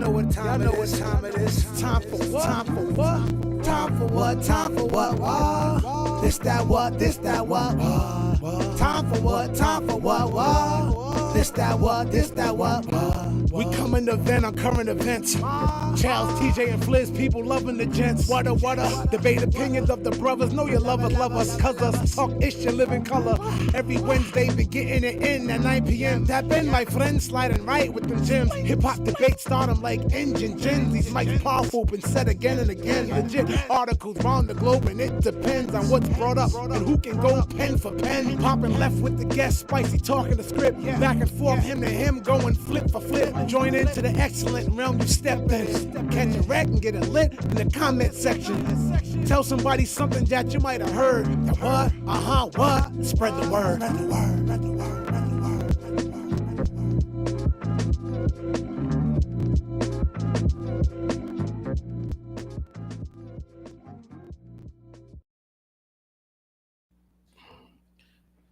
know what time it is. Time for what? Time for what? Time for what? Time for what? This that what? This that what? Time for what? Time for what? This that what? This that what? We coming to vent on current events. Charles, TJ, and Fliz, people loving the gents. What a debate opinions of the brothers. Know your lovers love us, cause us talk ish and live in color. Every Wednesday, be getting it in at 9 p.m. Tap in, my friends, sliding right with them gems. Hip hop debate start them like engine gens. These mics powerful, been said again and again. Legit articles round the globe, and it depends on what's brought up and who can go pen for pen. Popping left with the guest, spicy talking the script. Back and forth, him to him, going flip for flip. Join into the excellent realm you stepped in. Catch a wreck and get it lit in the comment section. Tell somebody something that you might have heard. The what? What? Spread the word. Spread the word. Spread the word.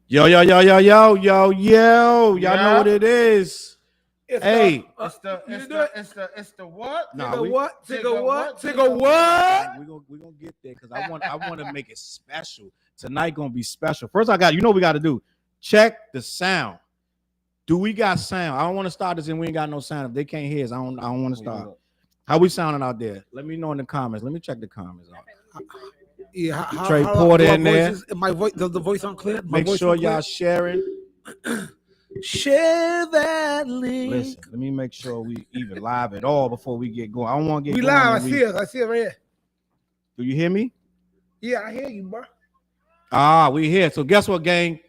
Yo. Y'all know what it is. It's the what? Nah, Tigger what? We're gonna get there because I want to make it special. Tonight gonna be special. First, we got to do. Check the sound. Do we got sound? I don't want to start this and we ain't got no sound. If they can't hear us, I don't want to start. How we sounding out there? Let me know in the comments. Let me check the comments out. Yeah, Trey Porter in there. My voice, does the voice sound clear? Make sure y'all sharing. Share that link. Listen, let me make sure we even live at all before we get going. I don't want to get going. Live. I see it right here. Do you hear me? Yeah, I hear you, bro. We here. So guess what, gang?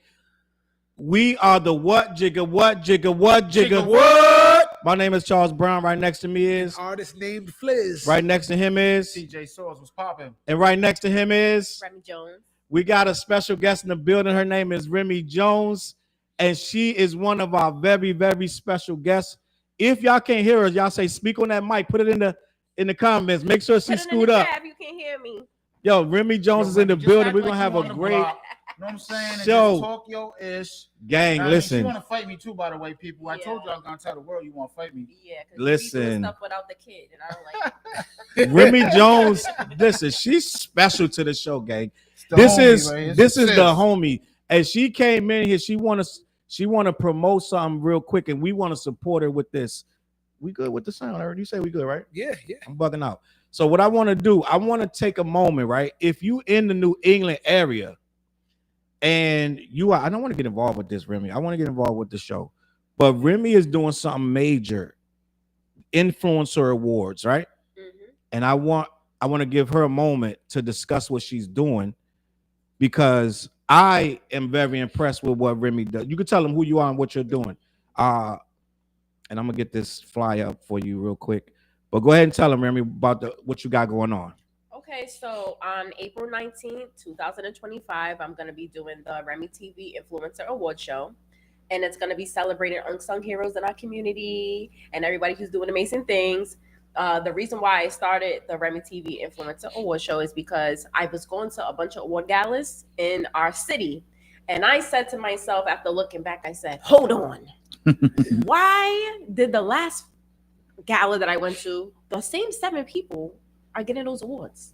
We are the what jigga. My name is Charles Brown. Right next to me is artist named Fliz. Right next to him is TJ Source was popping. And right next to him is Remi Jones. We got a special guest in the building. Her name is Remi Jones. And she is one of our very, very special guests. If y'all can't hear us, y'all say speak on that mic. Put it in the comments. Make sure she scoot up. You can't hear me. Yo, Remi Jones is in the building. We're gonna have a great You know what I'm saying? show. Talk your ish. Gang, listen. You want to fight me too, by the way, people. I told you I was gonna tell the world you want to fight me. Yeah, listen. Stuff without the kid, and I don't like Remi Jones, listen, she's special to the show, gang. This is the homie. And she came in here. She want to promote something real quick, and we want to support her with this. We good with the sound? I heard you say we good, right? Yeah. I'm bugging out. So what I want to do, I want to take a moment, right? If you in the New England area, and I don't want to get involved with this, Remi. I want to get involved with the show, but Remi is doing something major, influencer awards, right? Mm-hmm. And I want to give her a moment to discuss what she's doing because I am very impressed with what Remi does. You can tell them who you are and what you're doing. And I'm gonna get this flyer up for you real quick. But go ahead and tell them, Remi, about what you got going on. Okay, so on April 19th, 2025, I'm gonna be doing the Remi TV Influencer Award Show. And it's gonna be celebrating unsung heroes in our community and everybody who's doing amazing things. The reason why I started the Remi TV Influencer Award Show is because I was going to a bunch of award galas in our city. And I said to myself, after looking back, I said, hold on. Why did the last gala that I went to, the same 7 people are getting those awards?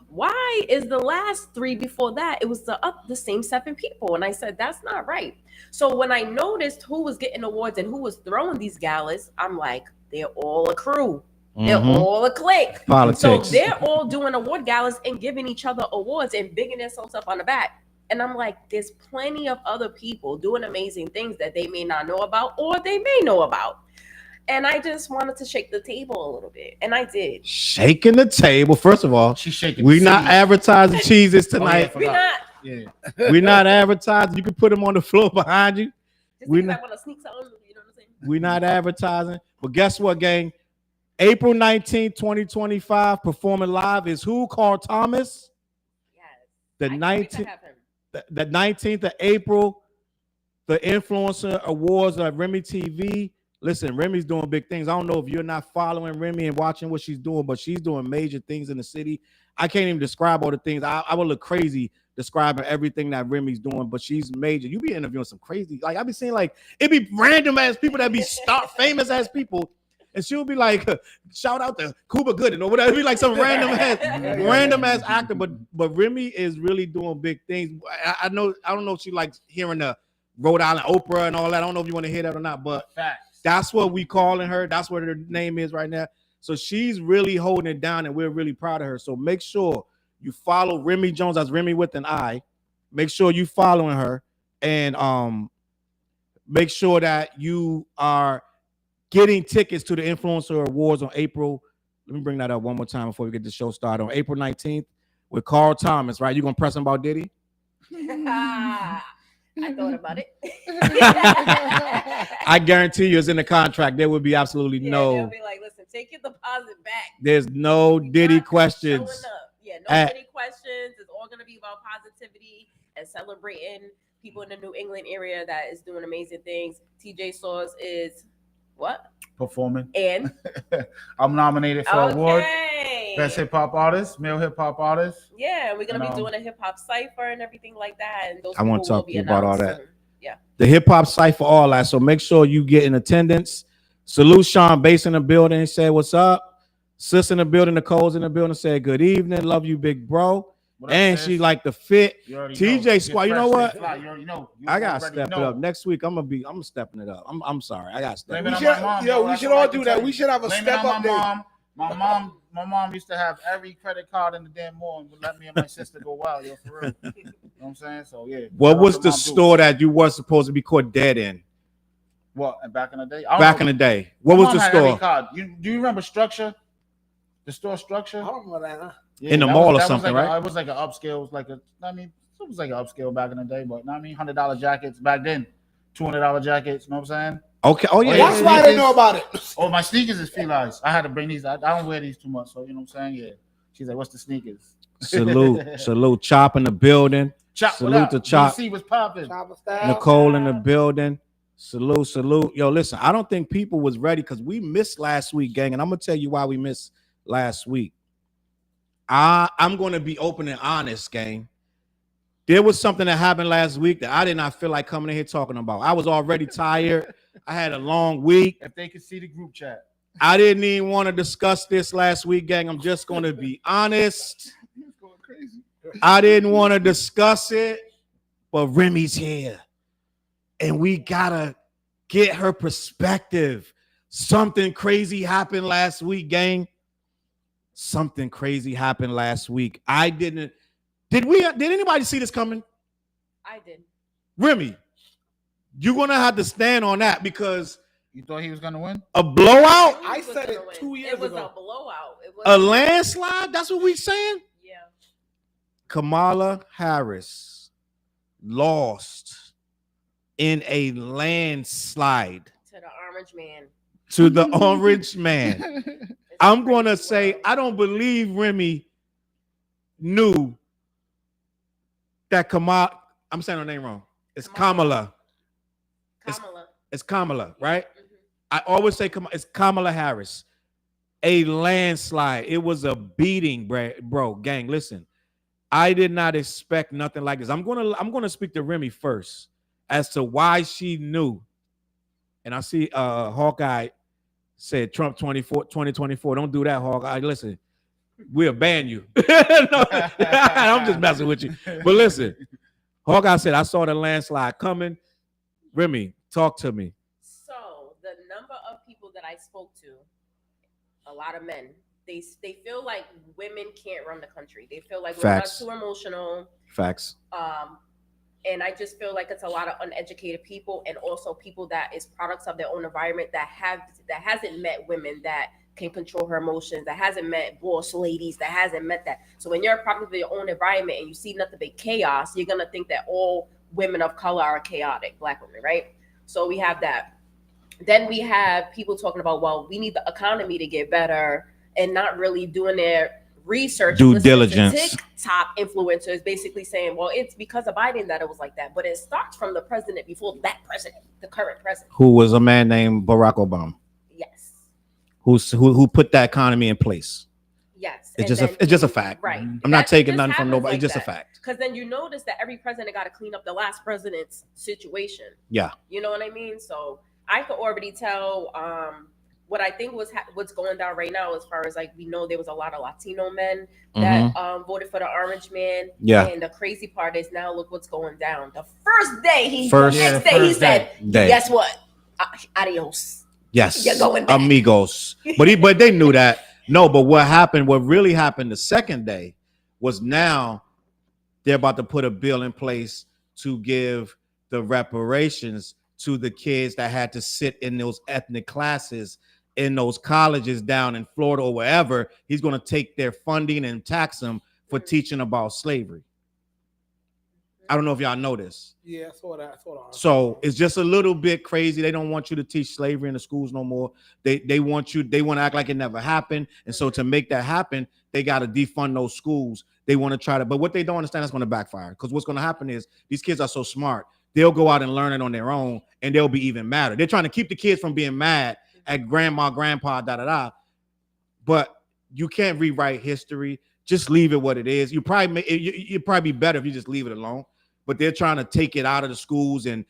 Why is the last 3 before that, it was the same 7 people? And I said, that's not right. So when I noticed who was getting awards and who was throwing these galas, I'm like, they're all a crew. They're all a clique. Politics. So they're all doing award galas and giving each other awards and bigging themselves up on the back. And I'm like, there's plenty of other people doing amazing things that they may not know about or they may know about. And I just wanted to shake the table a little bit. And I did. Shaking the table. First of all, she's shaking. We're not advertising cheeses tonight. We're not. Yeah. We're not advertising. You can put them on the floor behind you. Just because I want to sneak something, you know what I'm saying? We're not advertising. But guess what, gang? April 19th, 2025, performing live is who? Carl Thomas. Yes. The 19th of April, the Influencer Awards at Remi TV. Listen, Remi's doing big things. I don't know if you're not following Remi and watching what she's doing, but she's doing major things in the city. I can't even describe all the things. I would look crazy describing everything that Remi's doing, but she's major. You be interviewing some crazy, like I be seeing, like it be random ass people that be famous ass people. and she'll be like, shout out to Cuba Gooding or whatever. It'll be like some random ass actor, but Remi is really doing big things. I don't know if she likes hearing the Rhode Island Oprah and all that. I don't know if you want to hear that or not, but that's what we calling her. That's what her name is right now. So she's really holding it down, and we're really proud of her. So make sure you follow Remi Jones. That's Remi with an I. Make sure you following her, and make sure that you are getting tickets to the Influencer Awards on April. Let me bring that up one more time before we get the show started. On April 19th with Carl Thomas, right? You gonna press him about Diddy? I thought about it. I guarantee you it's in the contract. There would be absolutely no. They'll be like, listen, take your deposit back. There's no Diddy questions. Yeah, no Diddy questions. It's all gonna be about positivity and celebrating people in the New England area that is doing amazing things. TJ Sauce is what? Performing. And I'm nominated for an award. Okay. Best hip hop artist, male hip hop artist. Yeah, we're gonna be doing a hip hop cipher and everything like that. And those I want to talk to you about all that. Soon. Yeah. The hip hop cipher, all that. So make sure you get in attendance. Salute Sean Bass in the building. Say what's up. Sis in the building. Nicole's in the building. Say good evening. Love you, big bro. And she like the fit. TJ Squad. You know what? I gotta step it up. Next week I'm stepping it up. I'm sorry. I gotta step it up. We should all do that. We should have a step up day. My mom used to have every credit card in the damn mall and would let me and my sister go wild, yo, for real. You know what I'm saying? So yeah. What was the store that you were supposed to be caught dead in? What? Back in the day? Back in the day. What was the store? Do you remember Structure? The store Structure? I don't remember that. Huh? Yeah, in the mall or something, right? It was like an upscale. It was like it was like an upscale back in the day, but $100 jackets back then, $200 jackets. You know what I'm saying? Okay. Oh yeah. That's why I didn't know about it. Oh, my sneakers is felines. I had to bring these. I don't wear these too much, so you know what I'm saying. Yeah. She's like, "What's the sneakers?" Salute, Chop in the building. Salute to Chop. DC was popping. Nicole in the building. Salute. Yo, listen, I don't think people was ready because we missed last week, gang, and I'm gonna tell you why we missed last week. I'm gonna be open and honest, gang. There was something that happened last week that I did not feel like coming in here talking about. I was already tired. I had a long week. If they could see the group chat. I didn't even want to discuss this last week, gang. I'm just going to be honest. It's going crazy. I didn't want to discuss it, but Remi's here. And we got to get her perspective. Something crazy happened last week, gang. Something crazy happened last week. Did anybody see this coming? I did. Remi, you're going to have to stand on that because you thought he was going to win? A blowout? I said it 2 years ago. It was a blowout. It was a landslide? That's what we saying? Yeah. Kamala Harris lost in a landslide. To the orange man. To the orange man. I'm going to say, I don't believe Remi knew that Kamala, I'm saying her name wrong. It's Kamala. It's Kamala, right? Mm-hmm. I always say it's Kamala Harris. A landslide. It was a beating, bro. Gang, listen. I did not expect nothing like this. I'm gonna speak to Remi first as to why she knew. And I see Hawkeye said Trump 2024. Don't do that, Hawkeye. Listen, we'll ban you. No, I'm just messing with you. But listen, Hawkeye said, I saw the landslide coming. Remi, talk to me. So the number of people that I spoke to, a lot of men, they feel like women can't run the country. They feel like we're not too emotional. Facts. And I just feel like it's a lot of uneducated people and also people that is products of their own environment that hasn't met women that can control her emotions, that hasn't met boss ladies, that hasn't met that. So when you're a product of your own environment and you see nothing but chaos, you're gonna think that all women of color are chaotic, Black women, right? So we have that. Then we have people talking about, well, we need the economy to get better and not really doing their research, due diligence. TikTok influencers basically saying, well, it's because of Biden that it was like that. But it starts from the president before that president, the current president. Who was a man named Barack Obama. Yes. Who put that economy in place. Yes. It's just a fact. Right. I'm not taking nothing from nobody. It's just a fact. Because then you notice that every president got to clean up the last president's situation. Yeah. You know what I mean? So I could already tell what I think what's going down right now, as far as like we know, there was a lot of Latino men that voted for the Orange Man. Yeah. And the crazy part is now look what's going down. The first day he said, "Guess what? Adios." Yes. You're going back. Amigos. But they knew that. No, but what really happened the second day was now they're about to put a bill in place to give the reparations to the kids that had to sit in those ethnic classes in those colleges down in Florida or wherever. He's going to take their funding and tax them for teaching about slavery. I don't know if y'all know this. Yeah, I saw that. So it's just a little bit crazy. They don't want you to teach slavery in the schools no more. They want to act like it never happened. And so to make that happen, they got to defund those schools. They want to try to, but what they don't understand is going to backfire. Because what's going to happen is these kids are so smart. They'll go out and learn it on their own, and they'll be even madder. They're trying to keep the kids from being mad at grandma, grandpa, But you can't rewrite history. Just leave it what it is. You'd probably be better if you just leave it alone. But they're trying to take it out of the schools, and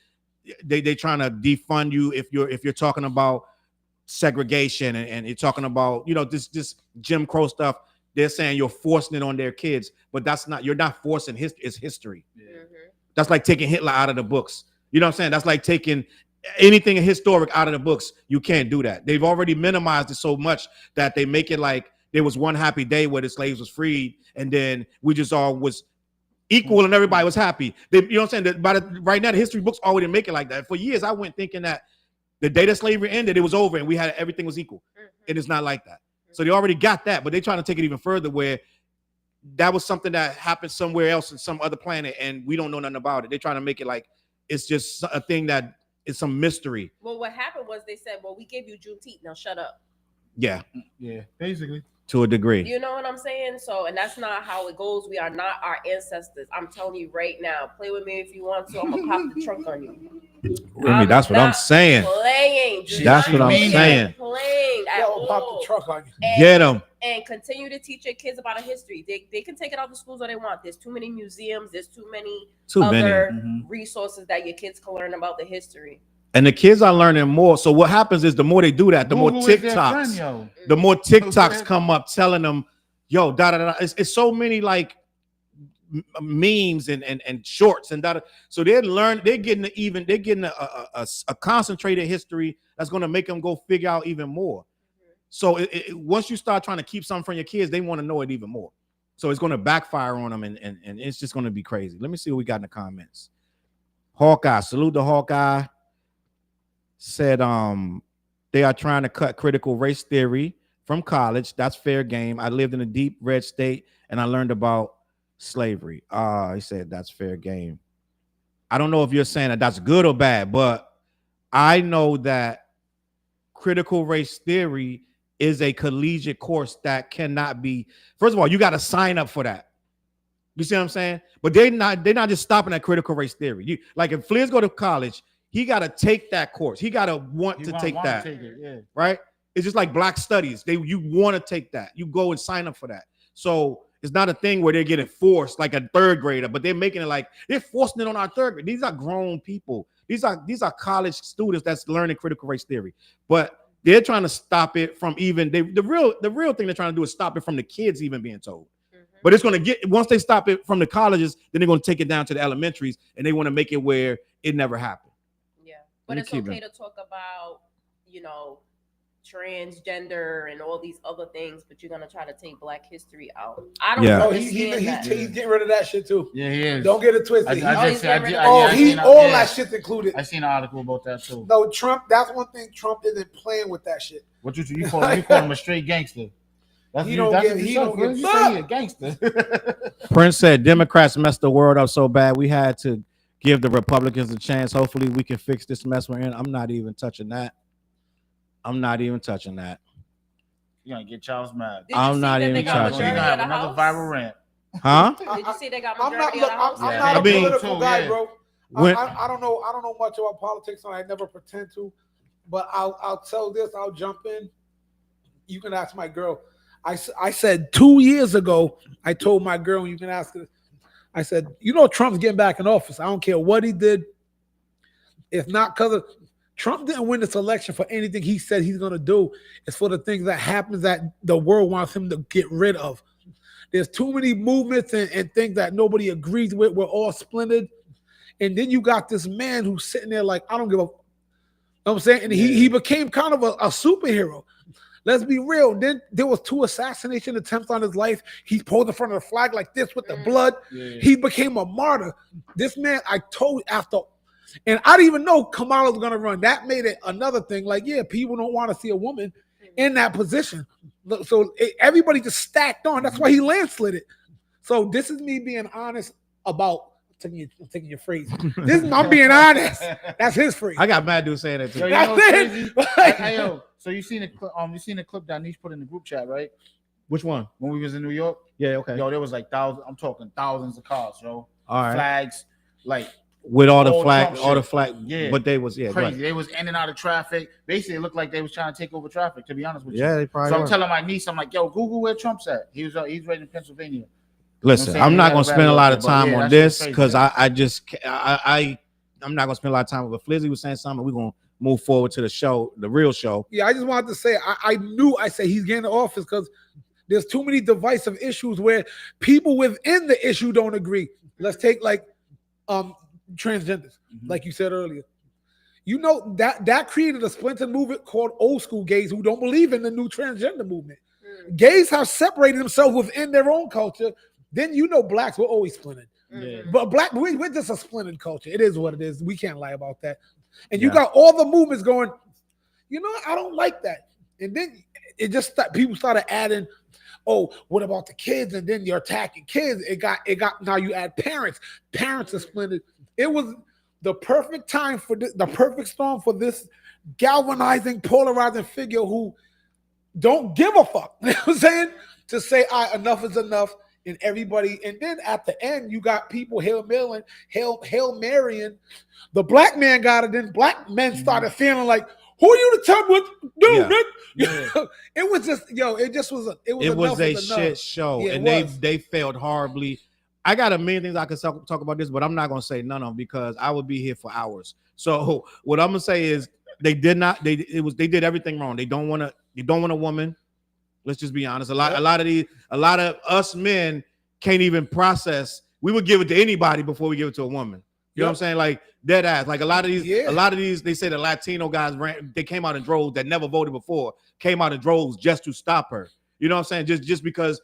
they're trying to defund you if you're talking about segregation and you're talking about this Jim Crow stuff. They're saying you're forcing it on their kids, but you're not forcing history. It's history. Mm-hmm. That's like taking Hitler out of the books. You know what I'm saying? That's like taking anything historic out of the books. You can't do that. They've already minimized it so much that they make it like there was one happy day where the slaves was freed, and then we just all was equal and everybody was happy. You know what I'm saying? Right now, the history books already make it like that. For years, I went thinking that the day that slavery ended, it was over and everything was equal. And it's not like that. So they already got that, but they're trying to take it even further where that was something that happened somewhere else in some other planet and we don't know nothing about it. They're trying to make it like it's just a thing that is some mystery. Well, what happened was they said, well, we gave you Juneteenth, now shut up. Yeah. Yeah, basically. To a degree. You know what I'm saying? So, and that's not how it goes. We are not our ancestors. I'm telling you right now. Play with me if you want to. I'm going to pop the trunk on you. Remi, that's what I'm saying. Playing. That's what I'm saying. Playing at all. Pop the trunk on you. Get them. And continue to teach your kids about a history. They can take it out of schools all they want. There's too many museums. There's too many resources that your kids can learn about the history. And the kids are learning more. So what happens is the more they do that, the more TikToks come up telling them, yo, It's so many like memes and shorts and So they're getting a concentrated history that's going to make them go figure out even more. So once you start trying to keep something from your kids, they want to know it even more. So it's going to backfire on them and it's just going to be crazy. Let me see what we got in the comments. Hawkeye, salute to Hawkeye. Said they are trying to cut critical race theory from college. That's fair game. I lived in a deep red state and I learned about slavery. He said that's fair game. I don't know if you're saying that that's good or bad, but I know that critical race theory is a collegiate course that cannot be. First of all, you got to sign up for that. You see what I'm saying? But they're not just stopping at critical race theory. Like if Fliz go to college, he got to take that course. He got to want to take that. Right? It's just like Black Studies. You want to take that. You go and sign up for that. So it's not a thing where they're getting forced like a third grader, but they're making it like they're forcing it on our third grade. These are grown people. These are college students that's learning critical race theory. But they're trying to stop it from even the real thing they're trying to do is stop it from the kids even being told. But it's going to once they stop it from the colleges, then they're going to take it down to the elementaries and they want to make it where it never happened. But it's okay to talk about, transgender and all these other things, but you're gonna try to take Black history out. I don't understand that. He's getting rid of that shit too. Yeah, he is. Don't get it twisted. All that shit's included. I seen an article about that too. No, Trump. That's one thing. Trump isn't playing with that shit. What you call him a straight gangster? He don't get a gangster. Prince said Democrats messed the world up so bad we had to give the Republicans a chance. Hopefully we can fix this mess we're in. I'm not even touching that. You're gonna get Charles mad. I'm not even touching. You're gonna have another viral rant. Huh? Did you see they got I'm not a political guy, bro. I don't know much about politics, and I never pretend to. But I'll tell this. I'll jump in. You can ask my girl. I said 2 years ago. I told my girl, and you can ask her. I said, Trump's getting back in office. I don't care what he did. If not because of Trump didn't win this election for anything he said he's going to do. It's for the things that happens that the world wants him to get rid of. There's too many movements and things that nobody agrees with. We're all splintered. And then you got this man who's sitting there like, I don't give a, you know what I'm saying? And he became kind of a superhero. Let's be real. Then there was 2 assassination attempts on his life. He posed in front of the flag like this with the blood. Yeah. He became a martyr. This man, I told after, and I didn't even know Kamala was going to run. That made it another thing. Like, yeah, people don't want to see a woman in that position. So everybody just stacked on. That's why he landslid it. So this is me being honest about, I'm taking your phrase. I'm being honest. That's his phrase. I got mad dude saying that too. Yo, you know what's crazy? Hey, yo, so you seen the clip that Niche put in the group chat, right? Which one? When we was in New York? Yeah, okay. Yo, there was like thousands. I'm talking thousands of cars, yo. All right. Flags, like with all the flag. Yeah, but they was crazy. Right. They was in and out of traffic. Basically, it looked like they was trying to take over traffic. To be honest with you. Yeah, they probably. So I'm telling my niece, I'm like, yo, Google where Trump's at. He's right in Pennsylvania. Listen, I'm not gonna spend a lot of time on this because I'm not gonna spend a lot of time with Flizzy was saying something. We're gonna move forward to the show, the real show. Yeah, I just wanted to say I said he's getting to office because there's too many divisive issues where people within the issue don't agree. Let's take like transgenders, like you said earlier. You know that created a splinter movement called old school gays who don't believe in the new transgender movement. Gays have separated themselves within their own culture. Then you know blacks were always splintered. Yeah. But we're just a splintered culture. It is what it is. We can't lie about that. And you got all the movements going, you know, I don't like that. And then it just people started adding, oh, what about the kids? And then you're attacking kids. It got now you add parents. Parents are splintered. It was the perfect time for this, the perfect storm for this galvanizing, polarizing figure who don't give a fuck. You know what I'm saying? To say, enough is enough. And everybody, and then at the end, you got people Hail Marrying. The black man got it. Then black men started feeling like, who are you to tell me what to do? Yeah. It was just, it was a shit show, and they failed horribly. I got a million things I could talk about this, but I'm not gonna say none of them because I would be here for hours. So what I'm gonna say is they did everything wrong. They don't want a woman. Let's just be honest. A lot of us men can't even process. We would give it to anybody before we give it to a woman. You know what I'm saying? Like dead ass. Like a lot of these, they say the Latino guys they came out in droves that never voted before, came out in droves just to stop her. You know what I'm saying? Just because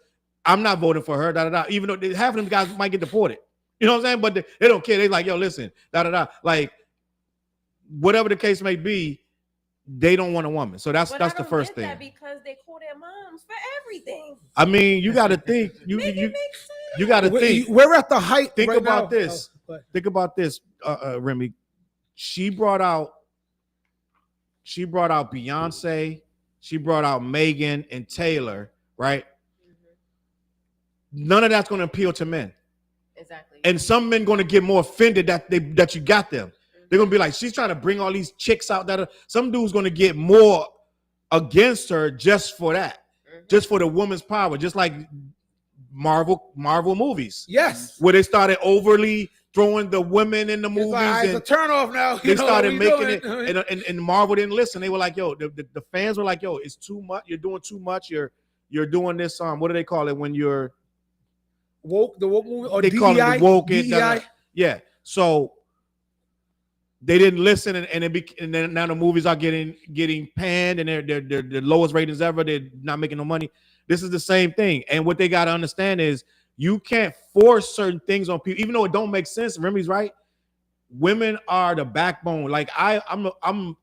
I'm not voting for her, even though half of them guys might get deported. You know what I'm saying? But they don't care. They like, yo, listen, Like whatever the case may be, they don't want a woman. So that's the first thing. Because they call their moms for everything. I mean, you got to think. You got to think. We're at the height. Think right about now. this. Think about this, Remi. She brought out Beyonce. She brought out Megan and Taylor. Right. None of that's going to appeal to men. Exactly. And some men going to get more offended that you got them. They're gonna be like, she's trying to bring all these chicks out that some dude's gonna get more against her just for that, just for the woman's power, just like Marvel movies. Yes, where they started overly throwing the women in the movies. It's a turn off now. They started making it, and Marvel didn't listen. They were like, yo, the fans were like, yo, it's too much. You're doing too much. You're doing this. What do they call it when you're woke? The woke movie or they DEI? Call it woke. DEI? Yeah. So they didn't listen, and then now the movies are getting panned, and they're the lowest ratings ever. They're not making no money. This is the same thing, and what they got to understand is you can't force certain things on people, even though it don't make sense. Remi's right. Women are the backbone. Like I'm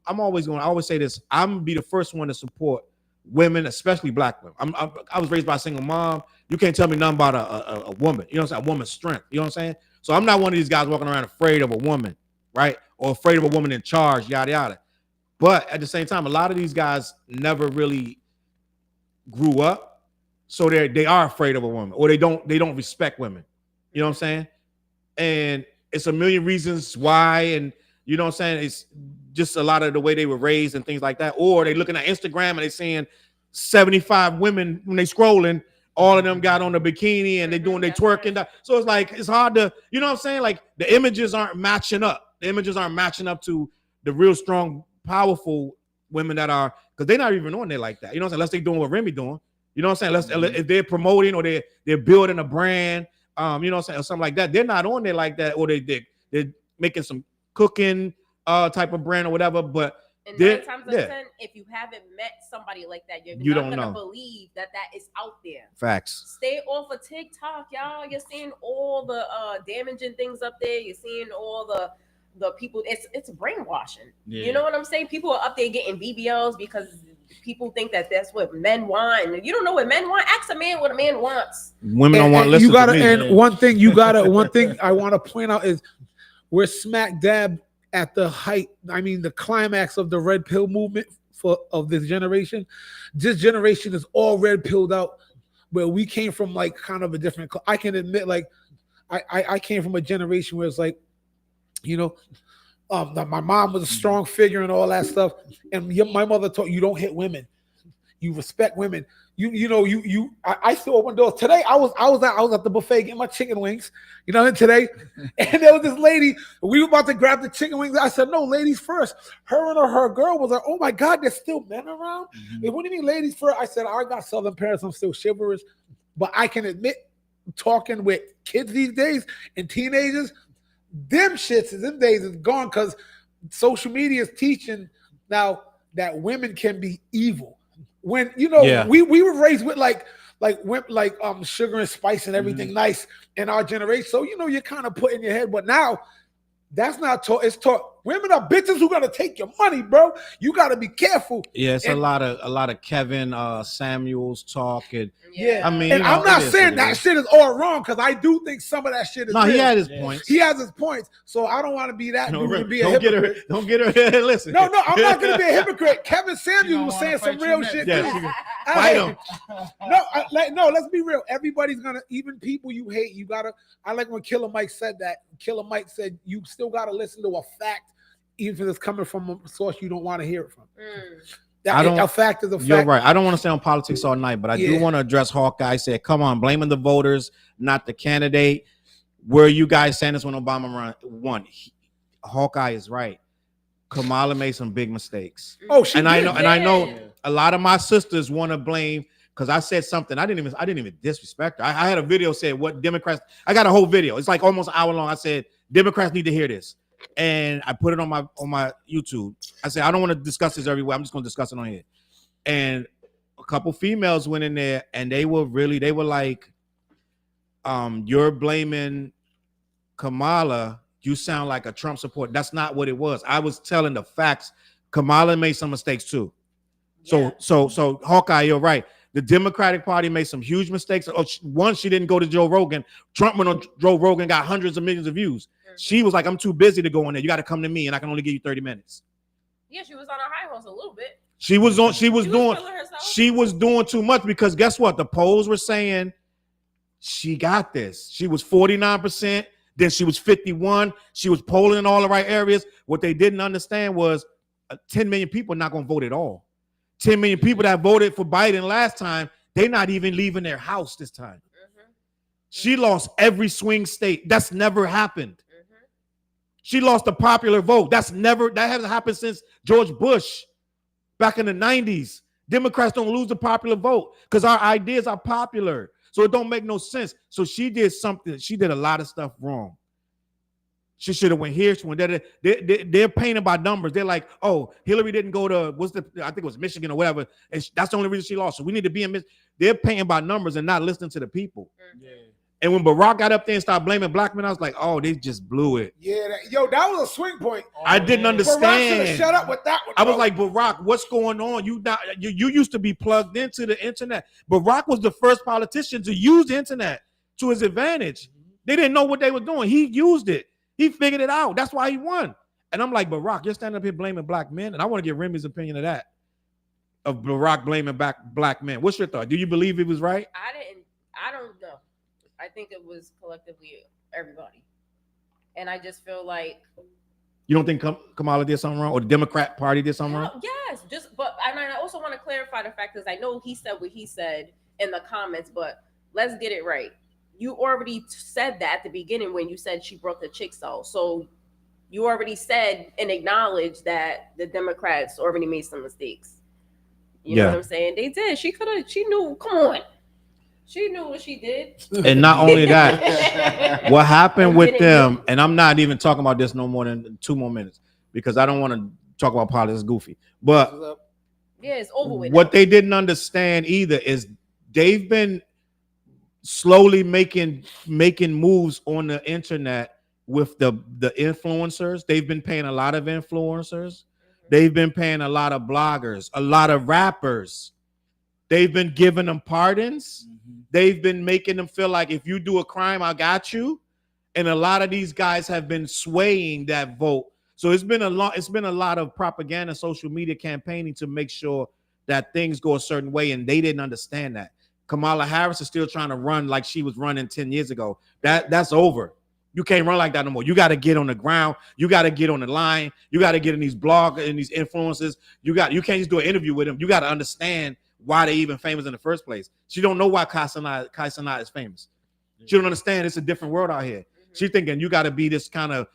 always going. I always say this. I'm gonna be the first one to support women, especially black women. I was raised by a single mom. You can't tell me nothing about a woman. You know what I'm saying? A woman's strength. You know what I'm saying? So I'm not one of these guys walking around afraid of a woman, right? Or afraid of a woman in charge, yada yada. But at the same time, a lot of these guys never really grew up, so they are afraid of a woman, or they don't respect women. You know what I'm saying? And it's a million reasons why, and you know what I'm saying? It's just a lot of the way they were raised and things like that. Or they looking at Instagram and they seeing 75 women when they scrolling, all of them got on the bikini and they doing they twerking. So it's like it's hard to, you know what I'm saying? Like the images aren't matching up. The images aren't matching up to the real strong powerful women that are, because they're not even on there like that. You know what I'm saying? Unless they're doing what Remi doing. You know what I'm saying? If they're promoting or they're building a brand, you know what I'm saying, or something like that. They're not on there like that, or they're making some cooking type of brand or whatever. But and 9 times out of 10, if you haven't met somebody like that, you not gonna believe that is out there. Facts. Stay off of TikTok, y'all. You're seeing all the damaging things up there. You're seeing all the people. It's brainwashing. Yeah. You know what I'm saying? People are up there getting BBLs because people think that's what men want. You don't know what men want. Ask a man what a man wants. Women don't want to listen to me. And one thing I want to point out is we're smack dab at the height. I mean, the climax of the red pill movement of this generation. This generation is all red pilled out, where we came from like kind of a different. I can admit, like, I came from a generation where it's like, you know, my mom was a strong figure and all that stuff, and my mother taught you don't hit women, you respect women. I still open doors. Today I was at the buffet getting my chicken wings, you know, and there was this lady. We were about to grab the chicken wings. I said, no, ladies first. Her and her girl was like, oh my God, there's still men around. Mm-hmm. What do you mean ladies first? I said, I got Southern parents, I'm still chivalrous, but I can admit, talking with kids these days and teenagers, them days is gone, because social media is teaching now that women can be evil. When we were raised with like sugar and spice and everything nice in our generation, so you kind of put in your head, but now that's not taught. It's taught. Women are bitches who gonna take your money, bro. You gotta be careful. Yeah, it's a lot of Kevin Samuels talking. Yeah, I mean, and I'm not saying that shit is all wrong, because I do think some of that shit is. No, he had his points. He has his points. So I don't want to be that dude and be a hypocrite. Don't get her. Listen. No, I'm not gonna be a hypocrite. Kevin Samuels was saying some real shit. Yes, fight him. No, let's be real. Everybody's gonna, even people you hate, you gotta. I like when Killer Mike said that. Killer Mike said you still gotta listen to a fact, even if it's coming from a source you don't want to hear it from. A fact is a fact. You're right. I don't want to stay on politics all night, but I do want to address Hawkeye. Said, come on, blaming the voters, not the candidate. Were you guys saying this when Obama won? Hawkeye is right. Kamala made some big mistakes. Oh, she did. I know a lot of my sisters want to blame, because I said something. I didn't even disrespect her. I had a video said what Democrats. I got a whole video. It's like almost an hour long. I said Democrats need to hear this. And I put it on my YouTube. I said, I don't want to discuss this everywhere. I'm just going to discuss it on here. And a couple females went in there, and they were like, you're blaming Kamala. You sound like a Trump supporter. That's not what it was. I was telling the facts. Kamala made some mistakes too. Yeah. So Hawkeye, you're right. The Democratic Party made some huge mistakes. One, she didn't go to Joe Rogan. Trump went on Joe Rogan, got hundreds of millions of views. She was like, I'm too busy to go in there. You got to come to me, and I can only give you 30 minutes. Yeah, she was on her high horse a little bit. She was doing too much, because guess what? The polls were saying she got this. She was 49%. Then she was 51. She was polling in all the right areas. What they didn't understand was 10 million people are not going to vote at all. 10 million people that voted for Biden last time, they're not even leaving their house this time. She lost every swing state. That's never happened. She lost the popular vote. That hasn't happened since George Bush back in the 90s. Democrats don't lose the popular vote because our ideas are popular. So it don't make no sense. So she did something. She did a lot of stuff wrong. She should have went here. She went there. They're painted by numbers. They're like, oh, Hillary didn't go to, I think it was Michigan or whatever. And that's the only reason she lost. So we need to be in. They're painting by numbers and not listening to the people. Yeah. And when Barack got up there and started blaming black men, I was like, oh, they just blew it. Yeah, that was a swing point. I didn't understand. Barack should have shut up with that one. I was like, Barack, what's going on? You used to be plugged into the internet. Barack was the first politician to use the internet to his advantage. They didn't know what they were doing. He used it. He figured it out. That's why he won. And I'm like, Barack, you're standing up here blaming black men. And I want to get Remi's opinion of that. Of Barack blaming black men. What's your thought? Do you believe he was right? I don't know. I think it was collectively everybody. And I just feel like. You don't think Kamala did something wrong, or the Democrat Party did something wrong? Yes. And I also want to clarify the fact, because I know he said what he said in the comments, but let's get it right. You already said that at the beginning when you said she broke the jigsaw. So you already said and acknowledged that the Democrats already made some mistakes. You know what I'm saying? They did. She knew. Come on. She knew what she did. And not only that, what happened with them, and I'm not even talking about this no more than 2 more minutes because I don't want to talk about politics goofy. But yeah, it's over with. What they didn't understand either is they've been slowly making moves on the internet with the influencers. They've been paying a lot of influencers. They've been paying a lot of bloggers, a lot of rappers. They've been giving them pardons. They've been making them feel like if you do a crime, I got you. And a lot of these guys have been swaying that vote. So it's been a lot of propaganda, social media campaigning to make sure that things go a certain way. And they didn't understand that. Kamala Harris is still trying to run like she was running 10 years ago. That's over. You can't run like that no more. You got to get on the ground. You got to get on the line. You got to get in these blogs and these influencers. You can't just do an interview with them. You got to understand why they even famous in the first place. She don't know why Kaisana is famous. She don't understand it's a different world out here. She's thinking you got to be this kind of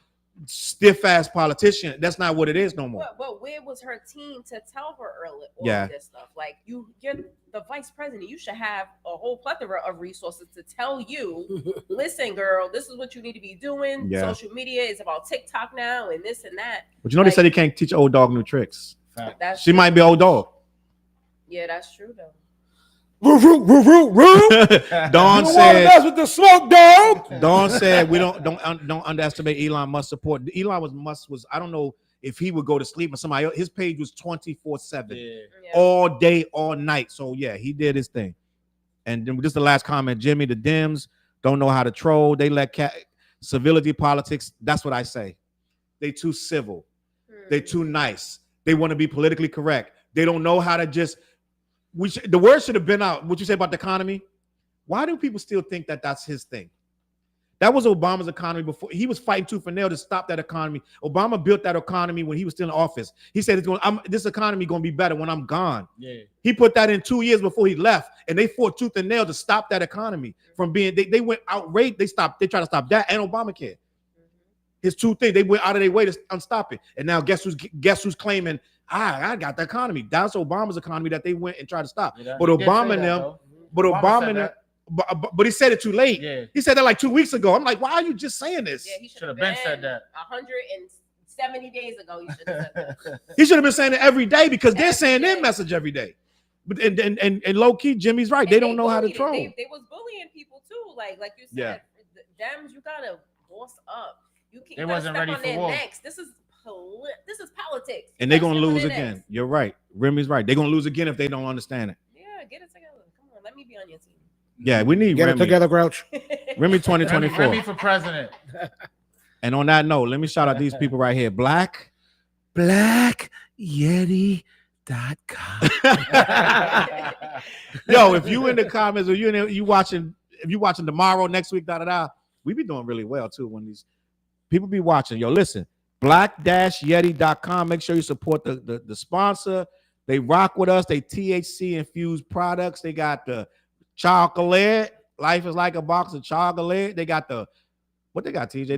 stiff-ass politician. That's not what it is no more. But where was her team to tell her all of this stuff? Like, you're the vice president. You should have a whole plethora of resources to tell you, listen, girl, this is what you need to be doing. Yeah. Social media is about TikTok now and this and that. But you know, they said you can't teach old dog new tricks. She might be old dog. Yeah, that's true, though. Dawn said, with the smoke, dog. Dawn said we don't underestimate Elon Musk support. Musk was I don't know if he would go to sleep or somebody else. His page was 24/7, all day, all night. So yeah, he did his thing. And then just the last comment, Jimmy, the Dems don't know how to troll. They let civility politics. That's what I say. They too civil. They too nice. They want to be politically correct. They don't know how to just. The word should have been out. What you say about the economy? Why do people still think that that's his thing? That was Obama's economy before. He was fighting tooth and nail to stop that economy. Obama built that economy when he was still in office. He said, this economy going to be better when I'm gone. Yeah. He put that in 2 years before he left, and they fought tooth and nail to stop that economy from being, they went outraged. They tried to stop that and Obamacare. His two things, they went out of their way to unstop it. And now guess who's claiming, I got the economy. That's Obama's economy that they went and tried to stop. Yeah, but Obama and them, but he said it too late. Yeah. He said that like 2 weeks ago. I'm like, why are you just saying this? Yeah, he should have been said that 170 days ago. He should have said that. He should have been saying it every day because they're saying their message every day. But and low key, Jimmy's right. They don't know how to troll. They was bullying people too. Like you said, Dems, you gotta boss up. They wasn't ready for war. This is politics. And they're going to lose again. You're right. Remy's right. They're going to lose again if they don't understand it. Yeah, get it together. Come on, let me be on your team. Yeah, we need Get Remi. it together, Grouch. Remi 2024. Remi for president. And on that note, let me shout out these people right here. BlackYeti.com. Yo, if you in the comments or you watching tomorrow, next week, we be doing really well too when these people be watching. Yo, listen. Black-Yeti.com. Make sure you support the sponsor. They rock with us. They THC infused products. They got the chocolate. Life is like a box of chocolate. They got what they got, TJ?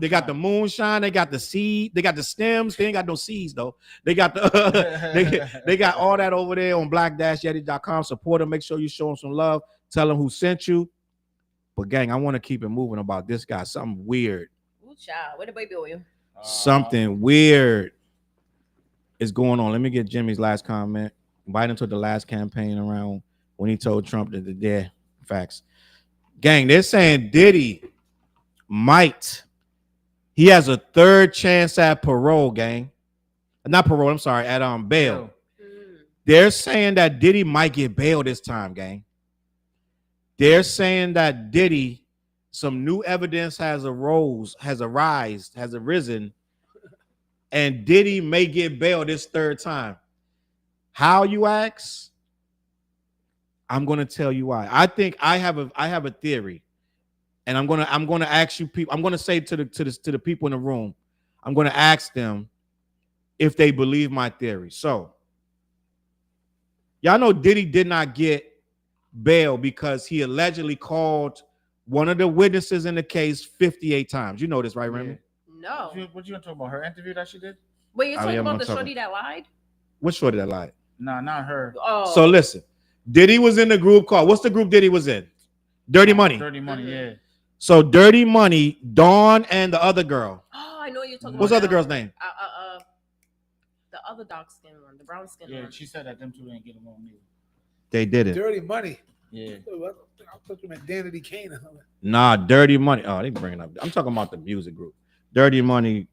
They got the moonshine. They got the seed. They got the stems. They ain't got no seeds though. They got they got all that over there on Black-Yeti.com. Support them. Make sure you show them some love. Tell them who sent you. But gang, I want to keep it moving about this guy. Something weird. Ooh, child. Where the baby oil? Something weird is going on. Let me get Jimmy's last comment. Biden took the last campaign around when he told Trump that the facts. Gang, they're saying Diddy he has a third chance at parole, gang. Not parole, I'm sorry, at bail. They're saying that Diddy might get bail this time, gang. They're saying that Diddy, some new evidence has arisen, and Diddy may get bail this third time. How, you ask? I'm gonna tell you why. I think I have a theory, and I'm gonna ask you people. I'm gonna say to the people in the room, I'm gonna ask them if they believe my theory. So, y'all know Diddy did not get bail because he allegedly called one of the witnesses in the case 58 times. You know this, right, Remi? No. What you gonna talk about? Her interview that she did? Wait, you're Oh, talking yeah, I'm about the talking- shorty that lied? Which shorty that lied? Nah, not her. Oh. So listen, Diddy was in the group called, what's the group Diddy was in? Dirty Money. Dirty Money, Mhm. yeah. So Dirty Money, Dawn and the other girl. Oh, I know what you're talking What's about. the other now. girl's name? The other dark skin one, the brown skin Yeah, one. she said that them two didn't get along either. They did it. Dirty Money. Yeah. I thought you meant Danity Kane or something. Nah, Dirty Money. Oh, they bringing up. I'm talking about the music group. Dirty Money,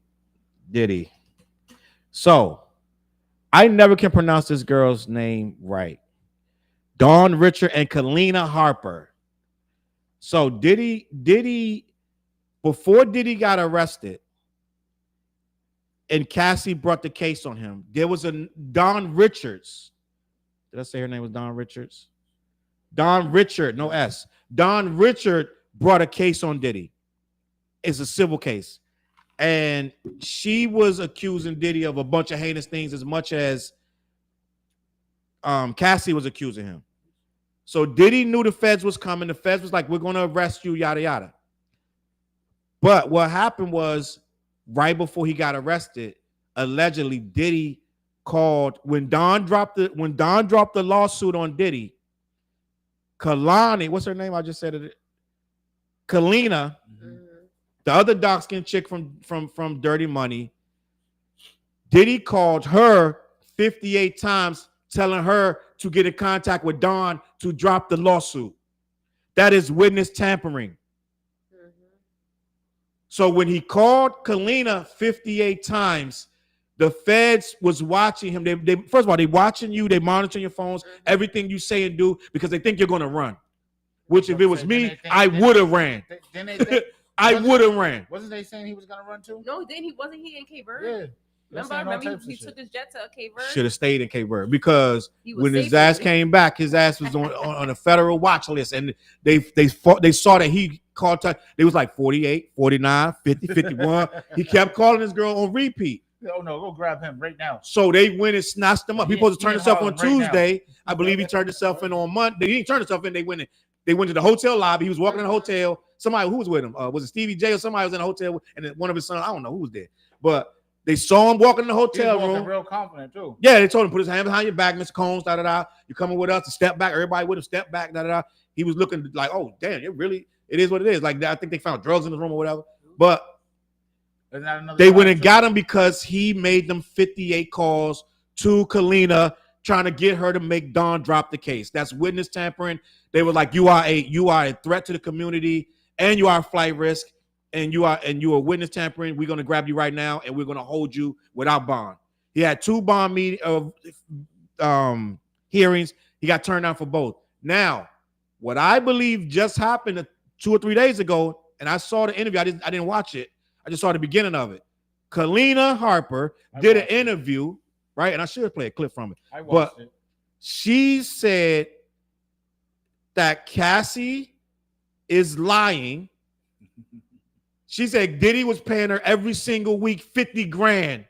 Diddy. So, I never can pronounce this girl's name right. Dawn Richard and Kalina Harper. So Diddy, before Diddy got arrested, and Cassie brought the case on him, there was a Dawn Richards. Did I say her name was Dawn Richards? Dawn Richard, no S. Dawn Richard brought a case on Diddy. It's a civil case. And she was accusing Diddy of a bunch of heinous things as much as Cassie was accusing him. So Diddy knew the feds was coming. The feds was like, we're going to arrest you, yada, yada. But what happened was right before he got arrested, allegedly Diddy called when Don dropped the lawsuit on Diddy. Kalani, what's her name? I just said it. Kalina, the other dark skinned chick from Dirty Money. Diddy called her 58 times, telling her to get in contact with Don to drop the lawsuit. That is witness tampering. So when he called Kalina 58 times, the feds was watching him. They first of all, they watching you, they monitoring your phones, everything you say and do, because they think you're gonna run. Which if it was me, I would have ran. I would have ran. Wasn't they saying he was gonna run too? No, then he wasn't he in Cape Verde? Yeah. Remember he took his jet to Cape Verde? Should have stayed in Cape Verde because He was when his safe ass with it. came back, his ass was on a federal watch list, and they saw that he called. They was like 48, 49, 50, 51. He kept calling this girl on repeat. Oh no, go grab him right now. So they went and snatched him up. He supposed to turn in himself on Harlem right Tuesday. I believe he turned himself in on Monday. He didn't turn himself in. They went to the hotel lobby. He was walking in the hotel. Somebody who was with him was it Stevie J or somebody was in the hotel, and then one of his sons. I don't know who was there, but they saw him walking in the He hotel was walking room. real confident too. Yeah, they told him put his hand behind your back, Mr. Combs, da da da. You coming with us? To step back. Everybody with him, step back, da da da. He was looking like, oh damn, it is what it is. Like I think they found drugs in the room or whatever. But Isn't that another they side went and too? got him because he made them 58 calls to Kalina trying to get her to make Don drop the case. That's witness tampering. They were like, you are a threat to the community, and you are a flight risk, and you are witness tampering. We're gonna grab you right now, and we're gonna hold you without bond. He had 2 bond hearings. He got turned down for both. Now, what I believe just happened 2 or 3 days ago, and I saw the interview. I didn't watch it. I just saw the beginning of it. Kalina Harper did an interview, right? And I should play a clip from it. I watched it. She said that Cassie is lying. She said Diddy was paying her every single week 50 grand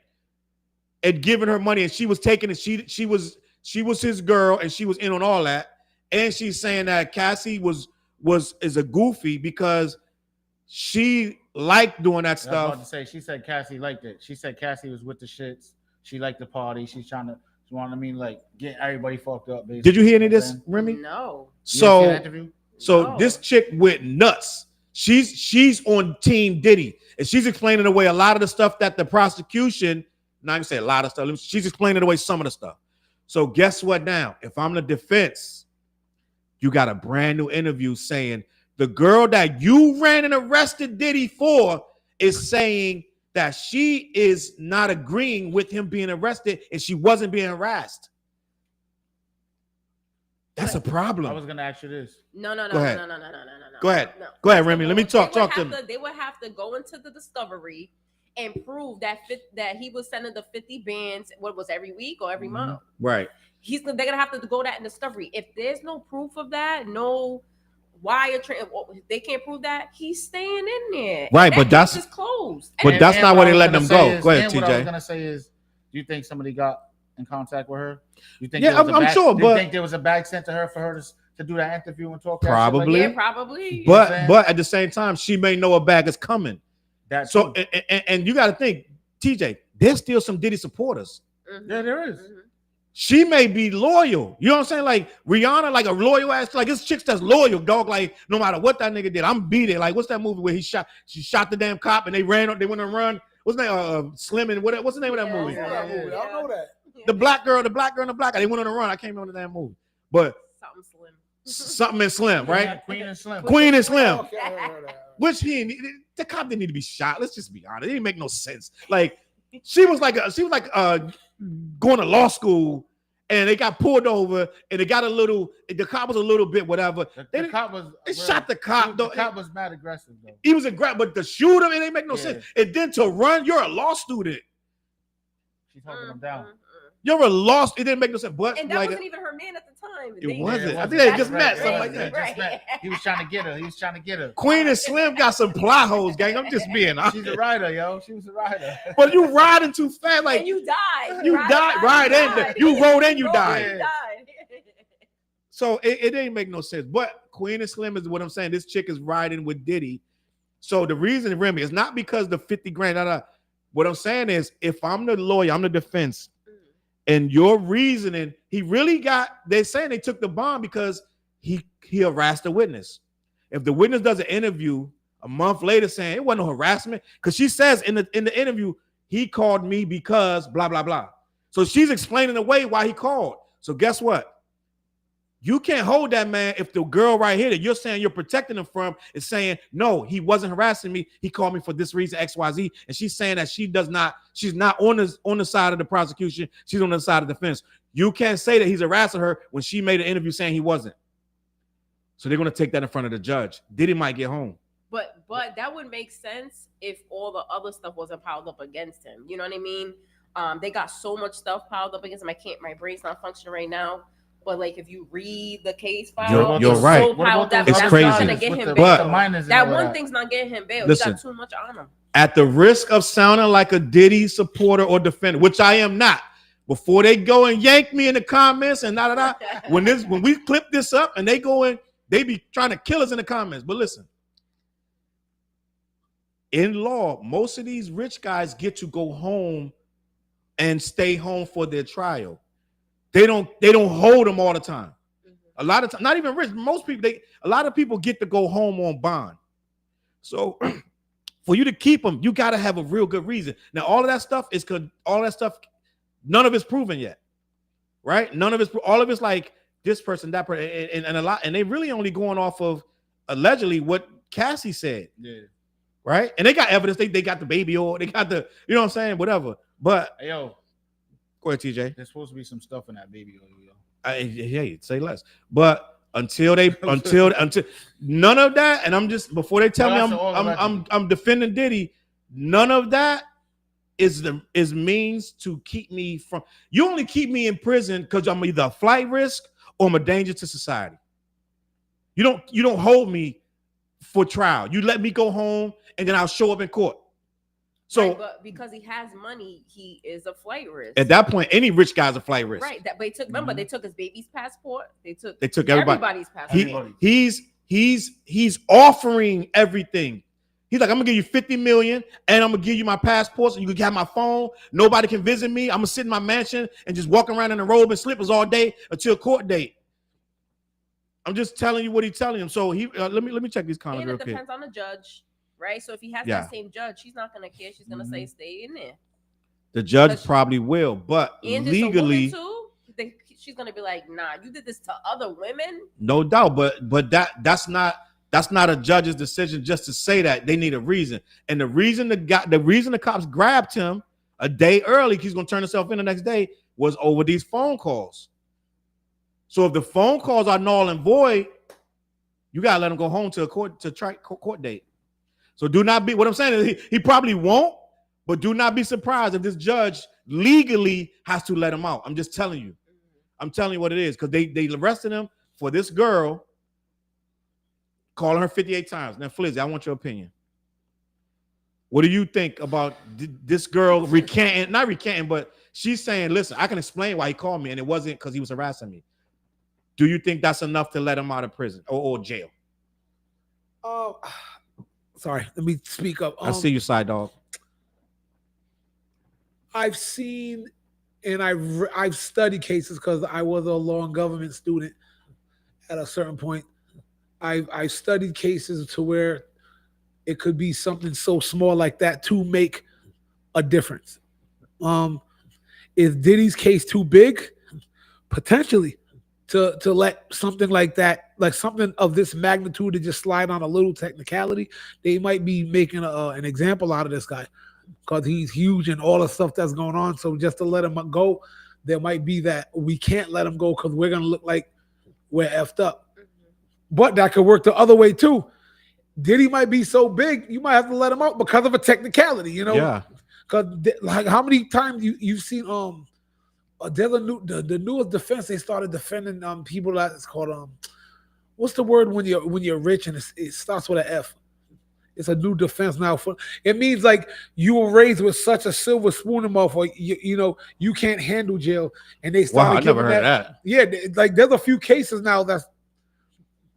and giving her money, and she was taking it. She was his girl, and she was in on all that. And she's saying that Cassie is a goofy because she liked doing that I was stuff. about to say, she said Cassie liked it. She said Cassie was with the shits. She liked the party. She wanted me like get everybody fucked up. Basically. Did you hear any of know what this, I'm saying? Remy? No. You didn't see that So interview? No. this chick went nuts. She's on Team Diddy, and she's explaining away a lot of the stuff that the prosecution. Not even say a lot of stuff. She's explaining away some of the stuff. So guess what? Now, if I'm the defense, you got a brand new interview saying the girl that you ran and arrested Diddy for is saying that she is not agreeing with him being arrested and she wasn't being harassed. That's a problem. I was gonna ask you this. No. Go ahead. No. Go ahead. No. Go ahead, Remy. Let me talk to him. They would have to go into the discovery and prove that he was sending the 50 bands. What was every week or every month? Right. They're gonna have to go that in discovery. If there's no proof of that, no wire they can't prove that, he's staying in there. Right, That but that's- case is closed. But that's not what why they I was let gonna them say go. is- Go ahead, and what I was TJ. gonna say is, do you think somebody got in contact with her? You think Yeah, there was a I'm bag- sure, do you but- think there was a bag sent to her for her to do that interview and talk? Probably. That shit Yeah, like probably. what I'm But saying? but at the same time, she may know a bag is coming. That So too. and you got to think, TJ, there's still some Diddy supporters. Yeah, there is. She may be loyal. You know what I'm saying? Like Rihanna, like a loyal ass, like it's chicks that's loyal, dog. Like no matter what that nigga did, I'm beat it. Like what's that movie where she shot the damn cop and they went on run. What's the name? Slim and what's the name of that movie? I don't know that. The black girl and the black guy. They went on a run. I can't remember that movie, but Something slim. something in Slim, right? Yeah, Queen and Slim. Queen and Slim. Okay, I heard that. Which the cop didn't need to be shot. Let's just be honest. It didn't make no sense. Like she was like going to law school and they got pulled over and they got the cop was a little bit whatever. The cop was They shot the cop. The cop was mad aggressive though. He was aggressive, but to shoot him, it didn't make no sense. And then to run, you're a law student. She's talking him down. You're a law student. It didn't make no sense. But And that like, wasn't even her man at the time. it wasn't. I wasn't. think they That's just met, something like They that. just met. He was trying to get her. Queen and Slim got some plot holes, gang. I'm just being honest. She's a rider, yo. She was a rider. But you riding too fast, like And you died. you died, right? You rode and you died. You died. So it didn't make no sense. But Queen and Slim is what I'm saying. This chick is riding with Diddy. So the reason, Remi, is not because the 50 grand. What I'm saying is, if I'm the lawyer, I'm the defense, and your reasoning, they're saying they took the bond because he harassed the witness. If the witness does an interview a month later saying it wasn't no harassment, because she says in the interview, he called me because blah, blah, blah. So she's explaining away why he called. So guess what? You can't hold that man if the girl right here that you're saying you're protecting him from is saying, no, he wasn't harassing me. He called me for this reason, XYZ. And she's saying that she's not on the side of the prosecution. She's on the side of the defense. You can't say that he's harassing her when she made an interview saying he wasn't. So they're going to take that in front of the judge. Diddy might get home. But that would make sense if all the other stuff wasn't piled up against him. You know what I mean? They got so much stuff piled up against him. My brain's not functioning right now. But like, if you read the case file, You're right. so piled up, It's that's crazy. not gonna get him But- bail. That one thing's not getting him bail. Listen. He got too much on him. At the risk of sounding like a Diddy supporter or defender, which I am not, before they go and yank me in the comments and when we clip this up and they go in, they be trying to kill us in the comments. But listen, in law, most of these rich guys get to go home and stay home for their trial. They don't hold them all the time. A lot of times, not even rich. Most people, a lot of people get to go home on bond. So for you to keep them, you got to have a real good reason. Now, all of that stuff, none of it's proven yet, right? All of it's like this person, that person, and a lot, and they really only going off of allegedly what Cassie said. Yeah. Right? And they got evidence. They got the baby oil. They got the, you know what I'm saying? Whatever. But Hey, yo, go ahead, TJ. there's supposed to be some stuff in that baby oil, yo. Hey, say less. But until none of that, and I'm just before they tell me I'm defending Diddy, none of that is means to keep me from. You only keep me in prison because I'm either a flight risk or I'm a danger to society. You don't hold me for trial. You let me go home and then I'll show up in court. So, right, but because he has money, he is a flight risk. at that point, any rich guy's a flight risk. Right. But they took. Remember, they took his baby's passport. They took everybody's passport. He's offering everything. He's like, I'm gonna give you 50 million, and I'm gonna give you my passport, so you can have my phone. Nobody can visit me. I'm gonna sit in my mansion and just walk around in a robe and slippers all day until court date. I'm just telling you what he's telling him. So let me check these comments And real it quick. depends on the judge, right? So if he has that same judge, she's not gonna care. She's gonna say stay in there. The judge probably will, but And legally, it's a woman too, she's gonna be like, nah, you did this to other women. no doubt. But that's not a judge's decision just to say that. They need a reason, and the reason the cops grabbed him a day early, he's gonna turn himself in the next day, was over these phone calls. So if the phone calls are null and void, you gotta let him go home to a court date. So do not be. What I'm saying is he probably won't, but do not be surprised if this judge legally has to let him out. I'm just telling you. I'm telling you what it is, because they arrested him for this girl calling her 58 times. Now, Flizzy, I want your opinion. What do you think about this girl recanting? Not recanting, but she's saying, listen, I can explain why he called me, and it wasn't because he was harassing me. Do you think that's enough to let him out of prison or jail? sorry, let me speak up. I see you, side dog. I've seen and I've studied cases because I was a law and government student at a certain point. I studied cases to where it could be something so small like that to make a difference. Is Diddy's case too big? Potentially, to let something like that, like something of this magnitude, to just slide on a little technicality. They might be making an example out of this guy because he's huge and all the stuff that's going on. So just to let him go, there might be that we can't let him go because we're gonna look like we're effed up. But that could work the other way too. Diddy might be so big, you might have to let him out because of a technicality, you know? Yeah. Because like how many times you've seen there's the newest defense they started defending people that's called what's the word when you're rich and it starts with an F? It's a new defense now. It means like you were raised with such a silver spoon in the mouth, or you know you can't handle jail, and they started. Wow, I never heard that. Yeah, like there's a few cases now that's,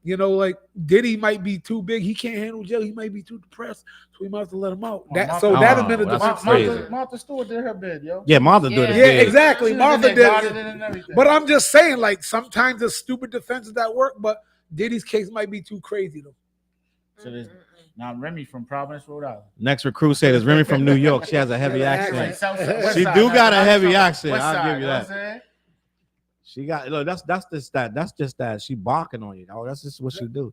you know, like Diddy might be too big. He can't handle jail. He might be too depressed, so we might have to let him out. That has been a that's defense. crazy. Martha Stewart did her bid, yo. Yeah, Martha did it. Yeah, exactly. Martha did it. But I'm just saying, like sometimes there's stupid defenses that work, but Diddy's case might be too crazy though. So there's now Remi from Providence, Rhode Island. Next recruit said is Remi from New York. She has a heavy accent. She West do side, got a West heavy side, accent. West I'll side, give you know what I'm that. saying? She got look. That's just that. She barking on you. Oh, that's just what she do.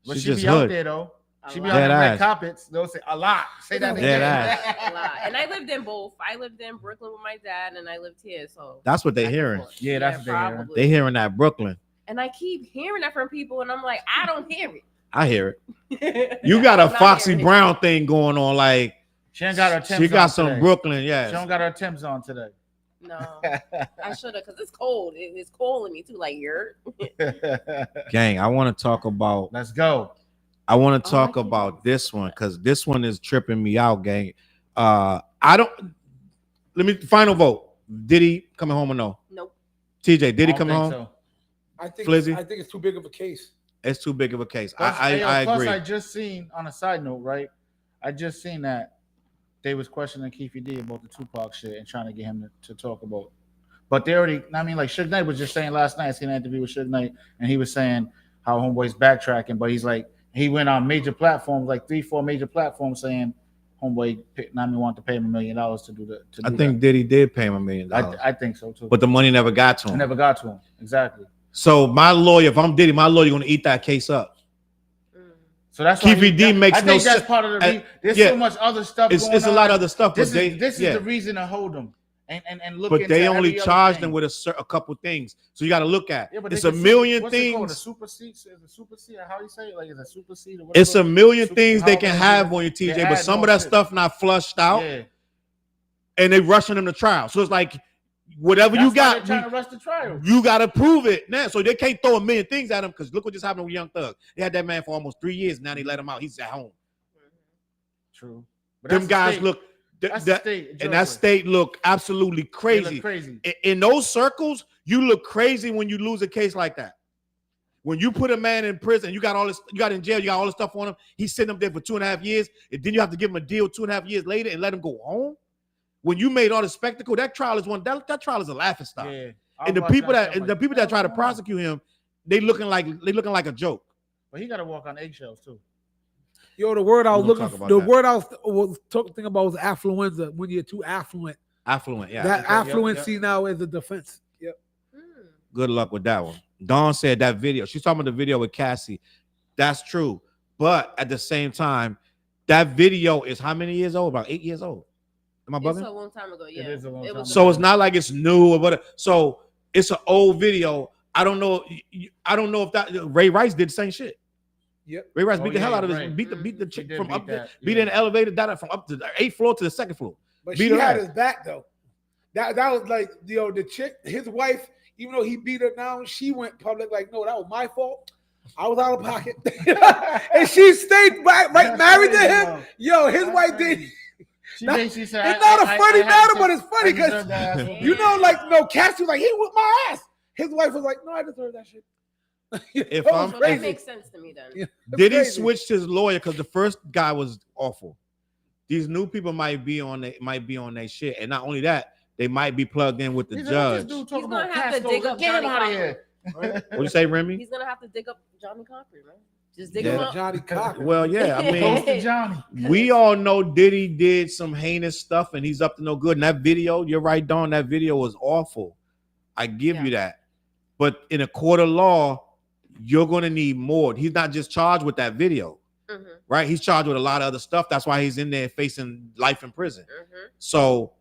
But She she just be out hood. there though. She be lot. on the Dead red ass. carpets. They'll say a lot. Say that Dead again. ass. A lot. And I lived in both. I lived in Brooklyn with my dad, and I lived here. So That's what they back and hearing. forth. Yeah, that's what they hearing. probably. They hearing that Brooklyn. And I keep hearing that from people, and I'm like, I don't hear I hear it. it. You got a I'm not Foxy hearing it. Brown thing going on. Like She ain't got her Timbs she got on some today. Brooklyn. She Yeah. don't got her Timbs on today. No, I should have, because it's cold. It's cold in me too. Like you're. Gang, I want to talk about. Let's go. I want to Oh, I talk can't about wait. this one because this one is tripping me out, gang. I don't. Let me final vote. Diddy coming home or no? Nope. TJ, Diddy I don't coming think home? so. I think Flizzy? it's too big of a case. It's too big of a case. Plus, hey, yo, I plus agree. I just seen on a side note, right? I just seen that they was questioning Keefe D about the Tupac shit and trying to get him to talk about. But they already, I mean, like Suge Knight was just saying last night, I seen an interview with Suge Knight, and he was saying how Homeboy's backtracking, but he's like, he went on major platforms, like 3-4 major platforms, saying Homeboy wanted to pay him $1 million to do that. I think Diddy did pay him $1 million, I think so too. but the money never got to I him. never got to him. Exactly. So my lawyer, if I'm Diddy, my lawyer gonna eat that case up. So that's why Keefe D makes I think no that's sense. part of the there's yeah. so much other stuff It's going a on. lot of other stuff, but This is yeah. the reason to hold him and look. But they into only every other charged thing. them with a couple things. So you got to look at. Yeah, but It's they a can million what's it called? A things. supersede? Is it supersede? How you say it? Like, is it supersede? Or whatever? It's a million Super- things they how can many have years? on your They TJ, but add some more of that shit. stuff not flushed out, Yeah. and they rushing them to trial. So it's like whatever That's you why got, they're trying to rush the trial. you got to prove it now. So they can't throw a million things at him because look what just happened with Young Thug. They had that man for almost 3 years. Now they let him out. He's at home. True. But Them that's the guys state. look, That's the state, and Georgia. that state look absolutely They crazy. look crazy. In those circles, you look crazy when you lose a case like that. When you put a man in prison, you got all this, you got in jail, you got all this stuff on him. He's sitting up there for 2.5 years, and then you have to give him a deal 2.5 years later and let him go home. When you made all the spectacle, that trial is that trial is a laughing stock. Yeah. And the people that try to prosecute him, they looking like a joke. But he got to walk on eggshells too. Yo, the word I was We're gonna looking talk for, about the word I was talking about was affluenza. When you're too affluent, Affluent, yeah. that Okay, yep, affluency now is a defense. Yep. Good luck with that one. Dawn said that video. She's talking about the video with Cassie. That's true. But at the same time, that video is how many years old? About 8 years old. Am I It's bugging? a long time ago. Yeah, It is a long time ago. So it's not like it's new or whatever. So it's an old video. I don't know. I don't know if that Ray Rice did the same shit. Yep. Ray Rice Oh, beat the hell yeah, out of this. right. Beat the He chick did from beat up there. that, Beat yeah. in the elevator down from up to the 8th floor to the 2nd floor. But Beat she her had ass. his back though. That was like, yo, the chick, his wife, even though he beat her down, she went public like, no, that was my fault. I was out of pocket. And she stayed back, right, married to him. Yo, his wife did. She That- basically said, It's not a funny matter, but it's funny I because deserve that ass whooping. you know, like, no, Cassie was like, he whipped my ass. His wife was like, no, I deserve that shit. If That I'm was So that crazy. makes sense to me then. Yeah. Diddy Crazy. switched his lawyer because the first guy was awful. These new people might be on their shit, and not only that, they might be plugged in with the He's like, what this judge. dude talking He's gonna about have to Castro? dig up Get him Johnny out of Cochran. here. What you say, Remy? He's gonna have to dig up Johnny Cochran, man. Just dig Yeah. him up. Johnny Cochran. Well, yeah, I Close mean, to Johnny. we all know Diddy did some heinous stuff, and he's up to no good. And that video, you're right, Dawn. That video was awful. I give you that. But in a court of law, you're gonna need more. He's not just charged with that video. Mhm, Right, he's charged with a lot of other stuff. That's why he's in there facing life in prison. mhm. So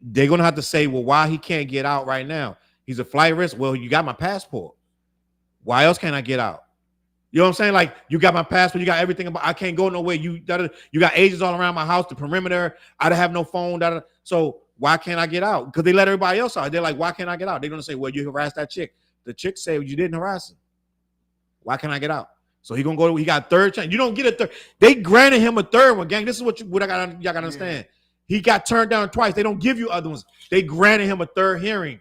they're gonna have to say, well, why he can't get out right now? He's a flight risk. Well, you got my passport. Why else can't I get out? You know what I'm saying? Like, you got my passport, you got everything. About I can't go nowhere. You got agents all around my house, the perimeter. I don't have no phone. So why can't I get out? Because they let everybody else out. They're like, why can't I get out? They're gonna say, well, you harassed that chick. The chick said, well, you didn't harass her. Why can't I get out? So he gonna go. He got a third chance. You don't get a third. They granted him a third one, gang. This is what y'all gotta understand. He got turned down twice. They don't give you other ones. They granted him a third hearing.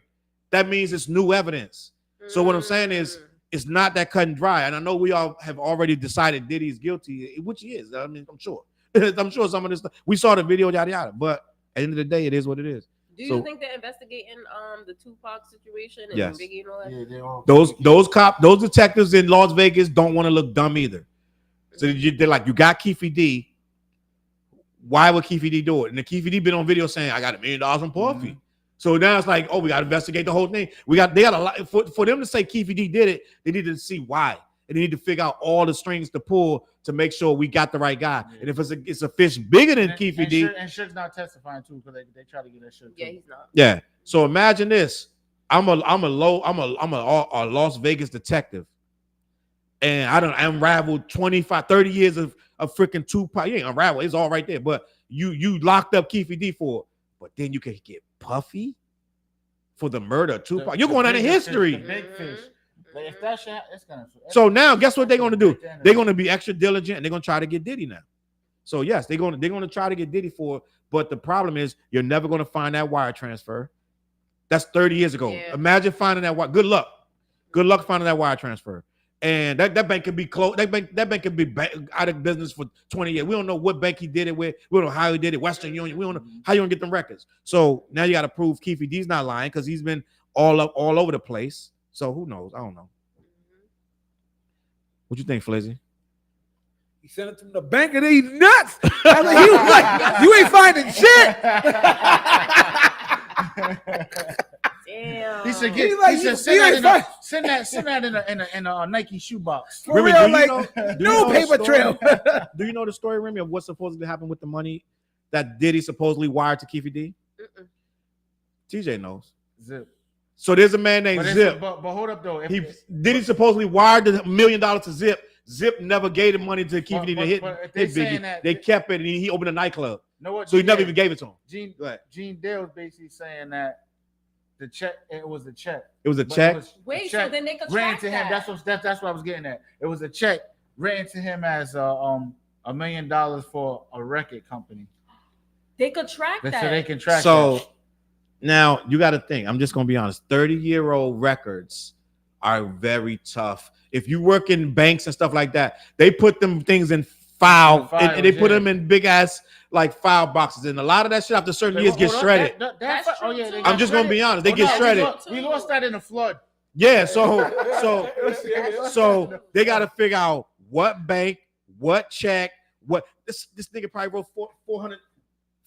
That means it's new evidence. So what I'm saying is, it's not that cut and dry. And I know we all have already decided Diddy's guilty, which he is. I mean, I'm sure. I'm sure some of this stuff. We saw the video, yada yada. But at the end of the day, it is what it is. Do you So- think they're investigating the Tupac situation and Yes. Biggie and all that? Yeah, they all Those detectives in Las Vegas don't want to look dumb either. So they're like, you got Keefe D. Why would Keefe D do it? And the Keefe D been on video saying, I got $1 million from Puffy. Mhm. So now it's like, oh, we got to investigate the whole thing. They got a lot for them to say Keefe D did it. They need to see why, and they need to figure out all the strings to pull to make sure we got the right guy. Yeah. And if it's a fish bigger than Keefe D, and Suge's not testifying too because they try to get that shit. Yeah, he's not. yeah. So imagine this: I'm a Las Vegas detective, and I don't unraveled 25, 30 years of freaking Tupac. You ain't unravel; it's all right there. But you locked up Keefe D for it. But then you can get Puffy for the murder of Tupac. You're going out of history. The big fish. Like, if that shit, it's gonna. So now, guess what they're going to do? They're going to be extra diligent, and they're going to try to get Diddy now. So yes, they're going to try to get Diddy for it. But the problem is, you're never going to find that wire transfer. That's 30 years ago. Yeah. Imagine finding that wire. Good luck. Good luck finding that wire transfer. And that bank could be closed. That bank could be out of business for 20 years. We don't know what bank he did it with. We don't know how he did it. Western Union. We don't know how you gonna get them records. So now you got to prove Keefe D's not lying because he's been all over the place. So who knows? I don't know. What you think, Flizzy? He sent it to the bank and he's nuts. I mean, he was like, you ain't finding shit. Damn. He should He get. like, He should you send ain't that in a Nike shoebox. For Remy, real, do you like, know- do you no know the paper story? trail. Do you know the story, Remy, of what supposedly happened with the money that Diddy supposedly wired to Keefe D? Mm-mm. TJ knows. Zip. So there's a man named But, Zip. but hold up though. If, Diddy supposedly wired the $1 million to Zip. Zip never gave the money to Keefe D to hit but if they saying Biggie. that- They kept it, and he opened a nightclub. know what? So he never even gave it to him. Gene Go ahead. Gene Dale's basically saying that the check. It was a check. It was a But check. it was a Wait, so check then they could written track to him. that. That's what I was getting at. It was a check written to him as $1 million for a record company. They could track So that. they can track. So that. now you got to think. I'm just gonna be honest. 30-year-old records are very tough. If you work in banks and stuff like that, they put them things in file, and they put them in big ass like file boxes, and a lot of that shit after certain years gets shredded. That's true, too. I'm just gonna be honest. They get shredded. We lost that in the flood. Yeah. So they got to figure out what bank, what check, what this nigga probably wrote 400.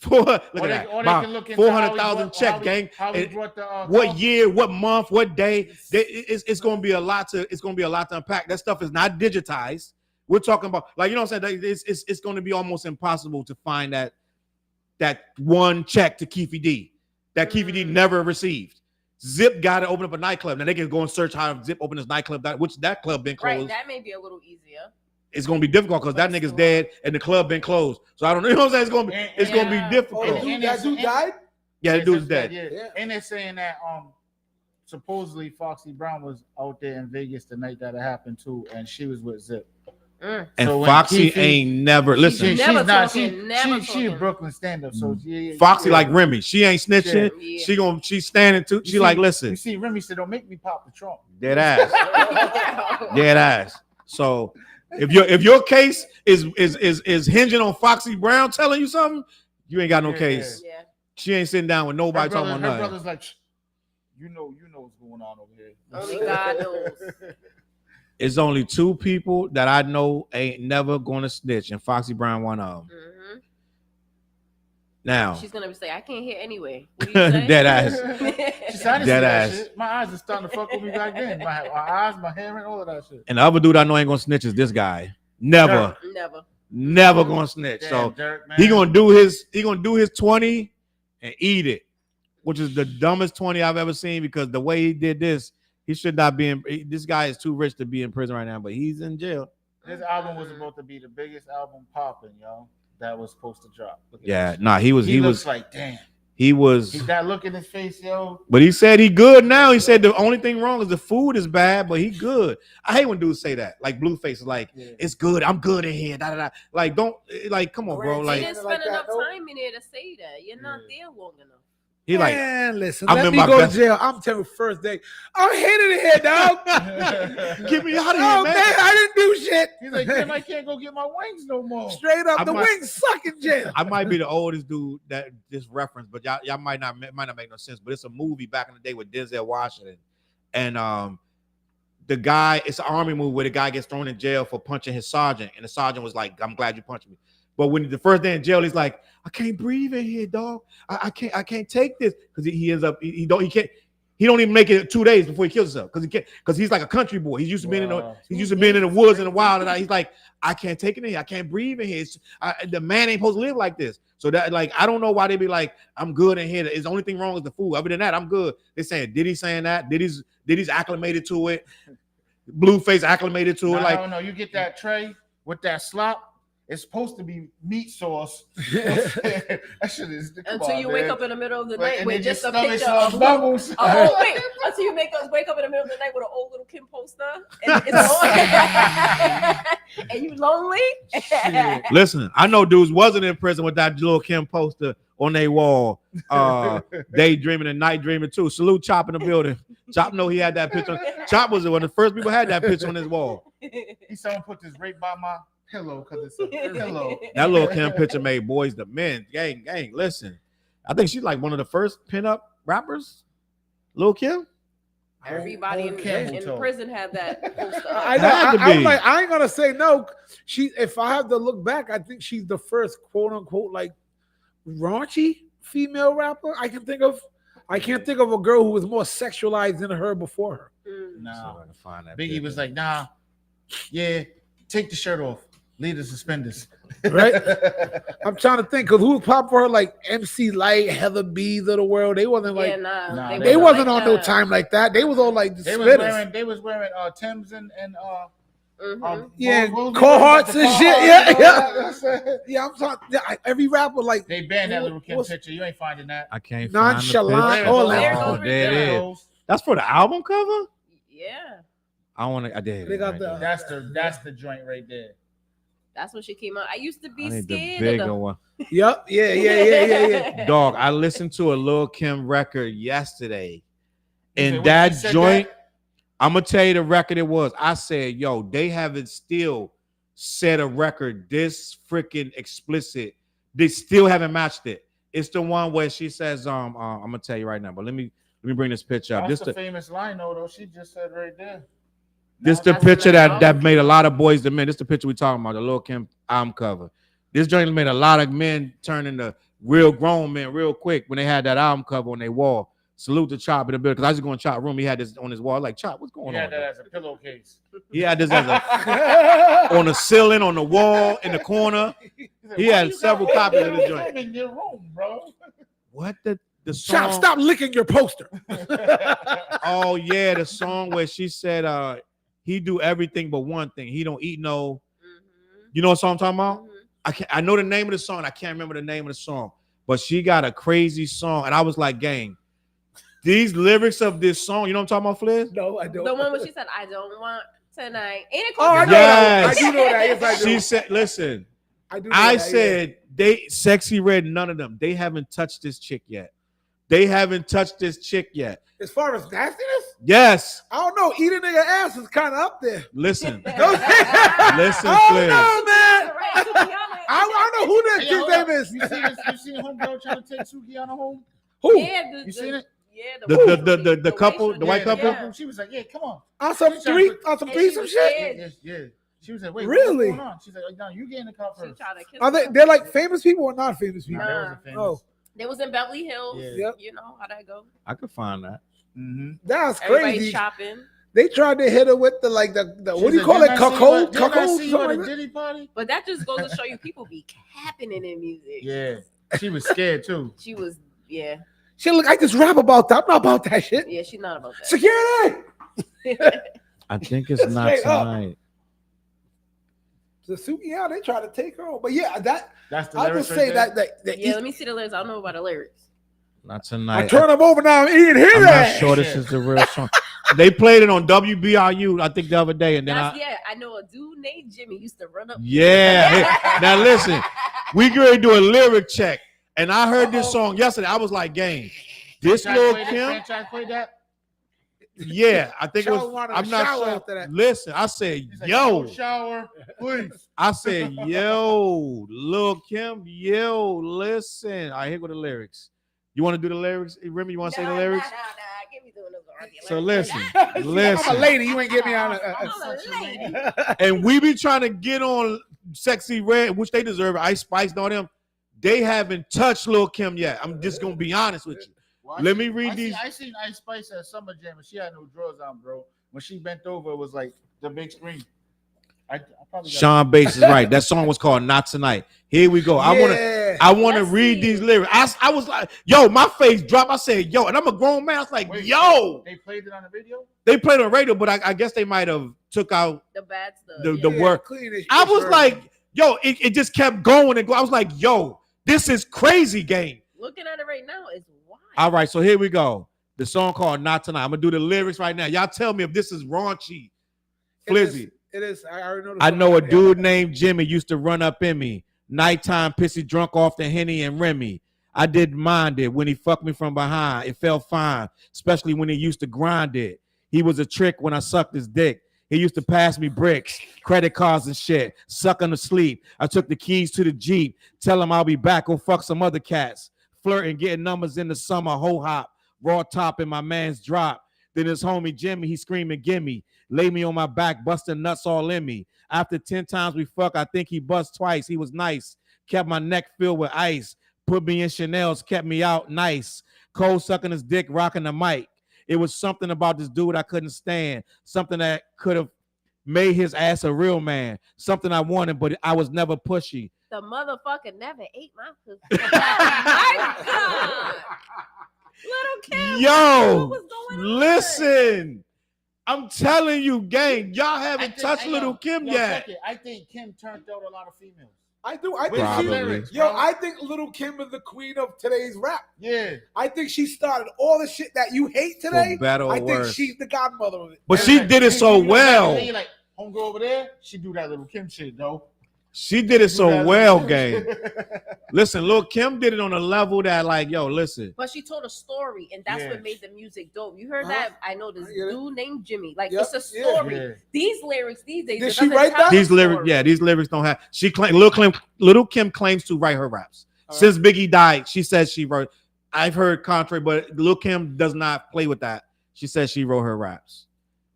Look at that. Or they About can look into 400,000 check, gang. How we And brought the what year, what month, what day? It's gonna be a lot to unpack. That stuff is not digitized. We're talking about, like, you know what I'm saying? It's going to be almost impossible to find that one check to Keefe D that Keefe D never received. Zip got to open up a nightclub. Now they can go and search how Zip opened his nightclub, which that club been closed. Right, that may be a little easier. It's gonna be difficult because that nigga's dead and the club been closed. So I don't know. You know what I'm saying? It's gonna be difficult. That dude died? Yeah, the dude's dead. Yeah. And they're saying that supposedly Foxy Brown was out there in Vegas the night that it happened too, and she was with Zip. And So when Foxy Keefe- ain't never listen. Never she's not. talking, never She a talking. Brooklyn stand-up. So Foxy like Remi. She ain't snitching. Yeah. She's standing too. She like listen. You see, Remi said, "Don't make me pop the trunk." Dead ass. Dead ass. So if your case is hinging on Foxy Brown telling you something, you ain't got no case. Yeah. She ain't sitting down with nobody talking about Her nothing. brother's like, you know what's going on over here. Only God knows. It's only two people that I know ain't never gonna snitch, and Foxy Brown one of them. Mm-hmm. Now She's gonna say, "I can't hear anyway." What do you say? dead ass. She said, I didn't see Dead that ass. shit. My eyes are starting to fuck with me back then. My eyes, my hair, and all of that shit. And the other dude I know ain't gonna snitch is this guy. Never, Never. gonna snitch. Damn, So Dirk, man. he gonna do his 20 and eat it, which is the dumbest 20 I've ever seen because the way he did this, he should not be in. This guy is too rich to be in prison right now, but he's in jail. This album was supposed to be the biggest album popping, yo. That was supposed to drop. Look at Yeah, this. nah, he He was like, damn. he was. He's that look in his face, yo. But he said he good now. He said the only thing wrong is the food is bad, but he good. I hate when dudes say that. Like Blueface is like, it's good. I'm good in here. Da, da, da. Like, don't like, come on, bro. You Like, didn't spend enough time in there to say that. You're not there long enough. he like, Man, listen, I'm let in me my go best- to jail. I'm telling you, first day, I'm hitting it here, dog. get me out of Oh, here, man, man. I didn't do shit. He's like, damn, I can't go get my wings no more. Straight up, I the might- wings suck in jail. I might be the oldest dude that this reference, but y'all might not make no sense. But it's a movie back in the day with Denzel Washington, and the guy, it's an army movie where the guy gets thrown in jail for punching his sergeant, and the sergeant was like, "I'm glad you punched me." But when the first day in jail, he's like, "I can't breathe in here, dog. I can't take this," because he ends up he don't even make it 2 days before he kills himself because he's like a country boy. He's used to being in the woods and the wild, and he's like, I can't take it in here. I can't breathe in here. The man ain't supposed to live like this. So that, like, I don't know why they be like, I'm good in here. The only thing wrong is the food. Other than that, I'm good. They saying Diddy saying that. Diddy's acclimated to it. Blueface acclimated to it. Like, no, you get that tray with that slop. It's supposed to be meat sauce. That shit is Until you wake up in the middle of the night with just a stomach picture starts of bubbles. Oh wait! Until you wake up in the middle of the night with an old little Kim poster, and it's and you lonely. listen, I know dudes wasn't in prison with that little Kim poster on their wall. Daydreaming and night dreaming too. Salute Chop in the building. Chop know he had that picture. Chop was one of the first people had that picture on his wall. He someone put this right by my pillow because it's a pillow. That little Kim picture made boys the men. Gang. Listen, I think she's like one of the first pinup rappers. Lil Kim. Everybody in prison had that poster. I'm like, I ain't gonna say no. If I have to look back, I think she's the first quote unquote like raunchy female rapper I can think of. I can't think of a girl who was more sexualized than her before her. No, Biggie was like, nah, yeah, take the shirt off. Leave the suspenders. Right? I'm trying to think because who popped for her like MC Light, Heather B's of the world. They wasn't like they wasn't on no time like that. They was all like the they was wearing Timbs and Cohorts and shit. Yeah. I'm talking every rapper like they banned that little Kim picture. You ain't finding that. I can't nonchalant. find All the picture. that. Oh, there it is. That's for the album cover. Yeah. I did. They got that's the joint right there. That's when she came out. I used to be I need the scared bigger of them. one. Yep. Yeah. Dog, I listened to a Lil Kim record yesterday. And when that she said joint, that- I'm gonna tell you the record it was. I said, yo, they haven't still set a record this freaking explicit. They still haven't matched it. It's the one where she says, I'm gonna tell you right now, but let me bring this picture up. That's This the famous line though. She just said right there. This the picture that made a lot of boys to men. This the picture we talking about, the Lil Kim album cover. This joint made a lot of men turn into real grown men real quick when they had that album cover on their wall. Salute to Chop in the building because I was just going to Chop room. He had this on his wall. Like, Chop, what's going on? He had that as a pillowcase. He had this as on the ceiling, on the wall, in the corner. He had several copies of this joint. In your room, bro. What the song? Chop, stop licking your poster. Oh yeah, the song where she said he do everything but one thing. He don't eat no. You know what song I'm talking about? I know the name of the song. I can't remember the name of the song, but she got a crazy song, and I was like, gang, these lyrics of this song. You know what I'm talking about, Fliz? No, I don't. The one where she said, "I don't want tonight. Ain't it Oh, called I know tonight? that. I do know that. Yes, I do. She said, listen, I do. I said they Sexy Red, none of them. They haven't touched this chick yet. They haven't touched this chick yet. As far as nastiness, Yes. I don't know. Eating nigga ass is kind of up there. Listen. Listen, Listen, Flair. no, man. Right, to be honest. I don't know who that Hey, chick's hold name up. is. You seen homegirl trying to take Sukiyana home? Who? Yeah, You seen it? Yeah, The couple, white the white Yeah, couple? yeah. She was like, "Yeah, come on." On some She's trying to- on some And threesome she was shit. scared. Yeah. She was like, "Wait, Really? what's going on?" She's like, "No, you get in the car She first." tried to kiss Are they? him. They're like famous people or not famous people? Nah, that Nah. wasn't famous. Oh, They was in Beverly Hills. Yeah. Yep. You know how that go. I could find that. Mm-hmm. that's Everybody's crazy. shopping. They tried to hit her with the what do you call it? Cuckold? Didn't I Cuckold? see you Something at like a that? Diddy party? But that just goes to show you people be capping in their music. Yeah, she was scared too. She was, yeah. Shit, look, I just rap about that. I'm not about that shit. Yeah, she's not about that. Security. I think it's not Straight up. tonight. The Sukiya, they try to take her on. But yeah, that That's the I'll lyrics just right say there? that Yeah, let me see the lyrics. I don't know about the lyrics. Not I tonight. turn them over now. He didn't hear I'm that. not sure this is the real song. They played it on WBRU, I think, the other day, and then I know a dude named Jimmy used to run up. yeah. Hey, now listen, we going to do a lyric check, and I heard this song yesterday. I was like, "Gang, this little Kim." Franchise played that. Yeah, I think it Child was. wanted a I'm not shower sure. after that. Listen, I said, He's like, "Yo." "Go shower, please." I said, "Yo, Lil Kim, yo, listen." I here go the lyrics. You want to do the lyrics, Remy? You want to say the lyrics? Nah. Give me doing this. So listen, I'm a listen. lady. You ain't get me on I'm a lady. And we be trying to get on Sexy Red, which they deserve. Ice Spice and all them. They haven't touched Lil Kim yet. I'm just gonna be honest with you. Well, Let me read these. I seen Ice Spice at Summer Jam and she had no drawers on, bro. When she bent over, it was like the big screen. I probably got Sean Bass is right. That song was called "Not Tonight." Here we go. I want to Let's read see. these lyrics. I was like, "Yo," my face dropped. I said, "Yo," and I'm a grown man. I was like, Wait, "Yo." They played it on the video. They played on radio, but I guess they might have took out The bad stuff. the work. I was like, "Yo," it just kept going and go. I was like, "Yo, this is crazy game." Looking at it right now is wild. All right, so here we go. The song called "Not Tonight." I'm gonna do the lyrics right now. Y'all tell me if this is raunchy, Flizzy. It is. I already know. The I song know a already. dude named Jimmy used to run up in me. Nighttime, pissy drunk off the Henny and Remy. I didn't mind it when he fucked me from behind. It felt fine, especially when he used to grind it. He was a trick when I sucked his dick. He used to pass me bricks, credit cards and shit, sucking to sleep. I took the keys to the Jeep, tell him I'll be back, go fuck some other cats. Flirting, getting numbers in the summer, ho hop, raw top in my man's drop. Then his homie Jimmy, he screaming, gimme. Lay me on my back, busting nuts all in me. After 10 times we fuck, I think he bust twice. He was nice. Kept my neck filled with ice. Put me in Chanel's, kept me out nice. Cold sucking his dick, rocking the mic. It was something about this dude I couldn't stand. Something that could have made his ass a real man. Something I wanted, but I was never pushy. The motherfucker never ate my pussy. Oh my God. Little Kim. Yo, what was going on? listen. I'm telling you, gang, y'all haven't touched I Little know. Kim Yo, yet. check it. I think Kim turned out a lot of females. I do. I With think Probably. she, lyrics, yo, bro. I think Little Kim is the queen of today's rap. Yeah. I think she started all the shit that you hate today. For better or I think worse. she's the godmother of it. But she did it so well. Then you're like, homegirl over there, she do that Little Kim shit, though. She did it Do so that well, Little Kim gang. shit. Listen, Lil Kim did it on a level that, like, yo, listen. But she told a story, and that's Yeah. what made the music dope. You heard Uh-huh. that? I know this I get it. dude named Jimmy. Like, Yep, it's a yeah. story. Yeah. These lyrics these days. Did it she doesn't write tell that? a These lyrics, story. yeah, these lyrics don't have. She claim Little Kim claims to write her raps. Since Biggie died, she says she wrote. I've heard contrary, but Lil Kim does not play with that. She says she wrote her raps.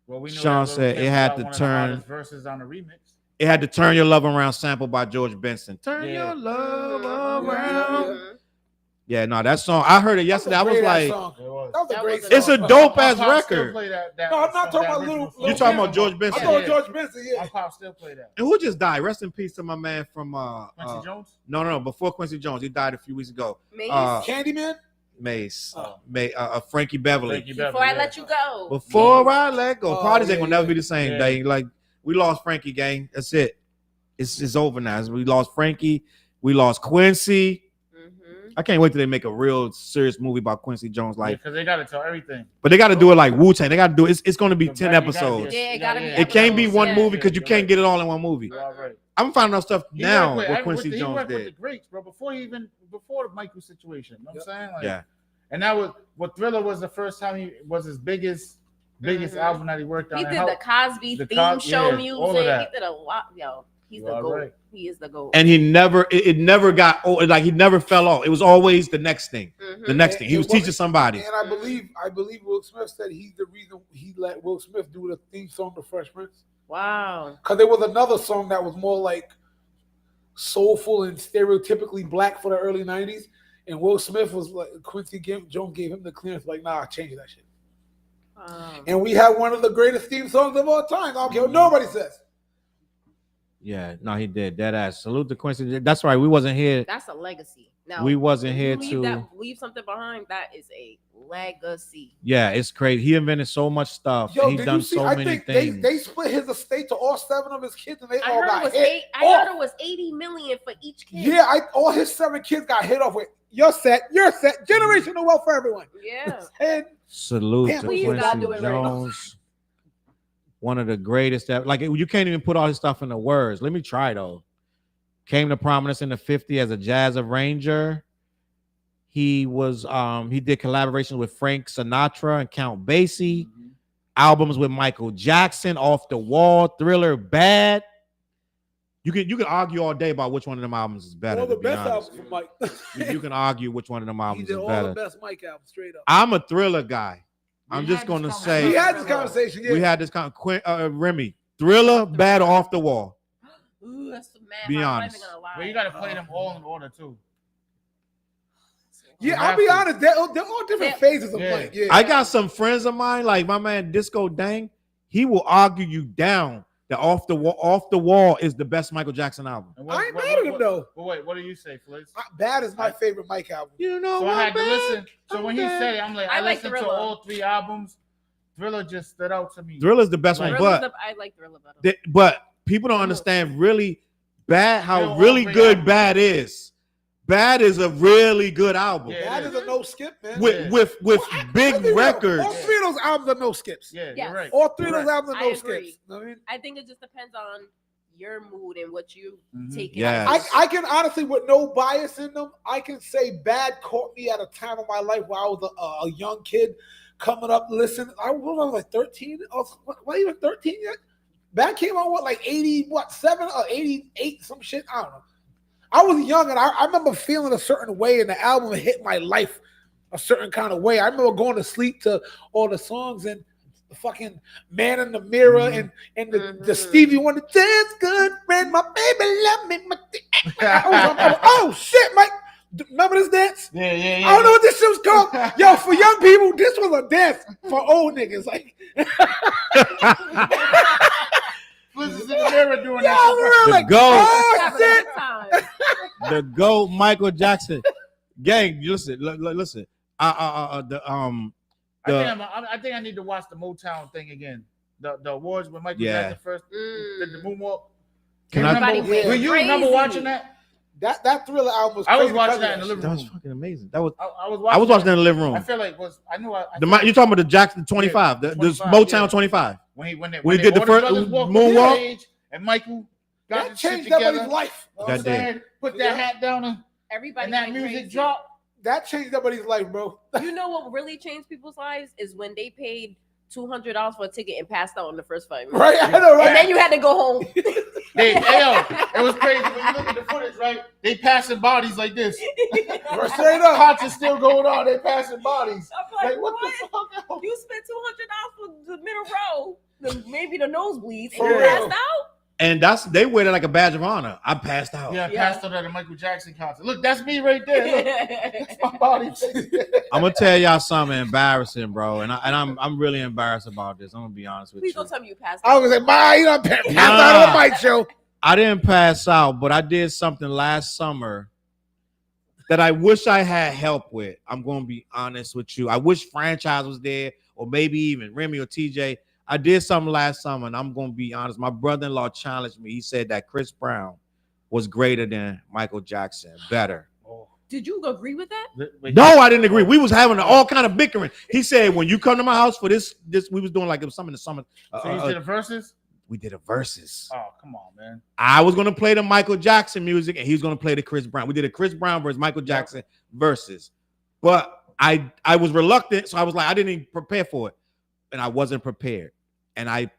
Well, we know Sean that Lil said Kim it had got to one of the turn- hottest verses on the remix. It had to "Turn Your Love Around" sample by George Benson. Turn Yeah. your love Mhm. around. Mhm. Yeah, no, that song. I heard it yesterday. I was like, It was. that was a That great was song. it's a dope ass My pop still record. play that No, I'm not song, talking that about original Little- song. You talking about Kim. George I Benson? thought Yeah. George Benson, yeah. My pop still play that. And who just died? Rest in peace to my man from Quincy Jones? no, before Quincy Jones. He died a few weeks ago. Mace, Candyman? Mace, Oh. Frankie Beverly. Frankie before Beverly, I yeah. let you go. Before I let go, Oh, parties ain't yeah, gonna never yeah. be the same Yeah. day. Like we lost Frankie, gang. That's it. It's over now. We lost Frankie. We lost Quincy. Mhm. I can't wait till they make a real serious movie about Quincy Jones' life. Because they got to tell everything. But they got to do it like Wu-Tang. They got to do it. It's going to be Right, 10 you gotta be episodes. Yeah, it gotta be It can't be one Yeah. movie because you You're can't right. get it all in one movie. You are right. I'm finding out stuff He now worked what with- Quincy he Jones worked with did. the greats, bro. Before the Michael situation. You know what I'm saying? Like, Yeah. And that was what Thriller was the first time he was his biggest album that he worked on. He and did helped- the Cosby the theme show yeah, music. all of that. He did a lot. Yo, he's You the are GOAT. right. He is the GOAT. And he never, it never got old. Like he never fell off. It was always the next thing. The next thing. He was teaching somebody. And I believe Will Smith said he's the reason he let Will Smith do the theme song to Fresh Prince. Wow. Because there was another song that was more like soulful and stereotypically black for the early 90s. And Will Smith was like, Jones gave him the clearance, like, nah, change that shit. And we have one of the greatest theme songs of all time. I don't care what nobody says. Yeah, no, he did. Dead ass. Salute to Quincy. That's right. We wasn't here. That's a legacy. Now We wasn't if here you to. leave something behind. That is a legacy. Yeah, it's crazy. He invented so much stuff. Yo, He's did done you see? so I many think things. they split his estate to all 7 of his kids, and they I all heard got it was hit. I heard it was 80 million for each kid. Yeah, all his 7 kids got hit off with. You're set. Generational wealth for everyone. Yeah. And Salute Damn, to please, Quincy God, do it right. Jones. One of the greatest. Like you can't even put all his stuff into words. Let me try though. Came to prominence in the 50s as a jazz arranger. He was he did collaborations with Frank Sinatra and Count Basie. Albums with Michael Jackson, Off the Wall, Thriller, Bad. You can argue all day about which one of them albums is better. all the to be best honest. albums from Mike. You can argue which one of them He albums did is all better. the best Mike albums, straight up. I'm a Thriller guy. We I'm had just this gonna conversation. say We had this conversation. Yeah. we had this Remi. Thriller, Bad, or Off the Wall. Ooh, that's mad. Be I'm not honest. even gonna lie. But you got to play them all in order too. Yeah, I'll be honest. They're all different phases of Yeah. Mike. Yeah. I got some friends of mine, like my man Disco Dang. He will argue you down that Off the Wall is the best Michael Jackson album. And I ain't mad at him though. But wait, what do you say, Flitz? Bad is my favorite Mike album. You know So what, I had to man? listen. So when he said it, I'm like, I I like listened to Thriller. all 3 albums. Thriller just stood out to me. Thriller's the best one, I like Thriller better. but people don't understand really They're how all really great good albums. Bad is. Bad is a really good album Yeah. Bad is a no skip, man. with big Let's be real. records. All 3 of those albums are no skips. Yeah, Yes. you're right. All 3 of those Right. albums are I no agree. skips. You know what I mean? I think it just depends on your mood and what you Mhm. take. Yes. I can honestly, with no bias in them, I can say Bad caught me at a time of my life where I was a young kid coming up listening. I was like 13. Was even 13 yet? Bad came out like 7 or 88, some shit. I don't know. I was young and I remember feeling a certain way, and the album hit my life a certain kind of way. I remember going to sleep to all the songs and the fucking Man in the Mirror and the Stevie Wonder, "That's good friend, my baby love me." Oh shit, Mike! Remember this dance? Yeah. I don't know what this shit was called. Yo, for young people, this was a dance. For old niggas, like, Flitz is in the mirror doing yo, that. we were The like, GOAT. oh Having a shit. good time. The GOAT Michael Jackson. Gang, you listen. I think I need to watch the Motown thing again. The awards when Michael Yeah. Jackson first did the moonwalk. Can I- Everybody Yeah. went Were you remember crazy. watching that? That Thriller album was I was crazy watching because that in of the that living was room. fucking amazing. That was I was I was watching that in the living I room. feel like You talking about the Jackson 25, Yeah, the 25, Motown yeah. 25. when he When he did the all first brothers walked moonwalk? on stage and Michael got That his shit changed together. everybody's life. You know That what I'm saying? Put that Yeah. hat down and Everybody that went music crazy. dropped. That changed everybody's life, bro. You know what really changed people's lives is when they paid $200 for a ticket and passed out in the first 5 minutes. Right? I know, right? And then you had to go home. It was crazy when you look at the footage, right? They passing bodies like this. Straight up. Concerts still going on. They passing bodies. I'm Like what the fuck? You spent $200 for the middle row, maybe the nosebleeds, For and you real. passed out. And they wear it like a badge of honor. I passed out. Yeah, Yeah. passed out at a Michael Jackson concert. Look, that's me right there. Look, that's my body. I'm gonna tell y'all something embarrassing, bro. And I'm really embarrassed about this. I'm gonna be honest with Please you. don't tell me you passed I out. was like, "Ma, you done passed Nah. out on the mic show." I didn't pass out, but I did something last summer that I wish I had help with. I'm gonna be honest with you. I wish Franchise was there, or maybe even Remi or TJ. I did something last summer, and I'm gonna be honest. My brother-in-law challenged me. He said that Chris Brown was greater than Michael Jackson, better. Did you agree with that? No, I didn't agree. We was having all kind of bickering. He said, when you come to my house for this, we was doing like it was something in the summer. So you did a versus? We did a versus. Oh, come on, man. I was gonna play the Michael Jackson music, and he was gonna play the Chris Brown. We did a Chris Brown versus Michael Jackson versus. But I was reluctant, so I was like, I didn't even prepare for it, and I wasn't prepared. And I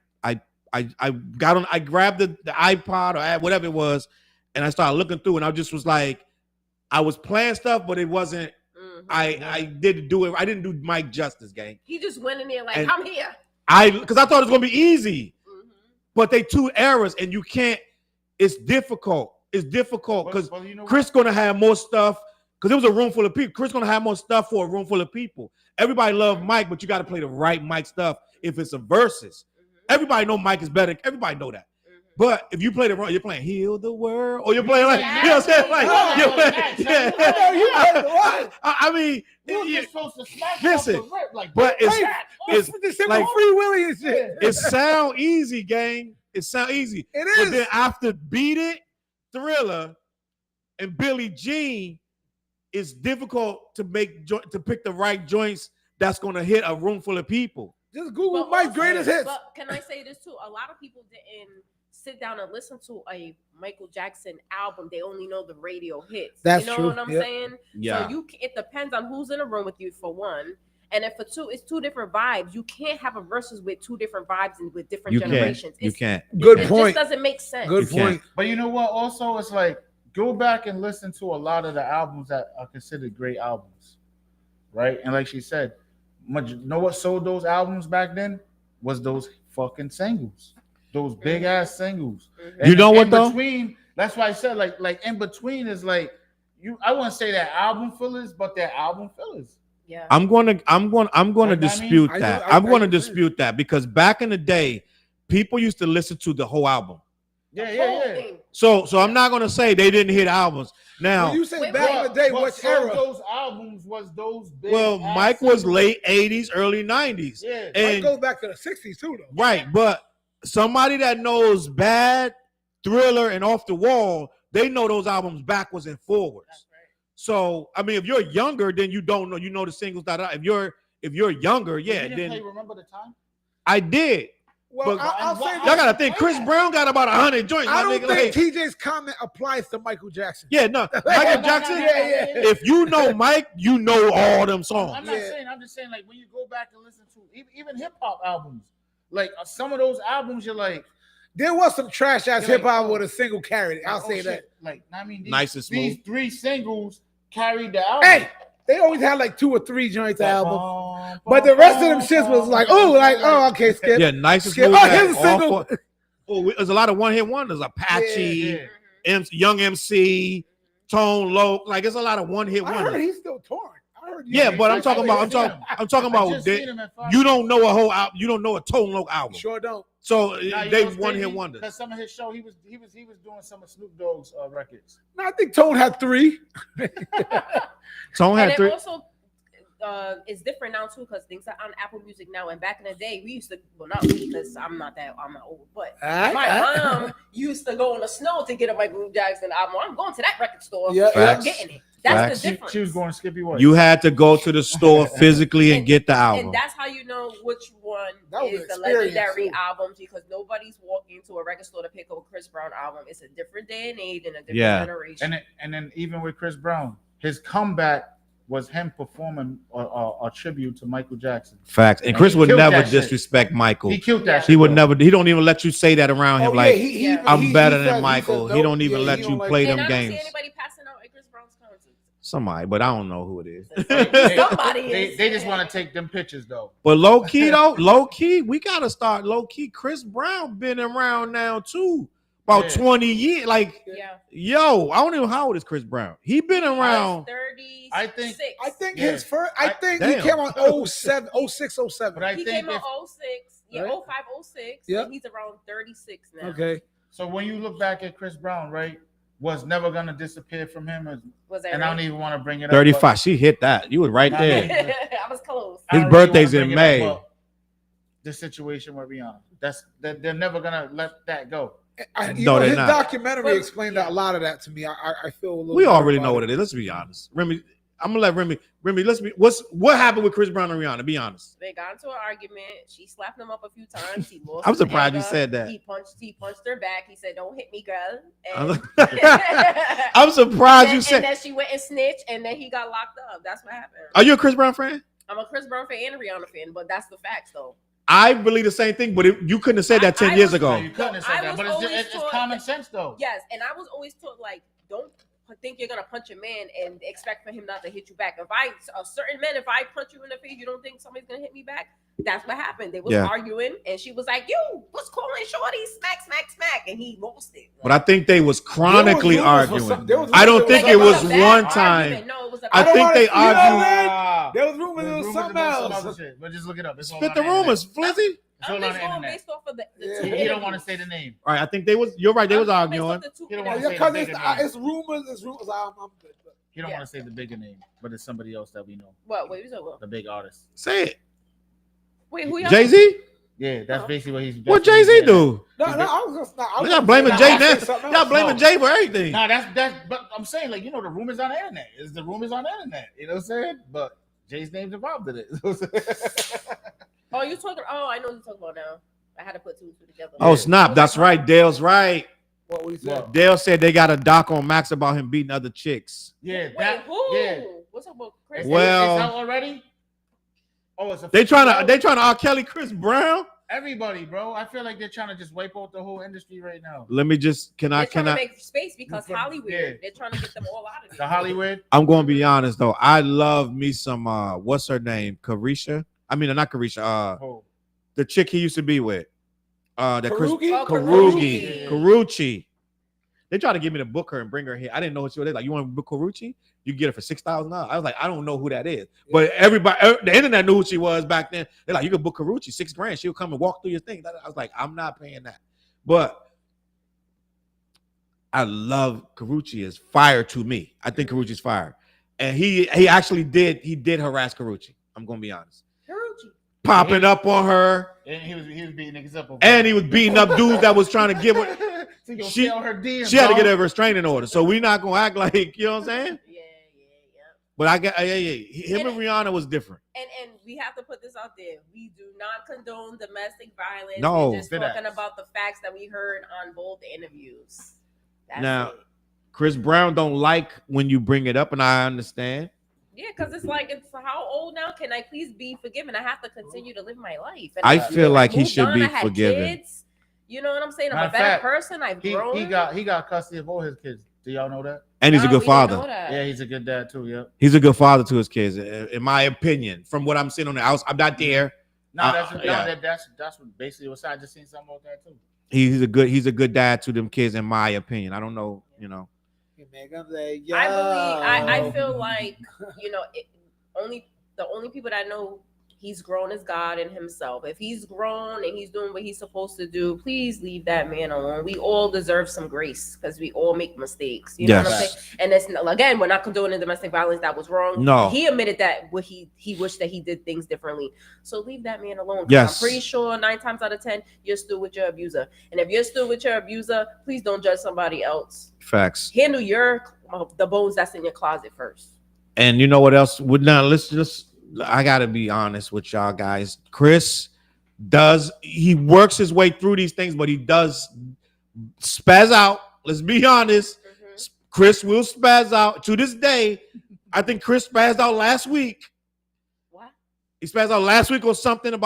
got on. I grabbed the iPod or whatever it was, and I started looking through, and I just was like, I was playing stuff, but it wasn't. I didn't do it. I didn't do Mike justice, gang. He just went in there like, And I'm here. Because I thought it was gonna be easy, but they two eras, and you can't. It's difficult. It's difficult because Chris gonna have more stuff. Because it was a room full of people. Chris gonna have more stuff for a room full of people. Everybody love Mike, but you got to play the right Mike stuff. If it's a versus, everybody know Mike is better. Everybody know that. But if you play the wrong, you're playing "Heal the World" or you're playing like, you know what I'm saying? Like, you're playing, yeah. I mean, you're supposed to smash listen, off the rip, like, but it's like Free Willy and shit. it sound easy, gang. It sound easy. It But is. then after Beat It, Thriller, and Billie Jean, it's difficult to pick the right joints that's gonna hit a room full of people. Just Google But Mike's also- greatest hits. But can I say this too? A lot of people didn't sit down and listen to a Michael Jackson album. They only know the radio hits. That's you know true. what I'm Yep. saying? Yeah. So it depends on who's in the room with you for one. And if for two, it's two different vibes. You can't have a versus with two different vibes and with different You generations. can't. Good It point. just doesn't make sense. Good You can't. point. But you know what? Also, it's like go back and listen to a lot of the albums that are considered great albums, right? And like she said, you know what sold those albums back then was those fucking singles, those big ass singles. Mhm. You know what, in though? Between, that's why I said like in between is like I wouldn't say that album fillers, but they're album fillers. Yeah. I'm gonna Like, I mean, dispute I that. do- I I'm gonna agree. dispute that because back in the day, people used to listen to the whole album. Yeah. So I'm not gonna say they didn't hit albums. Now, When you say Wait, back wait. in the day, What which sold era? those albums was those big well, ass Mike was singles. late 80s, early 90s. Yeah. Mike And goes back to the 60s too, though. right, but somebody that knows Bad, Thriller, and Off the Wall, they know those albums backwards and forwards. That's right. So I mean, if you're younger, then you don't know. You know the singles that are. If you're younger, You yeah, didn't then play Remember the Time? I did. Well, But- I'll say Y'all this. gotta think. Chris Brown got about 100 joints. I my don't nigga, think like- TJ's comment applies to Michael Jackson. yeah, no, Michael Jackson. Yeah. If you know Mike, you know all them songs. I'm not Yeah. saying. I'm just saying, like when you go back and listen to even hip hop albums, like some of those albums, you're like, There was some trash ass You're hip hop like, with a single carried it. I'll oh, say shit. that. Like, I mean, Nice and these smooth. 3 singles carried the album. Hey, they always had like 2 or 3 joints album, but the rest of them shits was like, okay, skip. Yeah, nice and Skip. smooth. Oh, here's a single. There's a lot of one hit wonders. Apache, Yeah. Young MC, Tone Loc. Like it's a lot of one hit I heard wonders. he's still torn. I heard Yeah, but I'm I talking just about. seen him. I'm talking I about. just seen him at 5 You don't know a whole album. You don't know a Tone Loc album. Sure don't. So Nah, you they know what's one crazy? hit wonders. Because some of his show, he was doing some of Snoop Dogg's records. No, I think Tone had 3. Tone And had it 3. also it's different now too because things are on Apple Music now. And back in the day, we used to not me because I'm not old, but my mom used to go in the snow to get a Michael Jackson album. I'm going to that record store. Yeah, I'm Facts. getting it. That's Facts. the difference. She was going to Skippy White. You had to go to the store physically and get the album. And that's how you know which one That was is an the experience, legendary too. album because nobody's walking to a record store to pick up a Chris Brown album. It's a different day and age and a different Yeah. generation. and then even with Chris Brown, his comeback was him performing a tribute to Michael Jackson. Facts. And And Chris he would killed never that shit. disrespect Michael. He killed that. Yeah. shit, He would though. never. He don't even let you say that around him. Like I'm better than Michael. He don't even let you play and them I don't games. see anybody passing out at Chris Brown's concerts. Somebody, but I don't know who it is. Somebody is. They just want to take them pictures though. But low key though, low key, we gotta start low key. Chris Brown been around now too, about Yeah. 20 years. Like, Yeah. yo, I don't know how old is Chris Brown. He been around. 36. I think- I think Yeah. his first. I think he Damn. came on 07, 06, 07. But I He think came out if, 06. Yeah, Right. 05, 06. Yep. And he's around 36 now. Okay. so. When you look back at Chris Brown, right, was never gonna disappear from him, Was that and I right? don't even want to bring it up. 35. She hit that. You was right Nah, there. I was close. I His don't really birthday's wanna in bring it May. up, but the situation with Rihanna, they're never gonna let that go. they're his not. documentary But- explained yeah. a lot of that to me. I feel a little. We better already about know what it is. Let's be honest. Remy, I'm gonna let Remy. Let's be. What happened with Chris Brown and Rihanna? Be honest. They got into an argument. She slapped him up a few times. He lost. I'm his surprised you anger. said that. He punched her back. He said, "Don't hit me, girl." I'm And, I'm surprised you and said. then she went and snitched, and then he got locked up. That's what happened. Are you a Chris Brown fan? I'm a Chris Brown fan and a Rihanna fan, but that's the facts, though. I believe the same thing, but you couldn't have said that 10 I years was- ago. You couldn't have I said that, was but always it's taught common that- sense though. Yes, and I was always taught like, don't think you're gonna punch a man and expect for him not to hit you back. If I punch you in the face, you don't think somebody's gonna hit me back? That's what happened. They was Yeah. arguing, and she was like, "You, what's calling shorty? Smack, smack, smack," and he lost it. But I think they was chronically arguing. I I don't think it was a bad one argument. time. No, it was a I bad think they argument. argued. There was rumors it was Rumors something about some else. other shit, but just look it up. It's all Spit on the internet. rumors, Flizzy. It's I'm all on just the going internet. based off of the Yeah. two He don't want to interviews. say the name. All right, I think they was. You're right. They was I'm based off arguing. the two You don't interviews. wanna Because say the bigger name. it's rumors. It's rumors. I'm good. He don't Yeah. want to say the bigger name, but it's somebody else that we know, What? Wait, you said what? the big artist. Say it. Wait, who y'all? Jay Z. Yeah, that's Oh. basically what he's. What that's what Jay he's Z getting at. do? No, I was just not. Y'all blaming Jay now. now. Y'all blaming No. Jay for everything. No, that's. But I'm saying, like, the rumors on the internet. It's the rumors on the internet. You know what I'm saying? But Jay's name's involved in it. You know what I'm saying? Oh, you talking? Oh, I know what you're talking about now. I had to put two and two together. Oh snap! That's right. Dale's right. What we said. Dale said they got a doc on Max about him beating other chicks. Yeah, Wait, that. who? Yeah. What's up with Chris? It's Well- out already. Oh, it's a. They trying to R. Kelly Chris Brown. Everybody, bro. I feel like they're trying to just wipe out the whole industry right now. Let me just They're trying to make space because Yeah. Hollywood. They're trying to get them all out of The there. Hollywood. I'm going to be honest though. I love me some what's her name? Carisha. I mean, not Carisha. Oh. The chick he used to be with. That Chris Karugi? Oh, Karugi. Karugi. Karuchi. They tried to get me to book her and bring her here. I didn't know who she was. Like, you want to book Karuchi? You can get her for $6,000. I was like, I don't know who that is. But everybody, the internet knew who she was back then. They're like, you can book Karuchi, $6,000. She'll come and walk through your thing. I was like, I'm not paying that. But I love Karuchi is fire to me. I think Karuchi's fire. And he actually did harass Karuchi. I'm gonna be honest. Karuchi. Popping up on her. And he was beating niggas up. And he was beating up dudes that was trying to give her. She on her DM, She had to bro. get a restraining order. So we're not gonna act like, you know what I'm saying? Yeah. But I got him and Rihanna was different. And we have to put this out there. We do not condone domestic violence. No. We're just Fit talking ass. about the facts that we heard on both interviews. That's Now- it. Chris Brown don't like when you bring it up, and I understand. Yeah, because it's like, it's how old now? Can I please be forgiven? I have to continue to live my life. And I I feel like he moved should on. be I had forgiven. kids. You know what I'm saying? I'm Matter a of better fact, person. I've grown. He got custody of all his kids. Do y'all know that? And he's a Nah, good we didn't know father. that. Yeah, he's a good dad too. Yep. He's a good father to his kids, in my opinion. From what I'm seeing on the house, I'm not there. No, Yeah. that's what basically what I just seen something about that too. He's a good dad to them kids, in my opinion. I don't know, I feel like, the only people that know he's grown is God and himself. If he's grown and he's doing what he's supposed to do, please leave that man alone. We all deserve some grace because we all make mistakes. You know what I'm Yes. saying? And it's, again, we're not condoning domestic violence. That was wrong. No. He admitted that he wished that he did things differently. So leave that man alone. 'Cause Yes. I'm pretty sure 9 times out of 10, you're still with your abuser. And if you're still with your abuser, please don't judge somebody else. facts. Handle the bones that's in your closet first. And you know what else? Let's just. I gotta be honest with y'all guys. Chris he works his way through these things, but he does spaz out. Let's be honest. Mhm. Chris will spaz out to this day. I think Chris spazzed out last week. What? He spazzed out last week on something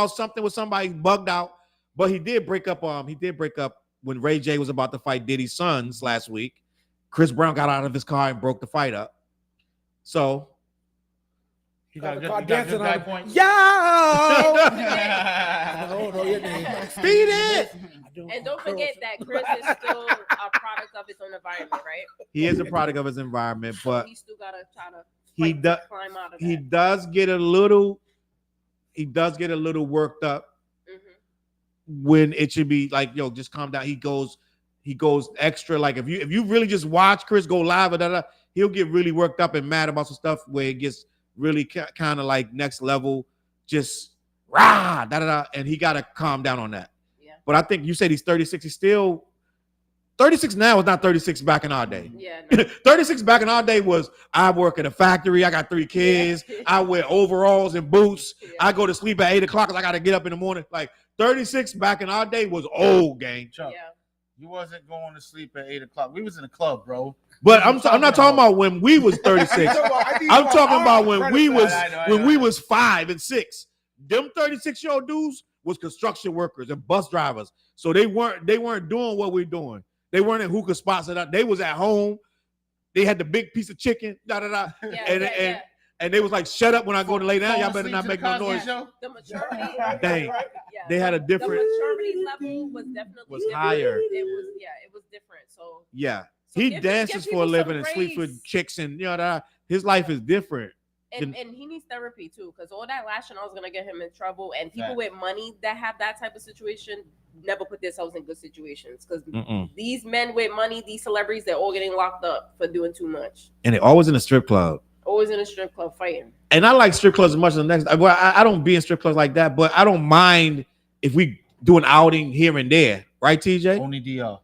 with somebody bugged out. But he did break up. When Ray J was about to fight Diddy's sons last week. Chris Brown got out of his car and broke the fight up. So He got a good, Car he got a good dancing guy on- point. Yo! I don't know your name. beat it. And don't forget that Chris is still a product of his own environment, right? He is a product of his environment, but He still gotta try to he fight does to climb out of he that. does get a little worked up Mhm. when it should be like, yo, just calm down. He goes extra. Like if you really just watch Chris go live or he'll get really worked up and mad about some stuff where it gets really kind of like next level, just and he got to calm down on that. Yeah. But I think you said he's 36. He's still 36 now is not 36 back in our day. Yeah. No. 36 back in our day was I work at a factory. I got 3 kids. Yeah. I wear overalls and boots. Yeah. I go to sleep at 8 o'clock because I got to get up in the morning. Like 36 back in our day was old, gang. Chuck, Yeah. you wasn't going to sleep at 8 o'clock. We was in the club, bro. But I'm not talking about when we was 36. I'm talking about when we was we was 5 and 6. Them 36-year-old dudes was construction workers and bus drivers. So they weren't doing what we're doing. They weren't in hookah spots. They was at home. They had the big piece of chicken. Yeah, And they was like, shut up when I go to lay down. Y'all better not make no noise. The maturity. Dang. Yeah. They had a different. The maturity level was definitely different. Higher. It was different. So yeah. So He give dances for a people living some and sleeps with grace. chicks and his life is different. and he needs therapy too, because all that lashing out is gonna get him in trouble. And people with money that have that type of situation never put themselves in good situations, because these men with money, these celebrities, they're all getting locked up for doing too much. And they're always in a strip club. Always in a strip club fighting. And I like strip clubs as much as the next. Well, I don't be in strip clubs like that, but I don't mind if we do an outing here and there, right, TJ? Only DR.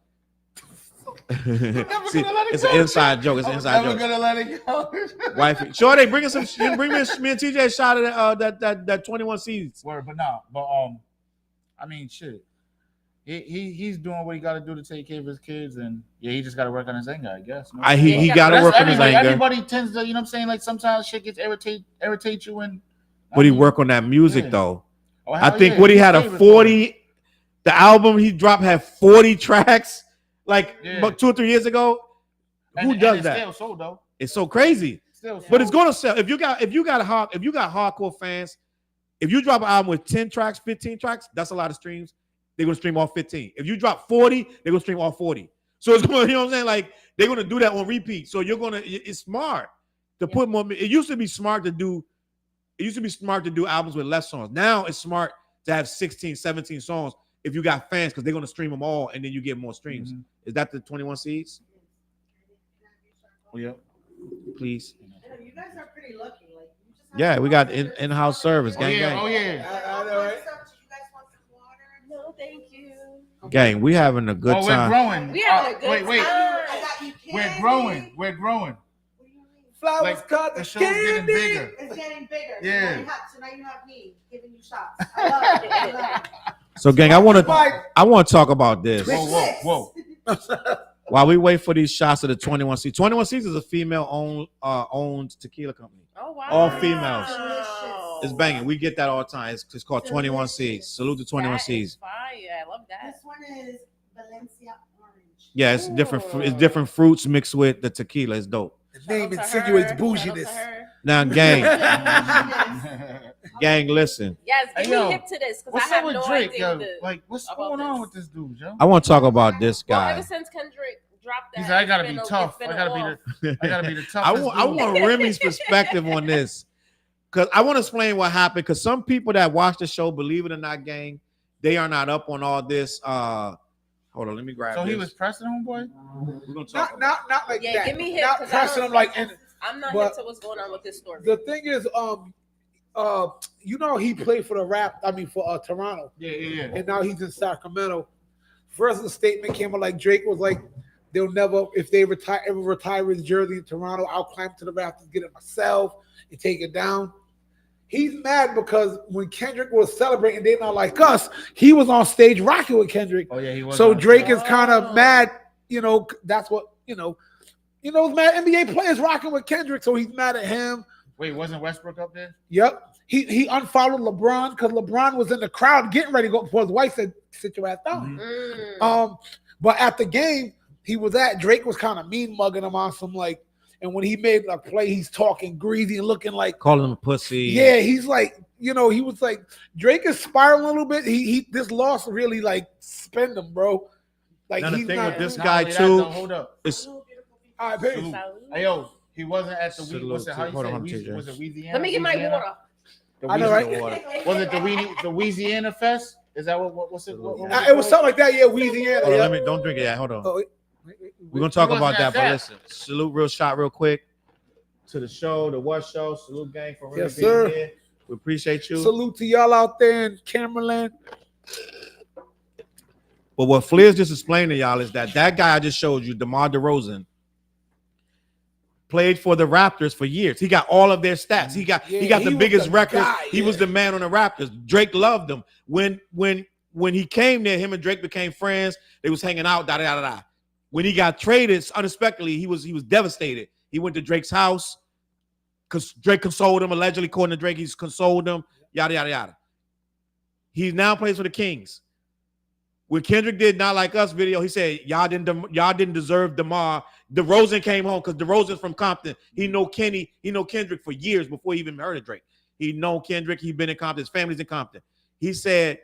See, it's an inside joke. It's an inside joke. Never gonna let it go. Wifey, sure, they bring us some. Bring me and TJ a shot of that 21 seeds. Word, but I mean, shit. He's doing what he got to do to take care of his kids, and he just got to work on his anger, I guess. He got to work on his anger. Everybody tends to, you know what I'm saying? Like sometimes shit gets irritate you, and But he work on that music though. Oh, I think what he had a 40. The album he dropped had 40 tracks. Like about 2 or 3 years ago, who does that? Still sold, though. It's so crazy, but it's gonna sell. If you got hardcore fans, if you drop an album with 10 tracks, 15 tracks, that's a lot of streams. They're gonna stream all 15. If you drop 40, they're gonna stream all 40. So it's going, you know what I'm saying? Like they're gonna do that on repeat. So it's smart to put more. It used to be smart to do albums with less songs. Now it's smart to have 16, 17 songs if you got fans, because they're gonna stream them all and then you get more streams. Is that the 21 Seeds? Yeah. Please. You guys are pretty lucky. Like, you just have Yeah, we got in-house service. Gang, gang. Oh yeah. I know, right? You guys want some water? No, thank you. Gang, we having a good time. We're growing. We having a good wait. time. I got you We're candy. growing. We're growing. What do you mean? Flowers Like, cut the show's getting bigger. It's getting bigger. Yeah. So now you have me giving you shots. I love it. I love it. So, gang, I want to talk about this Whoa. while we wait for these shots of the 21 Seeds. 21 Seeds is a female owned tequila company. Oh wow. All females. Wow. It's banging. We get that all the time. It's called 21 Seeds. Salute to 21 That Seeds. is fire. I love that. This one is Valencia Orange. Yeah, it's different. It's different fruits mixed with the tequila. It's dope. The name Shout out to insinuates her. bouginess. Shout out to her. Now, gang, listen. Yes, Hey, give yo, me hip to this, because What's I up have with no Drake, idea. yo? what the- Like, what's about going on this. with this dude, yo? I want to talk about this Well, guy. ever since Kendrick dropped that, He said, I gotta it's be been tough. it's I been gotta off. be the toughest. I want Remi's perspective on this, because I want to explain what happened. Because some people that watch the show, believe it or not, gang, they are not up on all this. Hold on, let me grab. So this. he was pressing homeboy? We're gonna talk. Not like Yeah, that. give me hip, Not 'cause I pressing don't- him like. And I'm not But- hip to what's going on with this story. the thing is, you know, he played for Toronto, Yeah. and now he's in Sacramento. First, the statement came out like Drake was like, they'll never, if they ever retire his jersey in Toronto, I'll climb to the rafters, get it myself, and take it down. He's mad because when Kendrick was celebrating, they not like us. He was on stage rocking with Kendrick. Oh yeah, he was. So on Drake stage. is kind of mad. You know, that's what mad NBA players rocking with Kendrick, so he's mad at him. Wait, wasn't Westbrook up there? Yep. He unfollowed LeBron because LeBron was in the crowd getting ready to go before his wife said, sit your ass down. But at the game he was at, Drake was kind of mean mugging him on some like, and when he made a play, he's talking greasy and looking like calling him a pussy. Yeah, he's like, he was like, Drake is spiraling a little bit. He this loss really like spend him, bro. Like Now the he's thing not with this Not guy only that, too, though, hold up. it's all right, peace. Salute. Hey yo, he wasn't at the Salute what's it? How you hold say? on, Louisiana? TJ. Was it Louisiana? Let me get my Louisiana? water. The I know, Louisiana right? water. Was it the Louisiana Fest? Is that what's it? What It was something like that, yeah, Louisiana. hold on, Yeah. let me don't drink it yet. Hold on. Oh, We're gonna talk He about wasn't that, at but that. listen. Salute real shot real quick to the show, the what show. Salute gang for really Yes, being sir. here. We appreciate you. Salute to y'all out there in Camerland. But what Flair's just explained to y'all is that guy I just showed you, DeMar DeRozan, played for the Raptors for years. He got all of their stats. He got the biggest records. He was the man on the Raptors. Drake loved him. When he came there, him and Drake became friends. They was hanging out. When he got traded unexpectedly, he was devastated. He went to Drake's house because Drake consoled him. Allegedly, according to Drake, he's consoled him. Yada yada yada. He now plays for the Kings. When Kendrick did Not Like Us video, he said y'all didn't deserve DeMar. DeRozan came home because DeRozan's from Compton. He know Kendrick for years before he even heard of Drake. He know Kendrick. He been in Compton. His family's in Compton. He said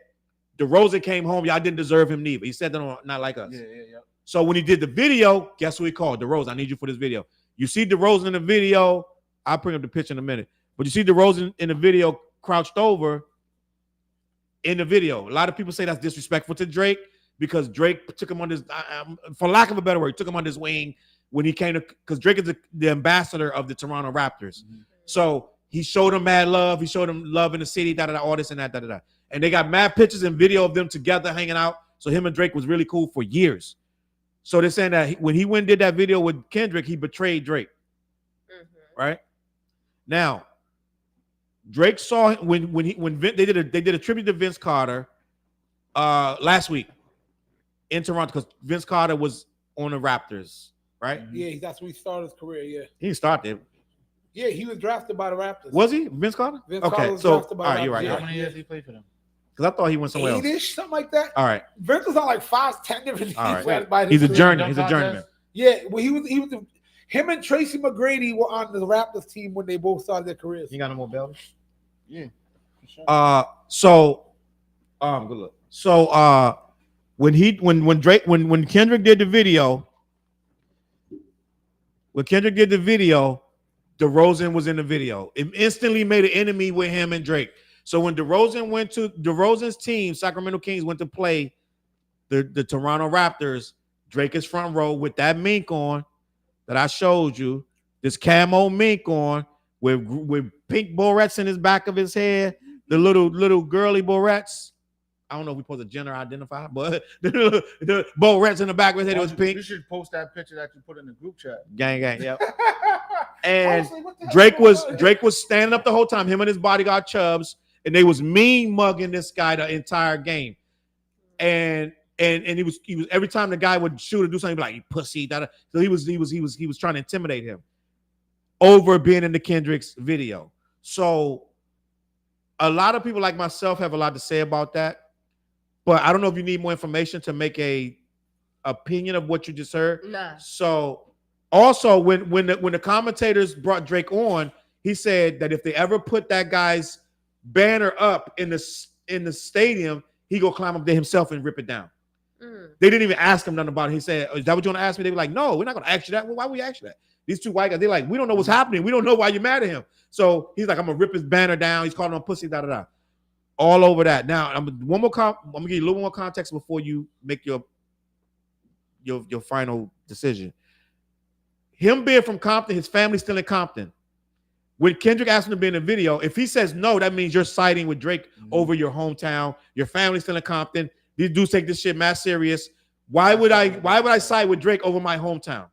DeRozan came home. Y'all didn't deserve him neither. He said that on Not Like Us. Yeah. So when he did the video, guess who he called? DeRozan. I need you for this video. You see DeRozan in the video. I'll bring up the picture in a minute. But you see DeRozan in the video crouched over in the video. A lot of people say that's disrespectful to Drake because Drake took him on his, for lack of a better word, took him on his wing when he came to, because Drake is the ambassador of the Toronto Raptors. Mm-hmm. So he showed him mad love. He showed him love in the city, all this and that. And they got mad pictures and video of them together hanging out. So him and Drake was really cool for years. So they're saying that when he went and did that video with Kendrick, he betrayed Drake. Mm-hmm. Right? Now, Drake saw when they did a tribute to Vince Carter last week in Toronto because Vince Carter was on the Raptors, right? Yeah, that's when he started his career. Yeah, he started. Yeah, he was drafted by the Raptors. Was he Vince Carter? Vince Carter was drafted by the Raptors. You're right. How many years he played for them? Because I thought he went somewhere else. 8-ish, something like that. All right. Vince was on like 5-10 different teams. Right. He's a journeyman. He's a journeyman. Yeah, well, he was him and Tracy McGrady were on the Raptors team when they both started their careers. You got no more belts? Yeah. Sure. Good luck. So when Kendrick did the video, DeRozan was in the video. It instantly made an enemy with him and Drake. So when DeRozan went to DeRozan's team, Sacramento Kings went to play the Toronto Raptors, Drake is front row with that mink on that I showed you, this camo mink on with pink barrettes in his back of his head, the little girly barrettes. I don't know if we supposed to gender identify, but the barrettes in the back of his head was pink. You should post that picture that you put in the group chat. Gang, yep. And Drake was standing up the whole time, him and his bodyguard Chubbs, and they was mean mugging this guy the entire game. And he was every time the guy would shoot or do something, he'd be like, "You pussy." So he was trying to intimidate him over being in the Kendrick's video. So a lot of people like myself have a lot to say about that, but I don't know if you need more information to make a opinion of what you just heard. Nah. So also when the commentators brought Drake on, he said that if they ever put that guy's banner up in the stadium, he go climb up there himself and rip it down. They didn't even ask him nothing about it. He said, "Is that what you want to ask me?" They were like, "No, we're not going to ask you that." Well, why would we ask you that? These two white guys, they're like, "We don't know what's happening. We don't know why you're mad at him." So he's like, "I'm gonna rip his banner down." He's calling him a pussy, all over that. Now, I'm gonna give you a little more context before you make your final decision. Him being from Compton, his family's still in Compton. When Kendrick asked him to be in the video, if he says no, that means you're siding with Drake over your hometown. Your family's still in Compton. These dudes take this shit mad serious. Why would I side with Drake over my hometown?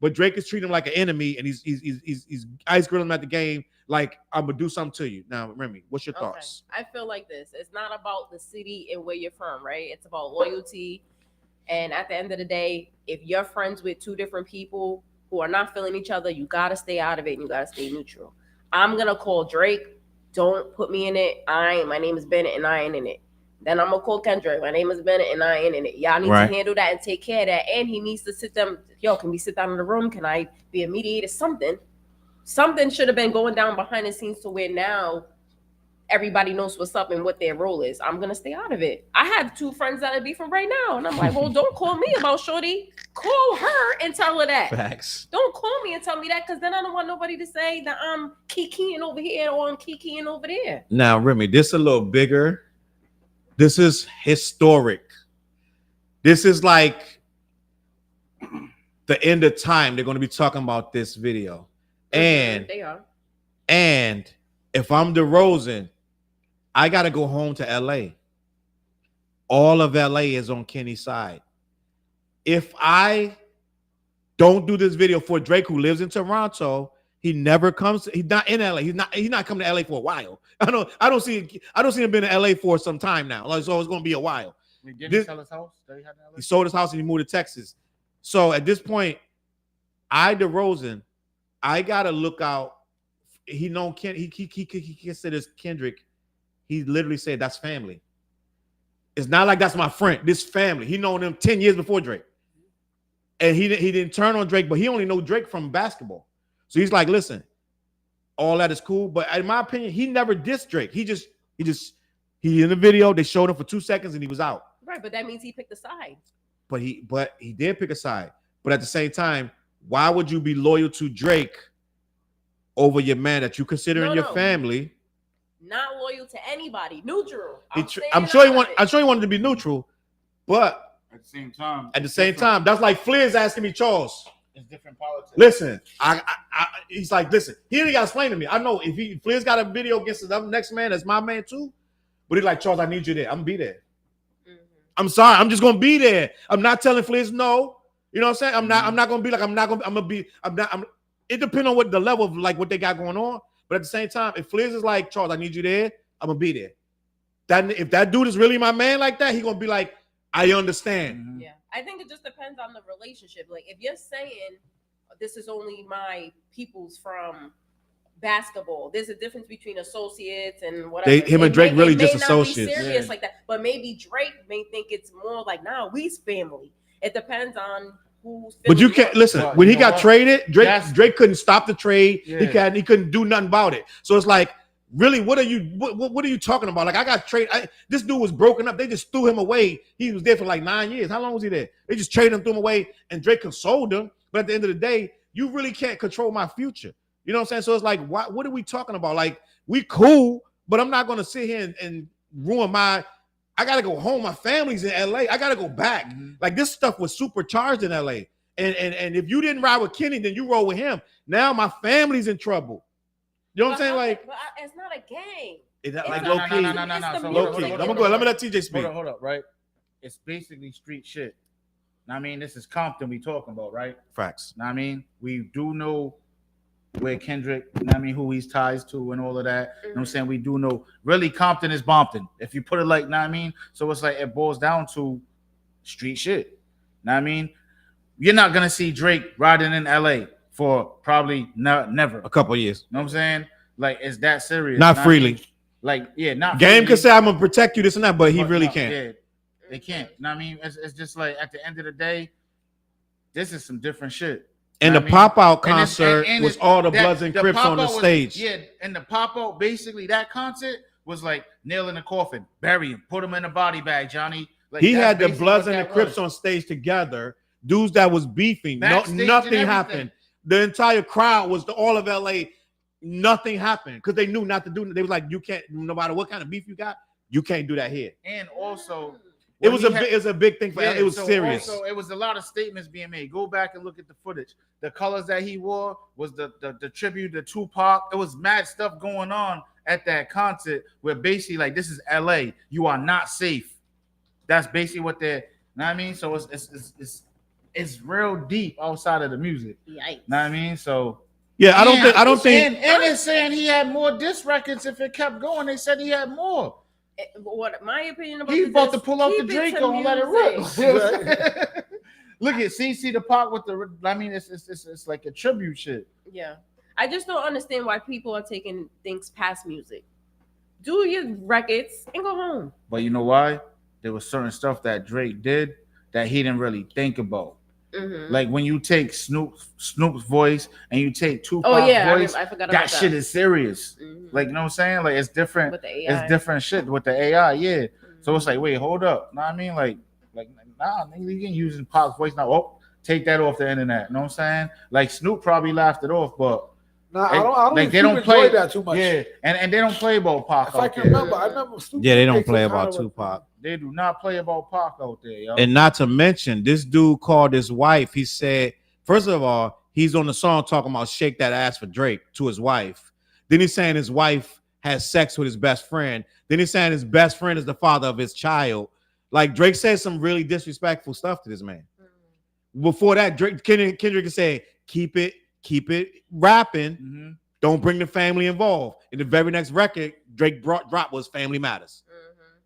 But Drake is treating him like an enemy, and he's ice grilling him at the game like, "I'm gonna do something to you." Now, Remi, what's your thoughts? I feel like this. It's not about the city and where you're from, right? It's about loyalty. And at the end of the day, if you're friends with two different people who are not feeling each other, you gotta stay out of it and you gotta stay neutral. I'm gonna call Drake. Don't put me in it. My name is Bennett and I ain't in it. Then I'm gonna call Kendrick. My name is Bennett and I ain't in it. Y'all need to handle that and take care of that. And he needs to sit them. Yo, can we sit down in the room? Can I be a mediator? Something should have been going down behind the scenes to where now everybody knows what's up and what their role is. I'm gonna stay out of it. I have two friends that are beefing right now, and I'm like, well, don't call me about shorty. Call her and tell her that. Facts. Don't call me and tell me that, because then I don't want nobody to say that I'm kikiing over here or I'm kikiing over there. Now, Remi, this is a little bigger. This is historic. This is like the end of time. They're going to be talking about this video. And they are. And if I'm DeRozan, I got to go home to LA. all of LA is on Kenny's side. If I don't do this video for Drake, who lives in Toronto, he never comes. He's not in LA. He's not coming to LA for a while. I don't see him being in LA for some time now. So it's going to be a while. Did he sell his house? He sold his house and he moved to Texas. So at this point, DeRozan, I gotta look out. He considers Kendrick. He literally said that's family. It's not like that's my friend. This family. He known them 10 years before Drake. And he didn't turn on Drake, but he only know Drake from basketball. So he's like, listen, all that is cool. But in my opinion, he never dissed Drake. He in the video, they showed him for 2 seconds and he was out. Right, but that means he picked a side. But he did pick a side. But at the same time, why would you be loyal to Drake over your man that you consider in your family? Not loyal to anybody. Neutral. I'm sure he wanted to be neutral, but at the same time, that's like Flair's asking me, Charles. It's different politics. Listen, he's like, listen, he ain't got to explain to me. I know if Flair's got a video against the next man, that's my man too. But he's like, Charles, I need you there. I'm gonna be there. Mm-hmm. I'm sorry, I'm just gonna be there. I'm not telling Flair's no. You know what I'm saying? I'm not gonna be like, I'm gonna be. It depends on what the level of like what they got going on. But at the same time, if Flair's is like, Charles, I need you there, I'm gonna be there. If that dude is really my man like that, he gonna be like, I understand. Mm-hmm. Yeah, I think it just depends on the relationship. Like if you're saying this is only my people's from basketball, there's a difference between associates and whatever. Him and Drake really just associates. Serious like that, but maybe Drake may think it's more like, nah, we's family. It depends on who's. But you can't listen. When he got traded, Drake couldn't stop the trade. Yeah. He couldn't do nothing about it. So it's like, really, what are you talking about? Like I got traded. This dude was broken up. They just threw him away. He was there for like 9 years. How long was he there? They just traded him, threw him away, and Drake consoled him. But at the end of the day, you really can't control my future. You know what I'm saying? So it's like, what are we talking about? Like, we cool, but I'm not going to sit here and ruin I got to go home. My family's in LA. I got to go back. Mm-hmm. Like, this stuff was supercharged in LA. And if you didn't ride with Kenny, then you roll with him. Now my family's in trouble. You know what I'm saying? Like, but it's not a gang. It's like low key. No. Low key. Let me let TJ speak. Hold up, right? It's basically street shit. I mean, this is Compton we talking about, right? Facts. I mean, we do know where Kendrick, who he's ties to and all of that. You know what I'm saying? We do know really Compton is Bompton. If you put it like, so it's like it boils down to street shit. You're not gonna see Drake riding in LA for probably never. A couple of years. You know what I'm saying? Like, it's that serious. Not freely. Like, yeah, not Game freely. Could say I'm gonna protect you, this and that, but he really can't. Yeah, they can't. You know what I mean? It's just like at the end of the day, this is some different shit. And the pop-out concert was all the Bloods and Crips on the stage. Yeah, and the pop-out, basically, that concert was like nail in the coffin, bury him, put him in a body bag, Johnny. Like, he had the Bloods and the Crips on stage together, dudes that was beefing. Nothing happened. The entire crowd was all of LA. Nothing happened because they knew not to do it. They was like, you can't, no matter what kind of beef you got, you can't do that here. And also, it was a big thing for LA. It was serious. So it was a lot of statements being made. Go back and look at the footage. The colors that he wore was the tribute to Tupac. It was mad stuff going on at that concert where basically like, this is LA. You are not safe. That's basically what they're. You know what I mean? So it's real deep outside of the music. Yikes. You know what I mean? So yeah, I don't think. And it's saying he had more diss records if it kept going. They said he had more. What my opinion about he's about to pull out the Draco and let it rip. Look at CC the Pac with the. I mean, it's like a tribute shit. Yeah, I just don't understand why people are taking things past music. Do your records and go home. But you know why? There was certain stuff that Drake did that he didn't really think about. Mm-hmm. Like when you take Snoop's voice and you take Tupac's voice, I forgot about that shit is serious. Mm-hmm. Like, you know what I'm saying? Like, it's different. With the AI. It's different shit with the AI, yeah. Mm-hmm. So it's like, wait, hold up. Know what I mean? Like, nah, nigga, you ain't using Pac's voice now. Oh, take that off the internet. You know what I'm saying? Like, Snoop probably laughed it off, but I don't like they don't play that too much. Yeah, and they don't play about Pac. If I can remember, I remember Snoop. Yeah, they don't play about Tupac. They do not play about Pac out there, yo. And not to mention, this dude called his wife. He said, first of all, he's on the song talking about shake that ass for Drake to his wife. Then he's saying his wife has sex with his best friend. Then he's saying his best friend is the father of his child. Like Drake said some really disrespectful stuff to this man. Before that, Kendrick said, keep it rapping. Mm-hmm. Don't bring the family involved. In the very next record, Drake dropped was Family Matters.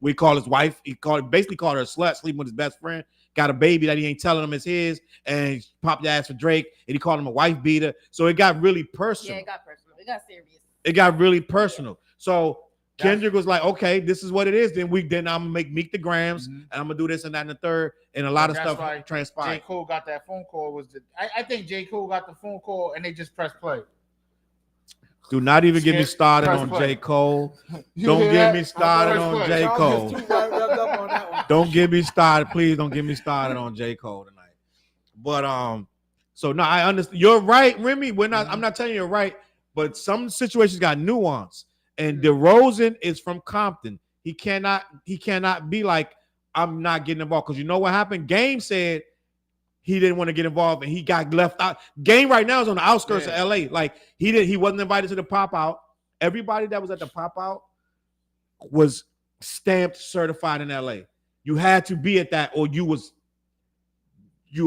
We call his wife, basically called her a slut, sleeping with his best friend, got a baby that he ain't telling him is his, and popped the ass for Drake, and he called him a wife beater. So it got really personal. Yeah, it got personal. It got serious. It got really personal. So Kendrick was like, okay, this is what it is. Then I'm gonna make Meek the Grams, and I'm gonna do this and that and the third, and a lot of stuff transpired. J. Cole got that phone call. I think J. Cole got the phone call and they just pressed play. Do not even get me started on J. Cole. Don't get me started on J. Cole. Don't get me started. Please don't get me started on J. Cole tonight. But so no, I understand. You're right, Remy. I'm not telling you you're right, but some situations got nuance. And DeRozan is from Compton. He cannot be like, I'm not getting involved. Because you know what happened? Game said he didn't want to get involved and he got left out. Game right now is on the outskirts of LA. Like he wasn't invited to the pop out. Everybody that was at the pop out was stamped certified in LA. You had to be at that or you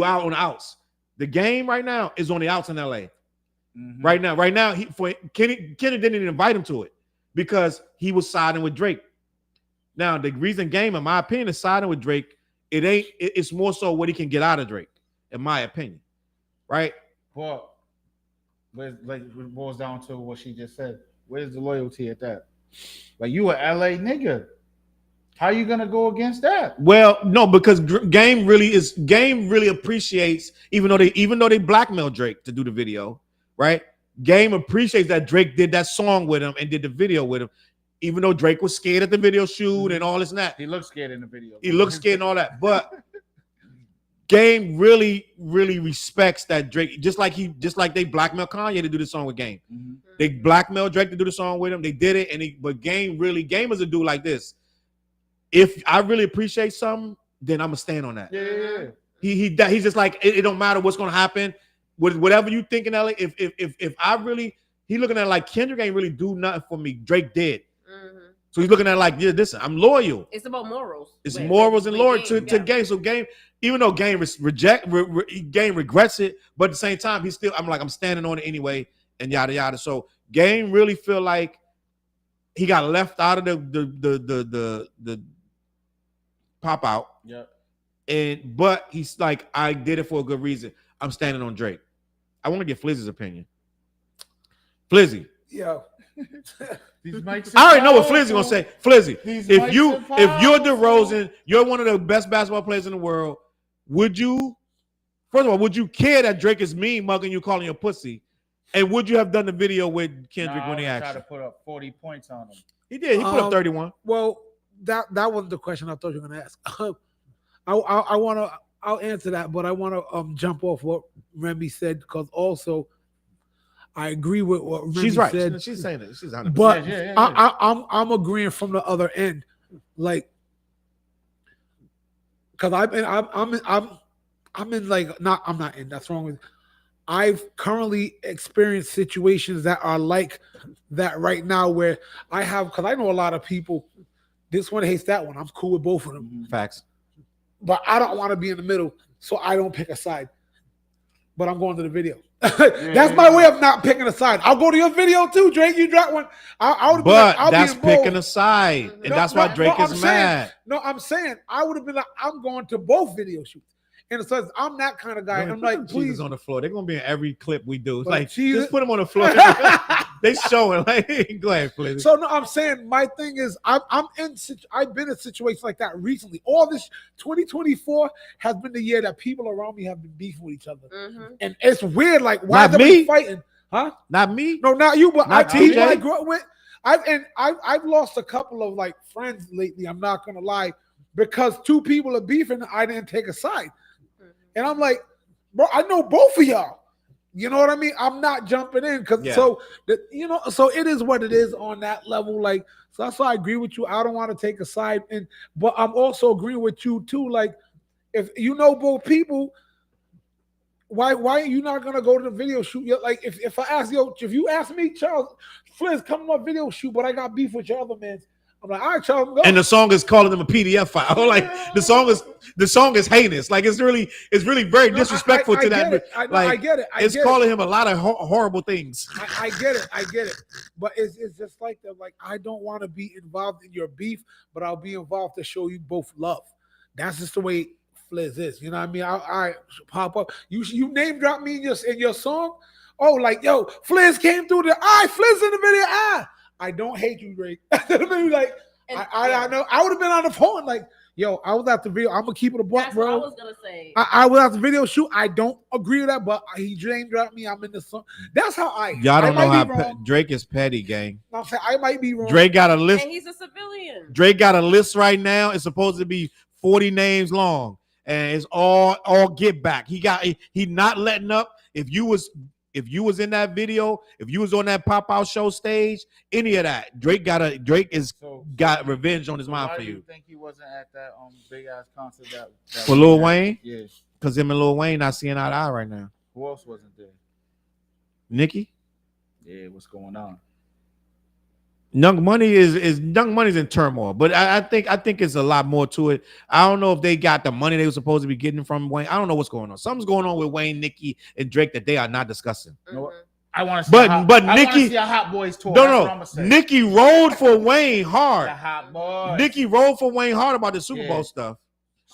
out on the outs. The Game right now is on the outs in LA. Mm-hmm. Right now, Kenny didn't even invite him to it because he was siding with Drake. Now, the reason Game, in my opinion, is siding with Drake, it's more so what he can get out of Drake, in my opinion. Right? Well, it boils down to what she just said. Where's the loyalty at that? Like, you a LA nigga. How you gonna go against that? Well, no, because Game really appreciates, even though they blackmailed Drake to do the video, right? Game appreciates that Drake did that song with him and did the video with him, even though Drake was scared at the video shoot and all this and that. He looked scared in the video. He looked scared and all that, but Game really, really respects that Drake, just like they blackmailed Kanye to do the song with Game. Mm-hmm. They blackmailed Drake to do the song with him. They did it, but Game is a dude like this. If I really appreciate something, then I'm gonna stand on that. Yeah. He's just like, it don't matter what's gonna happen with whatever you think in LA. If I really, he looking at it like Kendrick ain't really do nothing for me. Drake did. Mm-hmm. So he's looking at it like, yeah, listen, I'm loyal. It's about morals. It's morals and loyalty to Game. So Game, even though Game Game regrets it, but at the same time, I'm standing on it anyway, and yada yada. So Game really feel like he got left out of the pop out. Yeah. But he's like, I did it for a good reason. I'm standing on Drake. I want to get Flizzy's opinion. Flizzy. Yo. I already know what Flizzy gonna say. Flizzy, if you're DeRozan, you're one of the best basketball players in the world. Would you care that Drake is mean mugging you, calling you a pussy? And would you have done the video with Kendrick when he asked? Try to put up 40 points on him. He did. He put up 31. Well, that wasn't the question I thought you were gonna ask. I'll answer that, but I want to jump off what Remi said, because also I agree with what Remi said. She's saying it. She's 100%. But I'm agreeing from the other end, like, because I'm in like I'm not in. That's wrong with. I've currently experienced situations that are like that right now, where because I know a lot of people. This one hates that one. I'm cool with both of them. Facts. But I don't want to be in the middle, so I don't pick a side. But I'm going to the video. That's my way of not picking a side. I'll go to your video too, Drake. You drop one. I'll that's picking a side, and that's why Drake is mad. I'm saying I would have been like, I'm going to both video shoots. And it says I'm that kind of guy. I'm like, please, on the floor. They're gonna be in every clip we do. It's but like, just put them on the floor. They showing like, go ahead, please. So no, I'm saying my thing is I've been in situations like that recently. All this 2024 has been the year that people around me have been beefing with each other, and it's weird. Like, why are they fighting? Huh? Not me. No, not you. But not people I grew up with. I've lost a couple of like friends lately. I'm not gonna lie, because two people are beefing. I didn't take a side. And I'm like, bro, I know both of y'all. You know what I mean? I'm not jumping in so it is what it is on that level. Like, so that's why I agree with you. I don't want to take a side, but I'm also agreeing with you too. Like, if you know both people, why are you not gonna go to the video shoot? Like, if I ask if you ask me, Charles, Fliz, come to my video shoot, but I got beef with your other man, I'm like, all right, y'all, go. And the song is calling them a PDF file. Like the song is heinous. Like it's really very disrespectful to that. I get it. It's calling him a lot of horrible things. I get it. But it's just like that. Like, I don't want to be involved in your beef, but I'll be involved to show you both love. That's just the way Fliz is. You know what I mean? I pop up. You name drop me in your song. Oh, like, yo, Fliz came through the Fliz in the video. I don't hate you, Drake. Like, I know I would have been on the phone, like, yo, I was at the video. I'm gonna keep it a buck, bro. That's what I was gonna say. I was at the video shoot. I don't agree with that, but he name dropped me. I'm in the song. That's how Y'all don't know how Drake is petty, gang. I'm saying I might be wrong. Drake got a list. And he's a civilian. Drake got a list right now. It's supposed to be 40 names long, and it's all get back. He not letting up. If you was in that video, if you was on that pop-out show stage, any of that, Drake got revenge on his mind for Why do you. you think he wasn't at that big ass concert that For Lil Wayne? Yeah. Because him and Lil Wayne not seeing eye to eye right now. Who else wasn't there? Nicki? Yeah, what's going on? Young Money's in turmoil, but I think it's a lot more to it. I don't know if they got the money they were supposed to be getting from Wayne. I don't know what's going on. Something's going on with Wayne, Nicki, and Drake that they are not discussing. Mhm. I want to see. But I Nicki, see a Hot Boys tour. No. Nicki rolled for Wayne hard. The Hot Boys. Nicki rolled for Wayne hard about the Super Bowl stuff.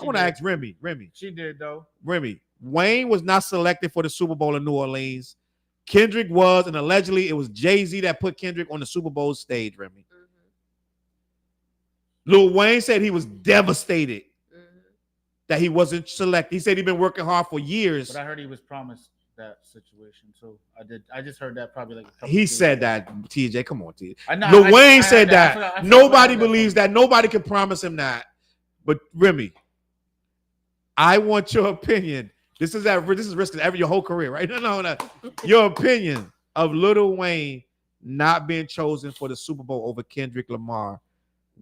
I want to did. ask Remi. She did though. Remi, Wayne was not selected for the Super Bowl in New Orleans. Kendrick was, and allegedly it was Jay-Z that put Kendrick on the Super Bowl stage, Remi. Lil Wayne said he was devastated that he wasn't selected. He said he'd been working hard for years. But I heard he was promised that situation. So I just heard that probably like a couple He days said ago. that, TJ. Come on, TJ. I Wayne I said heard that. I feel Nobody like I believes that. Nobody can promise him that. But Remi, I want your opinion. This is risking your whole career, right? No. Your opinion of Lil Wayne not being chosen for the Super Bowl over Kendrick Lamar.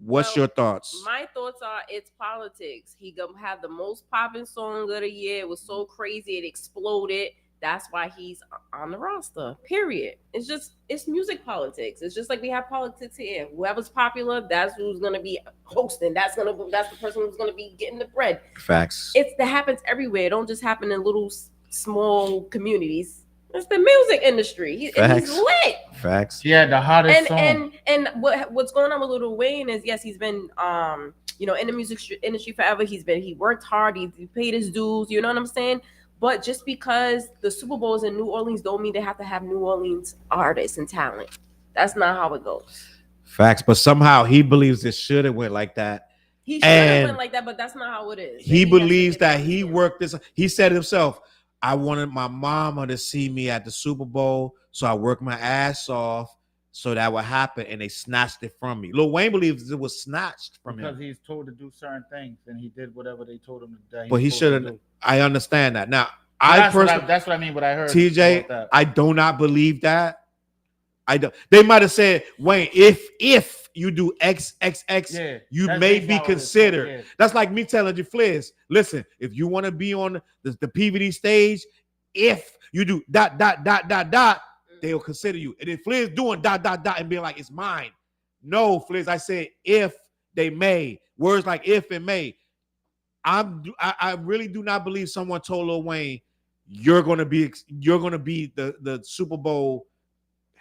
What's your thoughts? My thoughts are it's politics. He gonna have the most popping song of the year. It was so crazy, it exploded. That's why he's on the roster. Period. It's music politics. It's just like we have politics here. Whoever's popular, that's who's gonna be hosting. That's the person who's gonna be getting the bread. Facts. That happens everywhere. It don't just happen in little small communities. It's the music industry. And he's lit. Facts. Yeah, the hottest song. And what's going on with Lil Wayne is, yes, he's been in the music industry forever. He worked hard. He paid his dues. You know what I'm saying? But just because the Super Bowl is in New Orleans don't mean they have to have New Orleans artists and talent. That's not how it goes. Facts. But somehow he believes it should have went like that. He should have went like that, but that's not how it is. He believes that he worked this. He said himself, I wanted my mama to see me at the Super Bowl, so I worked my ass off so that would happen, and they snatched it from me. Lil Wayne believes it was snatched from him. Because he's told to do certain things, and he did whatever they told him to do. But he shouldn't. I understand that. Now, that's what I mean, what I heard. TJ, I do not believe that. I don't. They might have said, Wayne, if you do XXX, you may be considered. Yeah. That's like me telling you, Fliz, listen, if you want to be on the PVD stage, if you do ... they'll consider you. And if Fliz doing ... and being like, it's mine. No, Fliz, I said if they may. Words like if and may. I really do not believe someone told Lil Wayne, you're gonna be the Super Bowl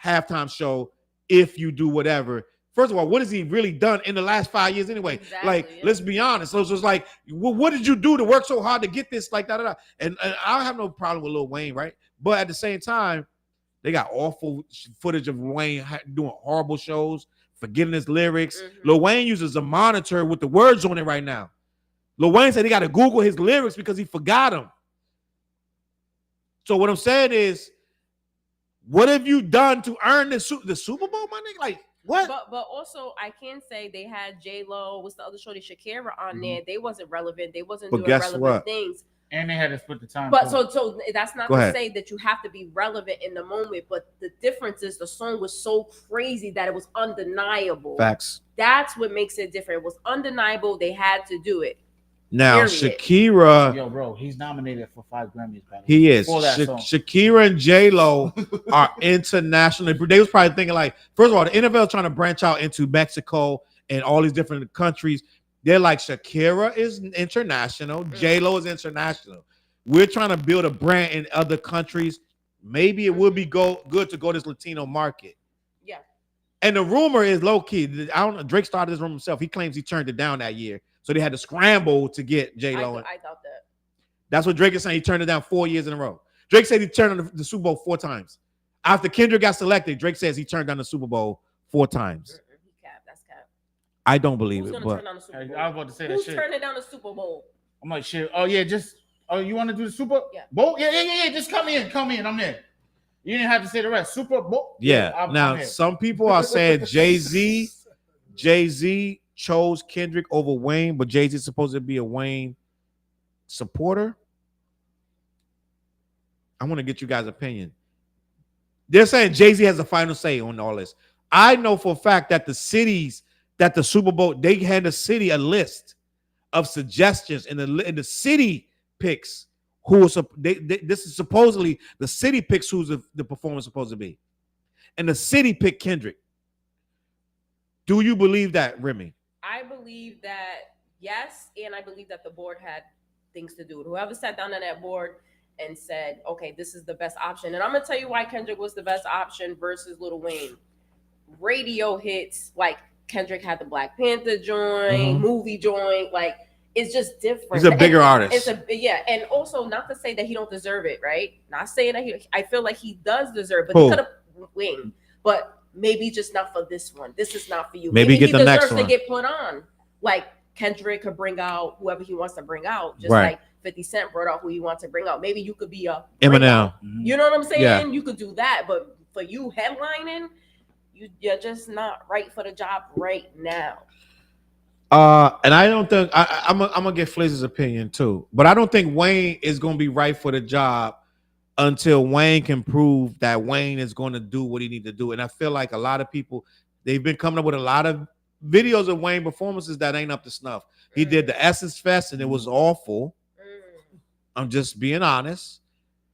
halftime show if you do whatever. First of all, what has he really done in the last 5 years anyway? Exactly, let's be honest. So it's just like, well, what did you do to work so hard to get this like that? And I don't have no problem with Lil Wayne, right? But at the same time, they got awful footage of Wayne doing horrible shows, forgetting his lyrics. Lil Wayne uses a monitor with the words on it right now. Lil Wayne said he got to Google his lyrics because he forgot them. So what I'm saying is, what have you done to earn the Super Bowl, my nigga? Like, what? But also, I can say they had J-Lo, what's the other show? Shakira on there. They wasn't relevant. They wasn't doing relevant things. And they had to split the time. But so that's not to say that you have to be relevant in the moment. But the difference is the song was so crazy that it was undeniable. Facts. That's what makes it different. It was undeniable. They had to do it. Now, Shakira. Yo, bro, he's nominated for 5 Grammys. He is. Shakira and J-Lo are international. They was probably thinking like, first of all, the NFL is trying to branch out into Mexico in all these different countries. They're like, Shakira is international, J-Lo is international. We're trying to build a brand in other countries. Maybe it would be good to go to this Latino market. Yeah. And the rumor is low key. I don't know. Drake started this rumor himself. He claims he turned it down that year, so they had to scramble to get J-Lo. I doubt that. That's what Drake is saying. He turned it down 4 years in a row. Drake said he turned on the Super Bowl 4 times. After Kendrick got selected, Drake says he turned down the Super Bowl 4 times. He capped. That's cap. I don't believe Who's it, gonna but turn down the Super Bowl? I was about to say that Who's shit. turning down the Super Bowl? I'm like, shit. Oh yeah, you want to do the Super Bowl? Yeah. Just come in. I'm there. You didn't have to say the rest. Super Bowl. yeah. I'm Now here. some people are saying Jay-Z chose Kendrick over Wayne, but Jay-Z is supposed to be a Wayne supporter. I want to get you guys' opinion. They're saying Jay-Z has the final say on all this. I know for a fact that the cities that the Super Bowl, they hand the city a list of suggestions, and the city picks who is this is supposedly the city picks who's the performer supposed to be, and the city picked Kendrick. Do you believe that, Remi? I believe that yes, and I believe that the board had things to do. Whoever sat down on that board and said, "Okay, this is the best option," and I'm gonna tell you why Kendrick was the best option versus Lil Wayne. Radio hits, like Kendrick had the Black Panther joint, movie joint, like. It's just different. He's a bigger artist. And also not to say that he don't deserve it, right? Not saying that I feel like he does deserve, but he could have win. But maybe just not for this one. This is not for you. Maybe get he the next deserves one to get put on. Like Kendrick could bring out whoever he wants to bring out, just right. like 50 Cent brought out who he wants to bring out. Maybe you could be a Eminem. You know what I'm saying? Yeah. You could do that, but for you headlining, you're just not right for the job right now. And I don't think I'm gonna get Flizz's opinion too, but I don't think Wayne is gonna be right for the job until Wayne can prove that Wayne is going to do what he needs to do. And I feel like a lot of people, they've been coming up with a lot of videos of Wayne performances that ain't up to snuff. He did the Essence Fest and it was awful. I'm just being honest.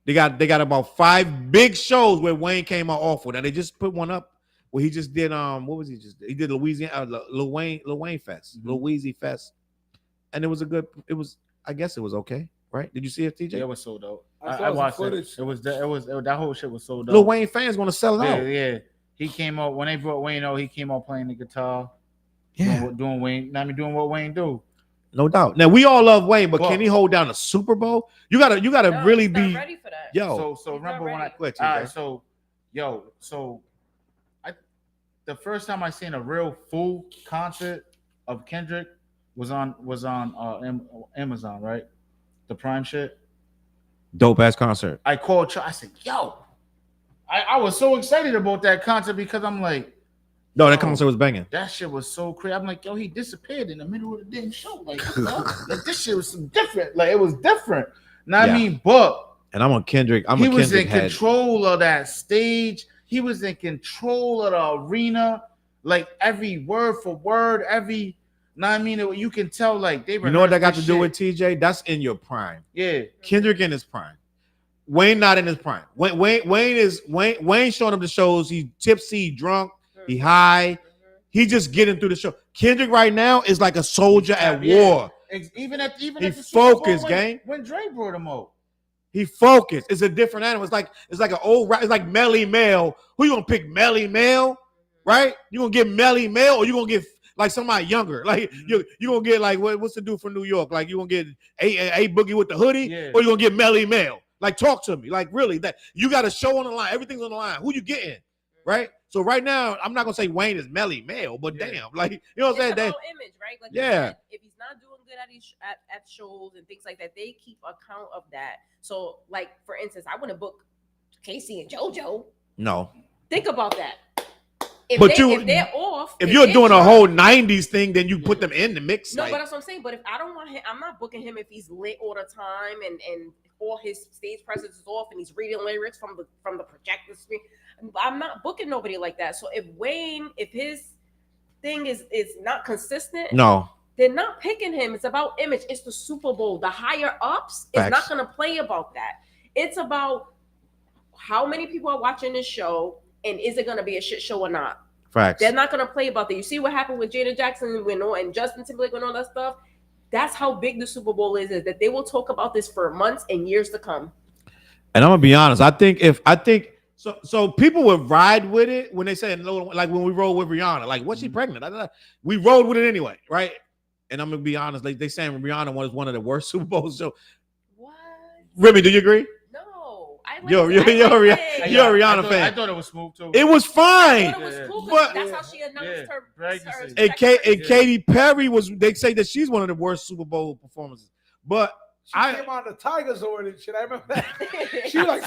They got about 5 big shows where Wayne came out awful. Now they just put one up. Well, he just did what was he just did? He did Louisiana Lil Wayne Fest, Lil Weezy Fest, and it was I guess it was okay, right? Did you see it, TJ? Yeah, it was sold out. I watched it. It was that whole shit was sold out. Lil Wayne fans gonna sell it out. Yeah. He came out when they brought Wayne out. He came out playing the guitar. Yeah, doing what Wayne do. No doubt. Now we all love Wayne, but can he hold down a Super Bowl? You gotta really be ready for that. Yo. So remember when the first time I seen a real full concert of Kendrick was on Amazon, right? The Prime shit. Dope ass concert. I called Chuck. I said, "Yo," I was so excited about that concert because I'm like, no, that concert was banging. That shit was so crazy. I'm like, yo, he disappeared in the middle of the damn show. Like, like this shit was some different. Like it was different. I mean, but and I'm on Kendrick. He was in control of that stage. He was in control of the arena, like every word for word, every. I mean, you can tell like they. You know what that got to do with TJ? That's in your prime. Yeah, Kendrick in his prime. Wayne not in his prime. Wayne showing up the shows. He tipsy, drunk, he high. He just getting through the show. Kendrick right now is like a soldier at war. Even at he the focused, gang. When Dre brought him out. He focused. It's a different animal. It's like an old rap. It's like Melly Mel. Who you gonna pick? Melly Mel, right? You gonna get Melly Mel, or you gonna get like somebody younger? Like you gonna get like what's the dude from New York? Like you gonna get a Boogie with the hoodie, or you gonna get Melly Mel? Like talk to me. Like really, that you got a show on the line. Everything's on the line. Who you getting? Right? So right now, I'm not gonna say Wayne is Melly Mel, but damn, like you know what I'm saying? It's about image, right? Like yeah. If he's not doing good at shows and things like that, they keep account of that. So, like for instance, I wouldn't book Casey and JoJo. No. Think about that. If they're off, if you're doing a whole '90s thing, then you put them in the mix. No, but that's what I'm saying. But if I don't want him, I'm not booking him if he's lit all the time and all his stage presence is off and he's reading lyrics from the projector screen. I'm not booking nobody like that. So if his thing is not consistent, no, they're not picking him. It's about image. It's the Super Bowl. The higher ups is not going to play about that. It's about how many people are watching this show and is it going to be a shit show or not? Facts. They're not gonna play about that. You see what happened with Janet Jackson and Justin Timberlake and all that stuff. That's how big the Super Bowl is that they will talk about this for months and years to come. And I'm gonna be honest. I think so people would ride with it when they say like when we roll with Rihanna, like was she pregnant? We rolled with it anyway, right? And I'm gonna be honest, like they saying Rihanna was one of the worst Super Bowls. So What? Remy, do you agree? No, You're a Rihanna fan. I thought it was smooth too. It was fine. I thought it was cool, But- that's how she announced her. And Katy Perry they say that she's one of the worst Super Bowl performances. But She came on the Tiger Sword and shit. I remember that. She was like,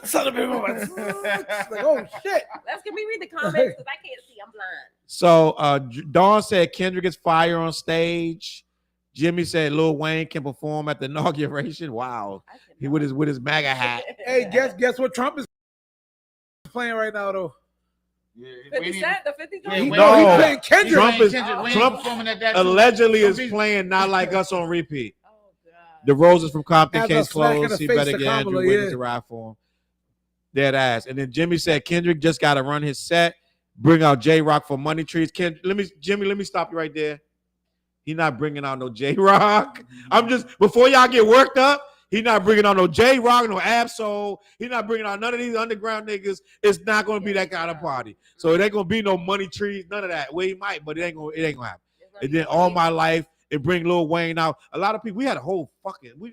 son of a bitch. Like, oh shit. Let's can we read the comments because I can't see. I'm blind. So Dawn said Kendrick is fire on stage. Jimmy said Lil Wayne can perform at the inauguration. Wow, he with his MAGA hat. Hey, guess what Trump is playing right now though? Yeah, 50 Cent, the 50 Yeah, joint? No. He's playing Kendrick. Trump allegedly is playing Not Like Us on repeat. Oh God. The Roses from Compton As a case smack in closed. the He face better to get Andrew Kamala, Wiggins yeah. to ride for him. Dead ass. And then Jimmy said Kendrick just got to run his set. Bring out J-Rock for Money Trees. Jimmy, let me stop you right there. He not bringing out no J-Rock. I'm just, before y'all get worked up, he not bringing out no J-Rock, no Absol. He not bringing out none of these underground niggas. It's not going to be that kind of party. So it ain't going to be no Money Trees, none of that. Well, he might, but it ain't going to happen. And then All My Life, it bring Lil Wayne out. A lot of people, we had a whole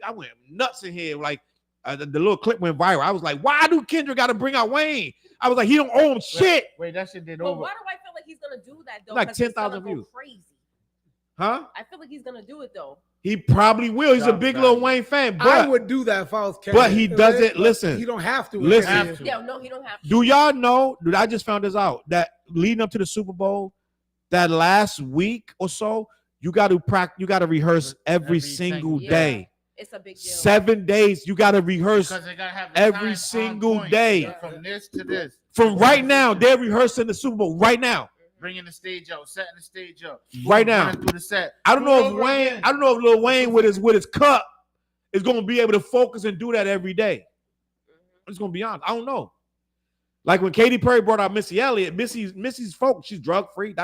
I went nuts in here. Like, the little clip went viral. I was like, why do Kendrick got to bring out Wayne? I was like, he don't own him shit. Wait, that shit did But over. why do I feel like he's gonna do that though? Like 'Cause it's gonna 10,000 go views. Crazy. Huh? I feel like he's gonna do it though. He probably will. He's a Drop big back. Lil Wayne fan. I But would do that if I was Kendrick. But he doesn't listen. He don't have to. Listen. Have to. Yeah, no, he don't have to. do y'all know, dude, I just found this out, that leading up to the Super Bowl, that last week or so, you got to practice, you got to rehearse every single Yeah. day. It's a big deal. 7 days, you got to rehearse. Because they gotta have the every time on single point. day. From this to this. From right now, they're rehearsing the Super Bowl right now. Bringing the stage up, setting the stage up. Right now. Running through the set. I don't Do it know if over Wayne, again. I don't know if Lil Wayne with his cup is gonna be able to focus and do that every day. I'm just gonna be honest. I don't know. Like when Katy Perry brought out Missy Elliott, Missy's focused. She's drug free,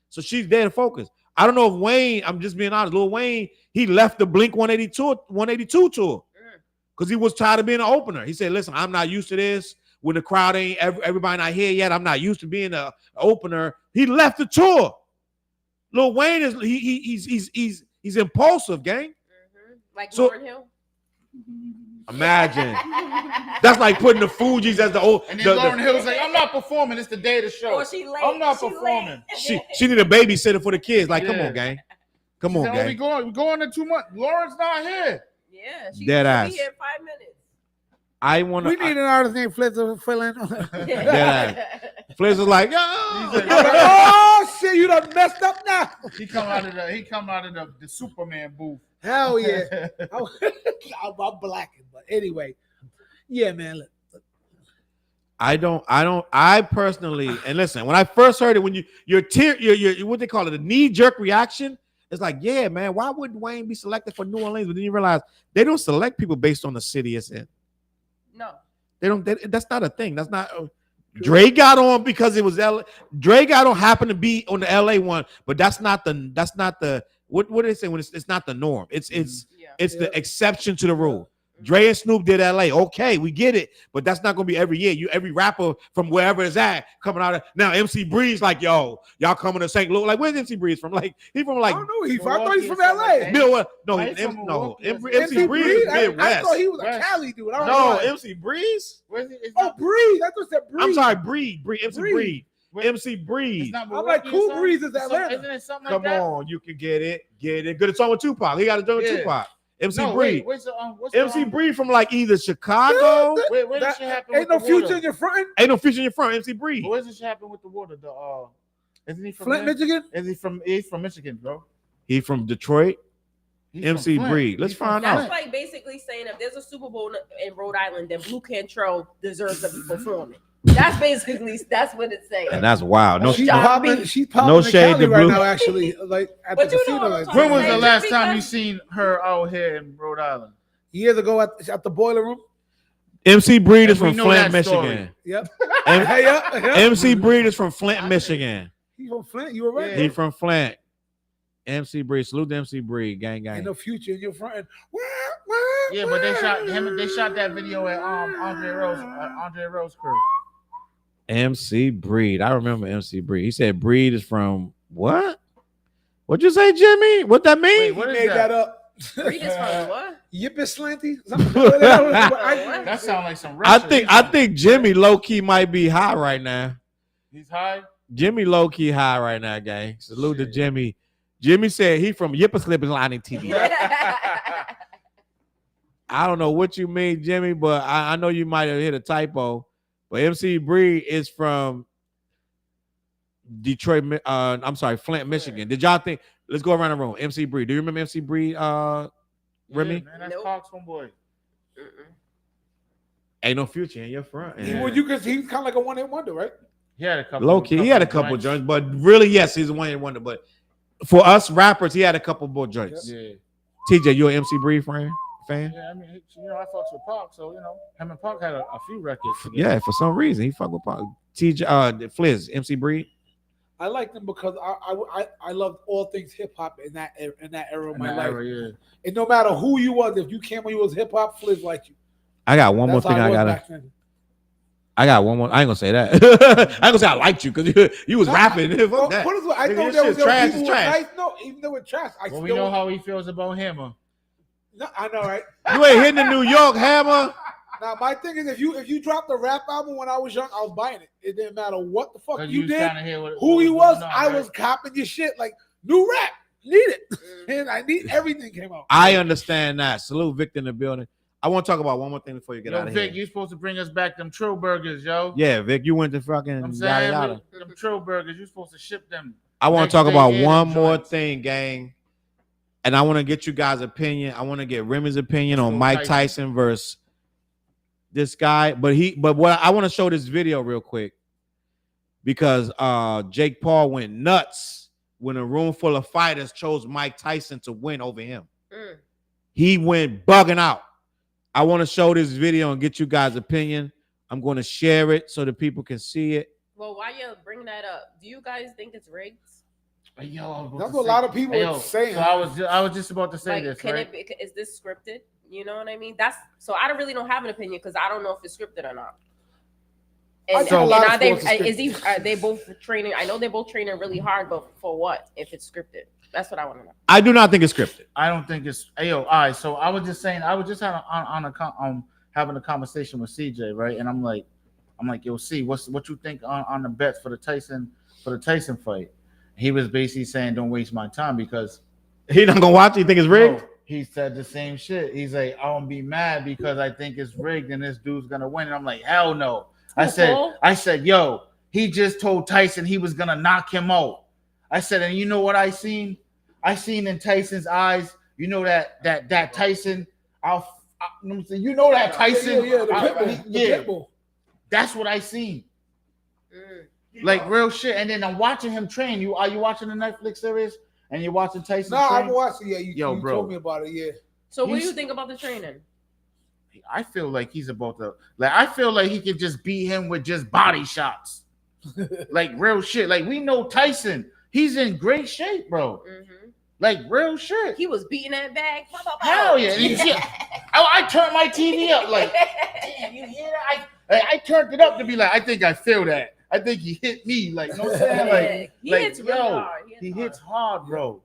so she's there to focus. I don't know if Wayne, I'm just being honest, Lil Wayne, he left the Blink 182 tour because he was tired of being an opener. He said, listen, I'm not used to this. When the crowd ain't everybody not here yet, I'm not used to being an opener. He left the tour. Lil Wayne is he's impulsive, gang. Like So- Lauryn Hill. Imagine. That's like putting the Fugees as the old. And then Lauryn Hill's like, I'm not performing. It's the day of the show. Or she late. I'm not She performing. She need a babysitter for the kids. Like, come Yeah. on, gang. Come She on, said, gang. we going in 2 months. Lauren's not here. Yeah, she'll Dead be ass. here in 5 minutes. I want We to. need an artist named Flizzer filling. Fliz is like, He's like, Oh shit, you done messed up now. he come out of the Superman booth. Hell yeah. I'm blacking, but anyway. Yeah, man. Look. I personally, and listen, when I first heard it, when your what they call it, a knee-jerk reaction, it's like, yeah, man, why would Wayne be selected for New Orleans? But then you realize they don't select people based on the city it's in. No. They don't. That's not a thing. That's not. Dre got on because it was LA. Dre got on happened to be on the LA one, but that's not the what do they say when it's not the norm. It's Yeah. the exception to the rule. Dre and Snoop did LA. Okay, we get it, but that's not gonna be every year. Every rapper from wherever it's at coming out of now. MC Breeze like, yo, y'all coming to St. Louis. Like, where's MC Breeze from? Like, he from like I don't know. I thought Milwaukee he's from or something like LA. that. Bill. What? No, He's from Milwaukee or something. MC Breeze is I Midwest. thought he was a West. Cali dude. I don't know. No, why. MC Breeze. Where's it? It's Oh, not, Breeze. I thought it said Breeze. I'm sorry, Breeze. MC Breeze. Breeze. where- MC Breeze. it's not I'm Milwaukee like, or Cool something? Breeze is It's some- Atlanta. Isn't it something Come like that? on, you can get it. Good. It's on with Tupac. He got to do with Yeah. Tupac. MC No, Breeze. wait, what's the MC Breeze from like either Chicago. Wait, where does That- shit happen Ain't with no the future water? in your front. Ain't no future in your front. MC Breeze. Where does this happen with the water? Isn't he from Flint, there? Michigan. Is he from? He's from Michigan, bro. He from Detroit. He's MC from Flint. Breed. Let's He's from find That's out. Flint. like basically saying if there's a Super Bowl in Rhode Island, then Blue Cantrell deserves to be performing. That's basically what it's saying. And that's wild. No, She's John popping. B. She's popping No in shade Cali to right Blue. now. Actually, like at But the you know casino. what I'm Like, talking When was Just the last time because- you seen her out here in Rhode Island? years ago at the boiler room. MC Breed is And we from know Flint, that story. Michigan. Yep. M- MC Breed is from Flint, Michigan. He from Flint. You were right. Yeah. He from Flint. MC Breed. Salute to MC Breed. Gang, In gang. the future, in your front. Yeah, but they shot him. They shot that video at Andre Rose crew. MC Breed. I remember MC Breed. He said Breed is from what? What'd you say, Jimmy? What that mean? Wait, what He is made that that? up. Breed is from what? Yippee slanty. That sounds like some. I think Jimmy low key might be high right now. He's high. Jimmy low key high right now, gang. Salute to Jimmy. Jimmy said he from Yippee Line TV. I don't know what you mean, Jimmy, but I know you might have hit a typo. But MC Breed is from Detroit. I'm sorry, Flint, Michigan. Did y'all think? Let's go around the room. MC Breed. Do you remember MC Breed? Remi? Yeah, man, that's Nope. Park's homeboy. Ain't no future in your front. He was kind of like a one-hit wonder, right? He had a couple. Low key, he had a couple joints, but really, yes, he's a one-hit wonder. But for us rappers, he had a couple more joints. Yeah. TJ, you an MC Breed fan? Yeah, I mean, I fucks with Park, so him and Park had a few records together. Yeah, for some reason he fuck with Park. TJ, Fliz, MC Breed. I liked him because I loved all things hip hop in that era of my life. Yeah. And no matter who you was, if you came when you was hip hop, Fliz liked you. I got one more That's thing. how it was I back then. got one more. I ain't gonna say that. I ain't gonna say I liked you because you was rapping. Fuck that. Put it this way, I Nigga, know this there was shit's trash, people it's who were trash. nice. No, even though it's trash, I Well, still we know how he feels about Hammer. No, I know, right? You ain't hitting the New York Hammer. Now my thing is, if you dropped a rap album when I was young, I was buying it. It didn't matter what the fuck 'Cause you was did, trying to hear who what you was. going on, I right? was copping your shit like new rap. Need it, and I need everything came out. I understand that. Salute Victor in the building. I want to talk about one more thing before you get Yo, out of Vic, here. you supposed to bring us back them Trill burgers, yo. Yeah, Vic, you went to fucking I'm yada saying yada. them Trill burgers, you supposed to ship them. I want next to talk day about in one them more joints. thing, gang. And I want to get you guys' opinion. I want to get Remi's opinion on Go Mike Tyson. Tyson versus this guy. But what I want to show this video real quick because Jake Paul went nuts when a room full of fighters chose Mike Tyson to win over him. He went bugging out. I want to show this video and get you guys' opinion. I'm going to share it so that people can see it. Well, while you're bringing that up, do you guys think it's rigged? Yo, That's what a lot of people are saying. So I was just about to say Like, this, can right? it be? Is this scripted? You know what I mean? That's so. I really don't have an opinion because I don't know if it's scripted or not. I And, think a lot and of are they? sports is Are they both training? I know they're both training really hard, but for what? If it's scripted, that's what I want to know. I do not think it's scripted. I don't think it's. Hey, yo, all right. So I was just saying, I was just having a conversation with CJ, right? And I'm like, yo, C, what you think on the bets for the Tyson fight? He was basically saying, don't waste my time because He not gonna watch it. You think it's rigged? no, he said the same shit. He's like, I won't be mad because I think it's rigged and this dude's gonna win. And I'm like, hell no. I said, yo, he just told Tyson he was gonna knock him out. I said, and you know what I seen? I seen in Tyson's eyes, you know that Tyson, you know that Tyson, The pit bull. that's what I seen. Like real shit. And then I'm watching him train. Are you watching the Netflix series? And you're watching Tyson No, I train? haven't watched it yet. You bro. told me about it. Yeah. So, what do you think about the training? I feel like he's about to I feel like he could just beat him with just body shots. Like real shit. Like we know Tyson. He's in great shape, bro. Like real shit. He was beating that bag. Hell yeah. I turned my TV up like, damn, you hear that? I turned it up to be like, I think I feel that. I think he hit me. Like, you know what I'm saying? He Like, hits really hard. He hits hard, bro.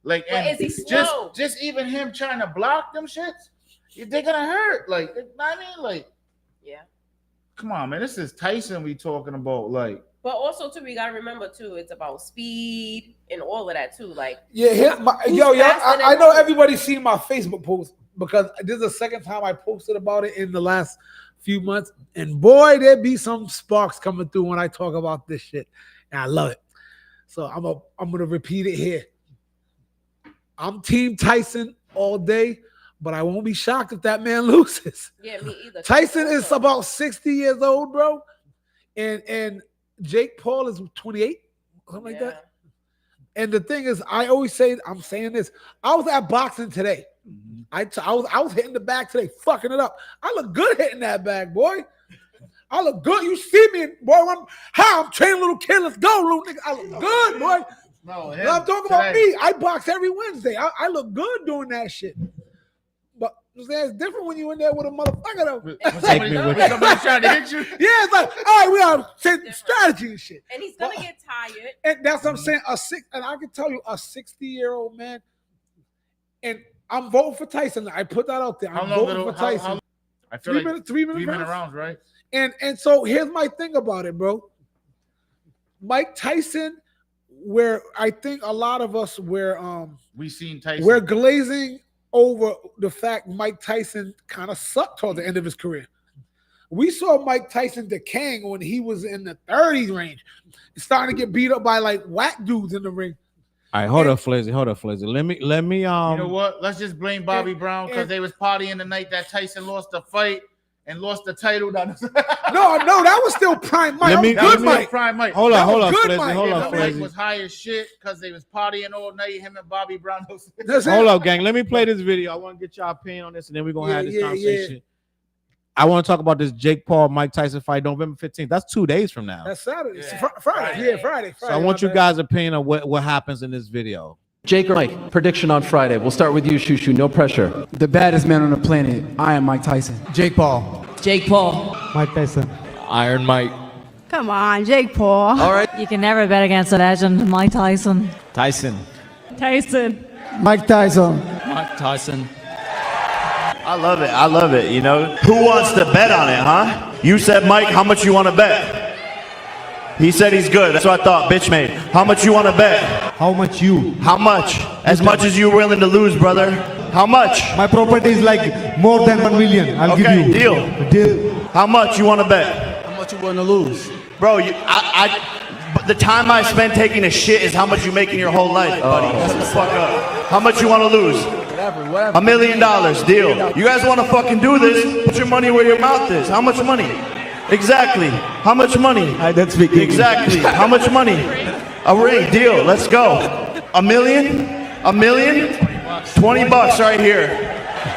Like, But and is he slow? just even him trying to block them shits, they're gonna hurt. Like, you know what I mean? Like, Yeah. come on, man. This is Tyson we talking about. Like, But also too, we gotta remember too, it's about speed and all of that too. Like, Yeah, Who's yo, faster I than know who? everybody's seen my Facebook post because this is the second time I posted about it in the last few months. And boy, there be some sparks coming through when I talk about this shit. And I love it. So I'm gonna repeat it here. I'm Team Tyson all day, but I won't be shocked if that man loses. yeah, me either. Tyson is about 60 years old, bro. And Jake Paul is 28, something like that. And the thing is, I always say, I'm saying this. I was at boxing today. I was hitting the bag today, fucking it up. I look good hitting that bag, boy. I look good. You see me, boy. I'm training little kid. Let's go, little nigga. I look good, boy. No, I'm talking about me. I box every Wednesday. I look good doing that shit. But it's different when you in there with a motherfucker though. Somebody trying to hit you. Yeah, it's like, all right, we are saying strategy and shit. And he's gonna get tired. And that's what I'm saying. And I can tell you, a 60-year-old man, and I'm voting for Tyson. I put that out there. I'm voting for Tyson. I feel 3 minute rounds, right? And so here's my thing about it, bro. Mike Tyson, where I think a lot of us we seen Tyson. We're glazing over the fact Mike Tyson kind of sucked toward the end of his career. We saw Mike Tyson decaying when he was in the 30s range, starting to get beat up by like whack dudes in the ring. All right, hold up, Flizzy. Let me. You know what? Let's just blame Bobby Brown because they was partying the night that Tyson lost the fight and lost the title. No, that was still prime Mike. Prime Mike. Hold on, Mike was high as shit because they was partying all night. Him and Bobby Brown. Hold up, gang. Let me play this video. I want to get y'all opinion on this, and then we're gonna have this conversation. Yeah. I want to talk about this Jake Paul Mike Tyson fight November 15th. That's 2 days from now. That's Saturday. Yeah. Friday. Yeah, Friday. So I want you guys' opinion on what happens in this video. Jake or Mike, prediction on Friday. We'll start with you, Shushu. No pressure. The baddest man on the planet. I am Mike Tyson. Jake Paul. Jake Paul. Mike Tyson. Iron Mike. Come on, Jake Paul. All right. You can never bet against a legend, Mike Tyson. Tyson. Tyson. Mike Tyson. Mike Tyson. I love it, you know. Who wants to bet on it, huh? You said, Mike, how much you want to bet? He said he's good. That's what I thought, bitch made. How much you want to bet? How much you? How much? As much as you're willing to lose, brother. How much? My property is like more than 1 million. I'll give you. Deal. How much you want to bet? How much you want to lose? Bro, the time I spent taking a shit is how much you make in your whole life, buddy. Shut the fuck up. How much you want to lose? Whatever. $1 million, deal. You guys want to fucking do this? Put your money where your mouth is. How much money? Exactly. How much money? I don't speak English. Exactly. How much money? A ring, deal. Let's go. $1 million? $1 million? $20 right here.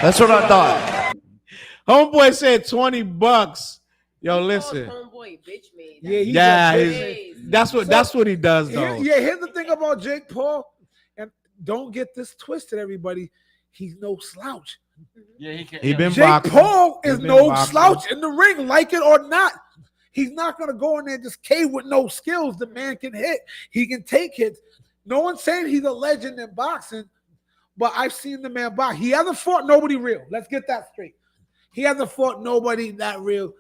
That's what I thought. Homeboy said $20. Yo, listen. Homeboy, bitch made. That's what he does though. Here's the thing about Jake Paul, and don't get this twisted, everybody. He's no slouch. Yeah, he been Jake boxing. Paul is no slouch in the ring, like it or not. He's not gonna go in there and just cave with no skills. The man can hit. He can take hits. No one's saying he's a legend in boxing, but I've seen the man box. He hasn't fought nobody real. Let's get that straight. He hasn't fought nobody that real.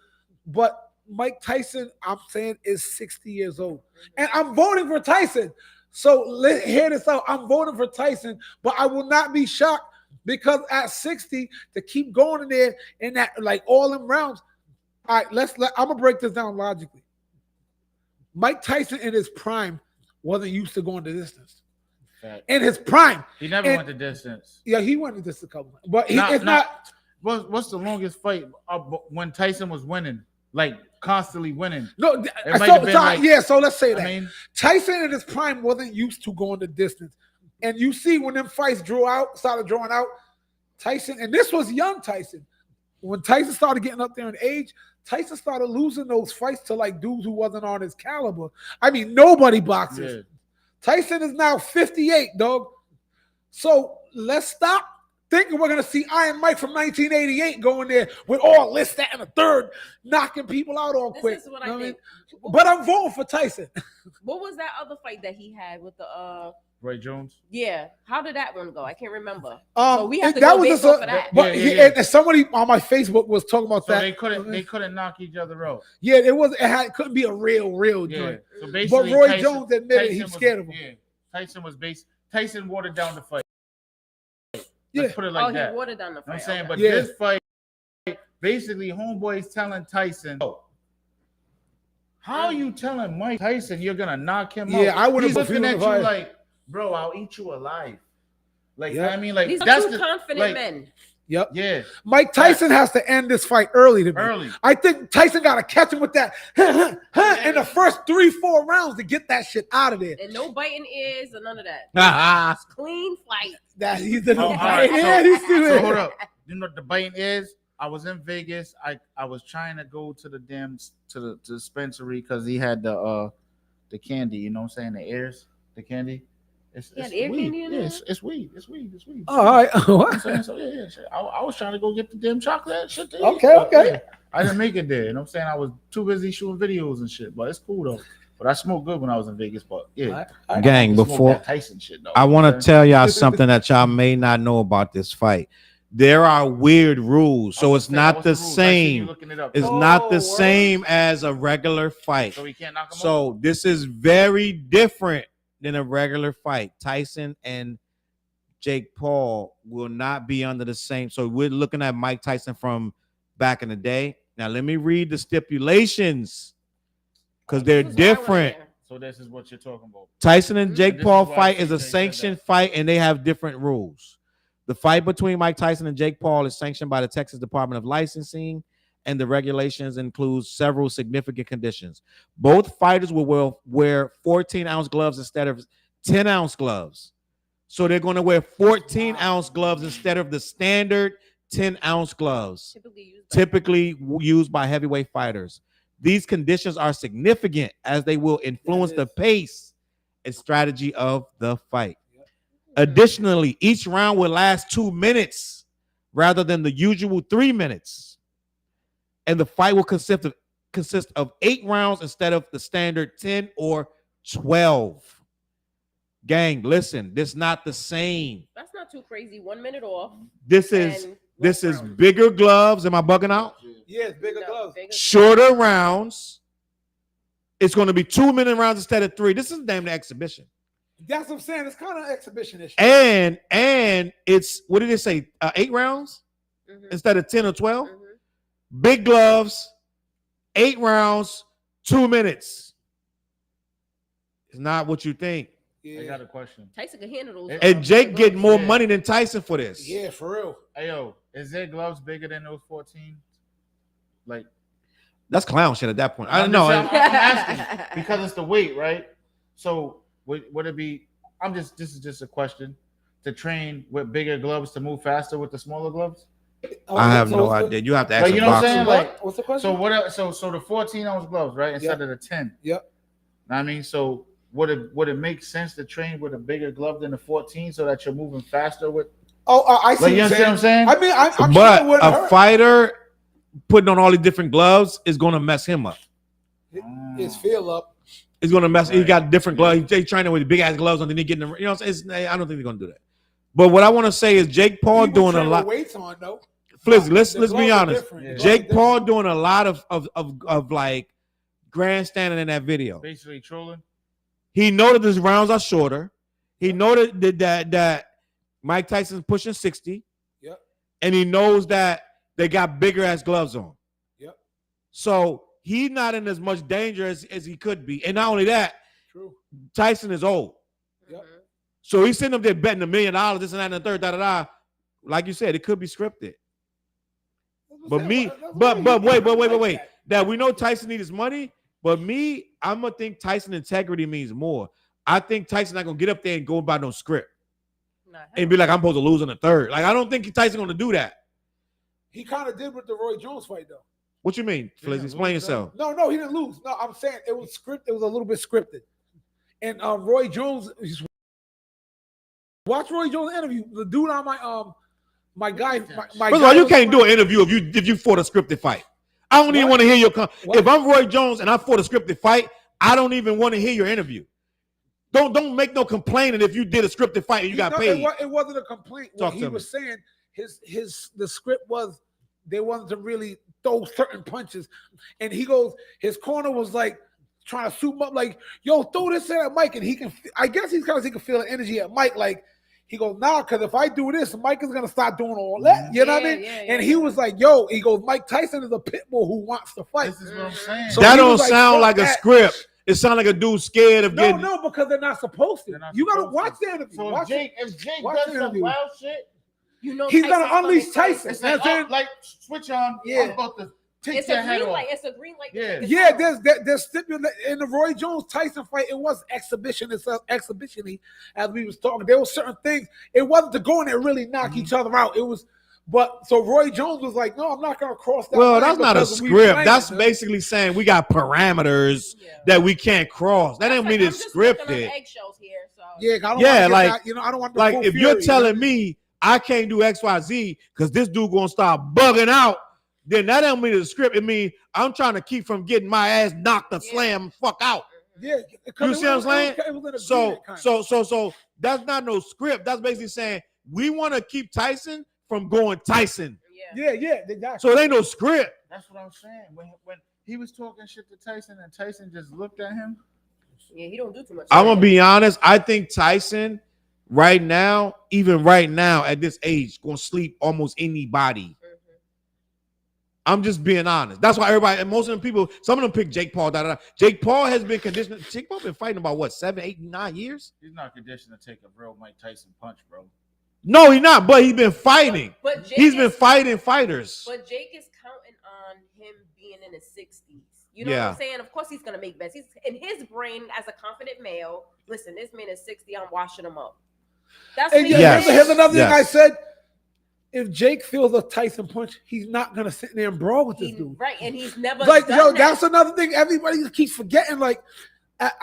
But Mike Tyson, I'm saying, is 60 years old. And I'm voting for Tyson. So let's hear this out. I'm voting for Tyson, but I will not be shocked because at 60, to keep going in there in that, like all them rounds. All right, I'm going to break this down logically. Mike Tyson in his prime wasn't used to going the distance. Fact. In his prime. He never went the distance. Yeah, he went the distance a couple. But what's the longest fight when Tyson was winning? Like constantly winning. No, so let's say that. Tyson in his prime wasn't used to going the distance. And you see when them fights started drawing out, Tyson, and this was young Tyson. When Tyson started getting up there in age, Tyson started losing those fights to like dudes who wasn't on his caliber. I mean, nobody boxes. Yeah. Tyson is now 58, dog. So let's stop thinking we're going to see Iron Mike from 1988 going there with all this, that, and a third, knocking people out all quick. This is what I think. But I'm voting for Tyson. What was that other fight that he had with the Roy Jones? Yeah. How did that one go? I can't remember. So we have to go based off of that. But and somebody on my Facebook was talking about that. They couldn't knock each other out. Yeah, it couldn't be a real joint. So basically, but Roy Jones admitted he's scared of him. Yeah, Tyson watered down the fight. Let's put it like that. He watered down the fight. I'm saying, but this fight, basically, homeboy's telling Tyson, how are you telling Mike Tyson you're gonna knock him out? Yeah, I would have. He's looking at you like, bro, I'll eat you alive. Like, I mean, like these are that's two confident men. Yep. Yeah. Mike Tyson has to end this fight early to me. Early. I think Tyson got to catch him with that in the first 3-4 rounds to get that shit out of there. And no biting ears or none of that. Ah. Clean fight. That he's the all right, so so hold up. You know what the biting is? I was in Vegas. I was trying to go to the to the dispensary because he had the candy. You know what I'm saying? The ears, the candy. It's ear weed. candy in Yeah, there? it's weed. It's weed. It's weed. all right. You know what I'm saying? So yeah. I was trying to go get the damn chocolate shit. There. Okay, okay. Yeah, I didn't make it there. You know what I'm saying? I was too busy shooting videos and shit. But it's cool though. But I smoked good when I was in Vegas. But yeah, Gang, I smoked before that Tyson shit though. I want to tell y'all something that y'all may not know about this fight. There are weird rules, so it's not the same. It's not the same as a regular fight. So he can't knock him out? So this is very different than a regular fight. Tyson and Jake Paul will not be under the same. So we're looking at Mike Tyson from back in the day. Now let me read the stipulations because they're different. So this is what you're talking about. Tyson and Jake this Paul is why fight is a CJ said sanctioned fight, and they have different rules. The fight between Mike Tyson and Jake Paul is sanctioned by the Texas Department of Licensing, and the regulations include several significant conditions. Both fighters will wear 14-ounce gloves instead of 10-ounce gloves. So they're going to wear 14-ounce gloves instead of the standard 10-ounce gloves, typically used by heavyweight fighters. These conditions are significant as they will influence the pace and strategy of the fight. Additionally, each round will last 2 minutes rather than the usual 3 minutes. And the fight will consist of 8 rounds instead of the standard 10 or 12. Gang, listen, this is not the same. That's not too crazy. 1 minute off. This is bigger gloves. Am I bugging out? Yes, bigger gloves. Shorter rounds. It's going to be 2-minute rounds instead of 3. This is damn the exhibition. That's what I'm saying. It's kind of exhibition-ish. And it's, what did it say? 8 rounds instead of 10 or 12. Big gloves, 8 rounds, 2 minutes. It's not what you think. I got a question. Tyson can handle those. And Jake get more money than Tyson for this. Yeah, for real. Hey yo, is their gloves bigger than those 14? Like, that's clown shit at that point. I don't know. I'm asking because it's the weight, right? So would it be? This is just a question. To train with bigger gloves to move faster with the smaller gloves? I have no idea. You have to ask. Like, you know what I'm saying? Like, what's the question? So the 14-ounce gloves, right? Instead of the 10. Yep. I mean, so would it make sense to train with a bigger glove than the 14 so that you're moving faster with? I see. Like, you understand what I'm saying? I mean, I'm but sure a fighter putting on all these different gloves is going to mess him up. His feel up. It's going to mess. He got different gloves. He's training with big ass gloves on. Then he getting them. You know, I don't think they're going to do that. But what I want to say is Jake Paul doing a lot. Weights on though. Flizzy, let's be honest. Yeah. Jake Paul doing a lot of like grandstanding in that video. Basically trolling. He noted his rounds are shorter. He noted that Mike Tyson's pushing 60. Yep. And he knows that they got bigger ass gloves on. Yep. So he's not in as much danger as he could be. And not only that, true. Tyson is old. Yep. So he's sitting up there betting $1 million, this and that, and the third, Like you said, it could be scripted. But wait. That we know Tyson needs his money, but I'm gonna think Tyson integrity means more. I think Tyson not gonna get up there and go by no script and be like, I'm supposed to lose in the third. Like, I don't think Tyson gonna do that. He kind of did with the Roy Jones fight, though. What you mean, Flizzy? Explain yourself. No, he didn't lose. No, I'm saying it was scripted. It was a little bit scripted. And Roy Jones, watch Roy Jones' interview. The dude on my guy. First of all, you can't do an interview if you fought a scripted fight. I don't even want to hear your. If I'm Roy Jones and I fought a scripted fight, I don't even want to hear your interview. Don't make no complaining if you did a scripted fight and you got paid. It wasn't a complaint. What he was saying, the script was they wanted to really throw certain punches, and he goes, his corner was like trying to soup him up, like, yo, throw this at Mike, and he can. I guess he can feel the energy at Mike, like. He goes, nah, because if I do this, Mike is going to start doing all that. You know what I mean? And he was like, yo, he goes, Mike Tyson is a pit bull who wants to fight. This is what I'm saying. So that don't sound like a script. It sounds like a dude scared of getting. No, because they're not supposed to. You got to watch the interview. So if Jake does some wild shit, You know he's Tyson's gonna unleash coming Tyson. It's You know like, what I'm saying? like switch on. Yeah. I'm about to take It's your a head green off. light. It's a green light. Yeah. Yeah, there's stipulation in the Roy Jones Tyson fight. It was exhibition-y, as we was talking. There were certain things. It wasn't to go in there and really knock each other out. It was, but so Roy Jones was like, "No, I'm not gonna cross that." Well, line that's not a because we script. playing, That's man." basically saying we got parameters that we can't cross. That don't mean it's scripted. Eggshells here, so. Yeah, I don't Yeah, wanna like get that, I don't want the like full if you're fury, telling me I can't do XYZ because this dude gonna start bugging out, then that don't mean it's a script. It means I'm trying to keep from getting my ass knocked the slam fuck out. Yeah, You see what I'm saying? It was an agreement, So that's not no script. That's basically saying we want to keep Tyson from going Tyson. Yeah, exactly. So it ain't no script. That's what I'm saying. When he was talking shit to Tyson and Tyson just looked at him. Yeah, he don't do too much. I'm gonna be honest. I think Tyson, right now, even right now at this age, gonna sleep almost anybody. I'm just being honest. That's why everybody, and most of them people, some of them pick Jake Paul. Jake Paul has been conditioned. Jake Paul been fighting about what, 7, 8, 9 years? He's not conditioned to take a real Mike Tyson punch, bro. No, he's not. But he's been fighting. But Jake he's been is- fighting fighters. But Jake is counting on him being in his 60s. You know Yeah. what I'm saying? Of course, he's gonna make bets. He's in his brain as a confident male. Listen, this man is 60. I'm washing him up. That's And what he here's another thing Yes. I said. If Jake feels a Tyson punch, he's not gonna sit there and brawl with this dude. Right, and he's never Like, done yo, that. that's another thing everybody keeps forgetting. Like,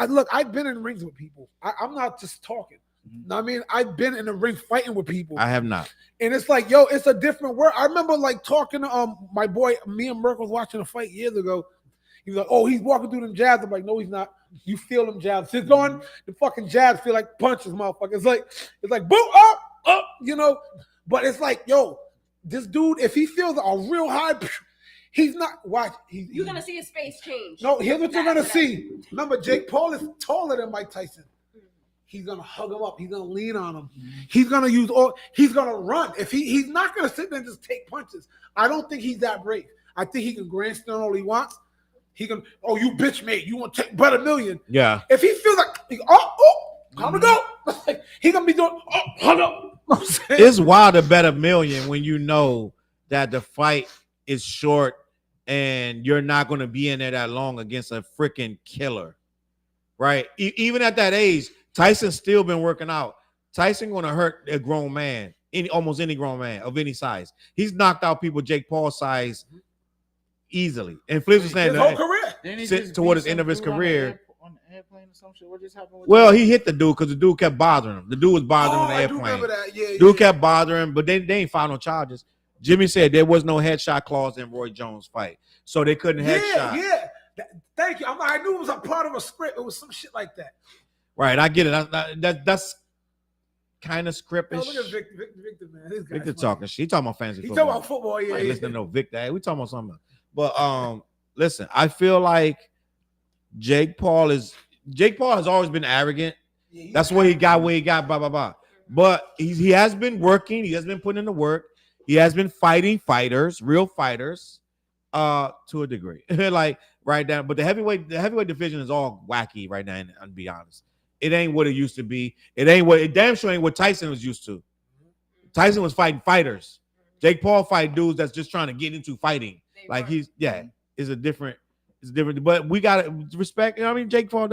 look, I've been in rings with people. I'm not just talking. Know what I mean, I've been in the ring fighting with people. I have not. And it's like, yo, it's a different world. I remember like talking to my boy, me and Merck was watching a fight years ago. He was like, oh, he's walking through them jabs. I'm like, no, he's not. You feel them jabs. He's going, the fucking jabs feel like punches, motherfucker. It's like, boom, up, you know. But it's like, yo, this dude, if he feels a real high, he's not. Watch. You're gonna see his face change. No, here's what you're gonna see. Remember, Jake Paul is taller than Mike Tyson. He's gonna hug him up. He's gonna lean on him. He's gonna use all. He's gonna run. If he's not gonna sit there and just take punches. I don't think he's that brave. I think he can grandstand all he wants. He can. Oh, you bitch mate. You want to take but $1 million? Yeah. If he feels like, time to go. He gonna be doing. Oh, hug up. It's wild to bet $1 million when you know that the fight is short and you're not going to be in there that long against a freaking killer, right? Even at that age, Tyson's still been working out. Tyson going to hurt a grown man, almost any grown man of any size. He's knocked out people Jake Paul's size easily. And Flips was saying His whole career. since toward the end of his career. On the airplane or some shit. What just happened with Well, that? he hit the dude because the dude kept bothering him. The dude was bothering him on the I do airplane. remember that. Yeah, Dude kept bothering him, but they ain't filed no charges. Jimmy said there was no headshot clause in Roy Jones' fight, so they couldn't headshot. Yeah. Thank you. I knew it was a part of a script. It was some shit like that. Right, I get it. That's kind of Oh, scriptish. look at Victor, man. This guy's Victor funny. talking shit. He talking about fantasy He football. talking about football. Yeah, Like, yeah. listen to no Victor. Hey, we talking about something else. But listen, I feel like Jake Paul has always been arrogant. That's where he got blah blah blah. But he has been working. He has been putting in the work. He has been fighting fighters, real fighters, to a degree. Like right now. But the heavyweight division is all wacky right now. And to be honest, it ain't what it used to be. It damn sure ain't what Tyson was used to. Tyson was fighting fighters. Jake Paul fight dudes that's just trying to get into fighting. Like it's different. But we got to respect. You know what I mean? Jake Paul,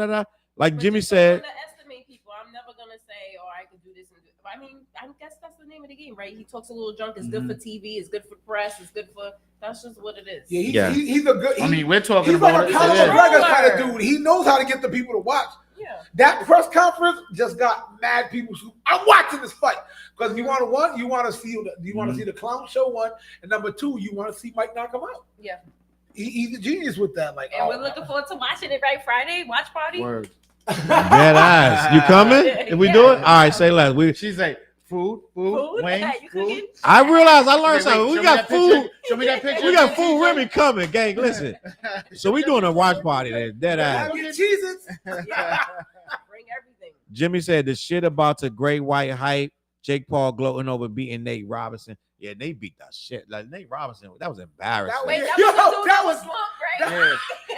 like Jimmy said. Underestimate people. I'm never gonna say, "Oh, I can do this." I mean, I guess that's the name of the game, right? He talks a little drunk. It's good for TV. It's good for press. It's good for. That's just what it is. Yeah, he's a good. I mean, we're talking He's about like a it. Conor Yeah. McGregor kind of dude. He knows how to get the people to watch. Yeah. That press conference just got mad people. I'm watching this fight because you want to see the clown show one, and number two, you want to see Mike knock him out. Yeah. He's a genius with that. Like, And we're looking forward to watching it right Friday. Watch party. Word. Dead eyes. You coming? If we do it? All right, say less. She's like, food, wings, You food. cooking? I realized I learned Wait, something. show We me got that food. picture. Show me that picture. We got food Remy coming, gang. Listen. So we doing a watch party there. Dead eyes. Get cheeses. Yeah. Bring everything. Jimmy said the shit about the great white hype. Jake Paul gloating over beating Nate Robinson. Yeah, they beat that shit. Like Nate Robinson, that was embarrassing. Wait, that Yo, was the dude that that was was- slumped, right? Yeah.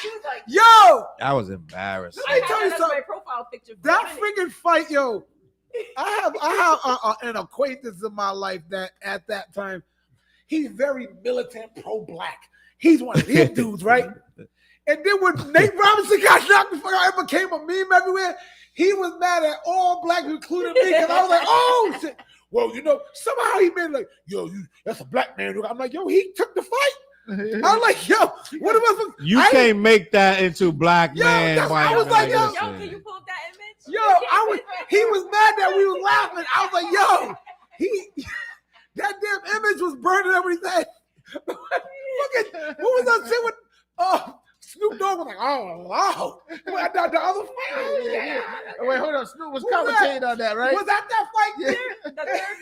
He was like, Yo, That was embarrassing. Let me I tell had you that as something. my profile picture. for that a minute. freaking fight, yo. I have an acquaintance in my life that at that time he's very militant, pro-black. He's one of these dudes, right? And then when Nate Robinson got knocked the fuck out, it became a meme everywhere. He was mad at all black, including me, because I was like, oh shit. Well, you know, somehow he made like, yo, that's a black man. I'm like, yo, he took the fight. I'm like, yo, what am I? You can't make that into black man. I was like, yo, can you pull up that image? Yo, he was mad that we was laughing. I was like, yo, that damn image was burning everything. Look at, what was that shit with, Snoop Dogg was like, oh. The other fight. Wait, hold on. Snoop was commentating on that, right? Was that fight? Yeah. The third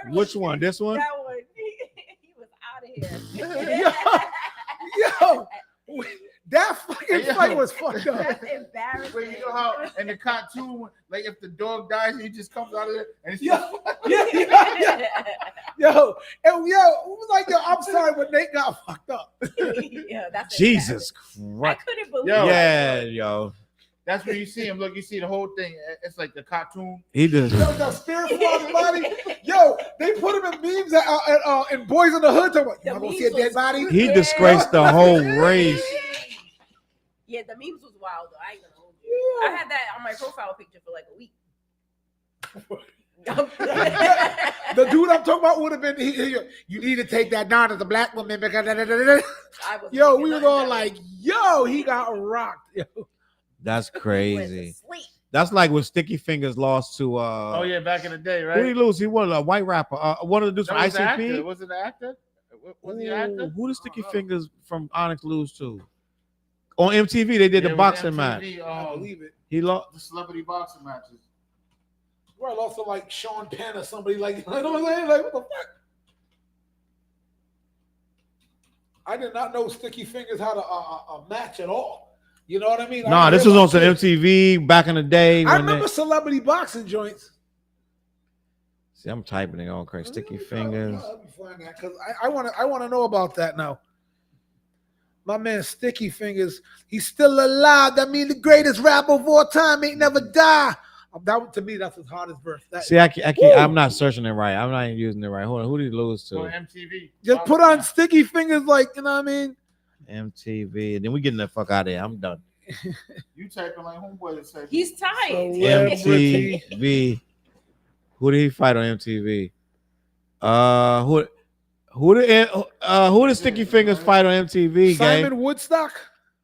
one. Which one? This one? That one. He was out of here. Yo, that fucking fight was fucked up. That's embarrassing. Wait, you know how in the cartoon, like if the dog dies, he just comes out of it and it's Yo, it was like, yo, I'm sorry, but Nate got fucked up. Yeah, that's Jesus Christ. I couldn't believe it. Yo. That's where you see him. Look, you see the whole thing. It's like the cartoon. He just got spirit from his body. Yo, they put him in memes in Boys in the Hood. Talking about, you gonna see a dead body? He disgraced the whole race. Yeah, the memes was wild though. I ain't gonna hold you. I had that on my profile picture for like a week. The dude I'm talking about would have been. You need to take that down as a black woman because. Yo, we was all like, yo, he got rocked. Yo. That's crazy. That's like when Sticky Fingers lost to. Oh yeah, back in the day, right? Who did he lose? He was a white rapper. One of the dudes from ICP. Was it the actor? Was he an actor? Who did Sticky Fingers from Onyx lose to? On MTV, they did the boxing match. I believe it. He lost the celebrity boxing matches. Well, also like Sean Penn or somebody like, you know what I'm saying? Like, what the fuck? I did not know Sticky Fingers had a match at all. You know what I mean? Nah, this was on some MTV back in the day. I remember celebrity boxing joints. See, I'm typing it on crazy. Sticky Fingers. Because I want to know about that now. My man Sticky Fingers, he's still alive. That means the greatest rapper of all time ain't never die. That to me, that's his hardest verse. See, I can't. I'm not searching it right. I'm not even using it right. Hold on. Who did he lose to? On MTV. Just put on Sticky Fingers, like, you know what I mean? MTV, and then we getting the fuck out of here. I'm done. You typing like homeboy to say he's tired. MTV. Who did he fight on MTV? Who did Sticky Fingers fight on MTV? Simon Woodstock.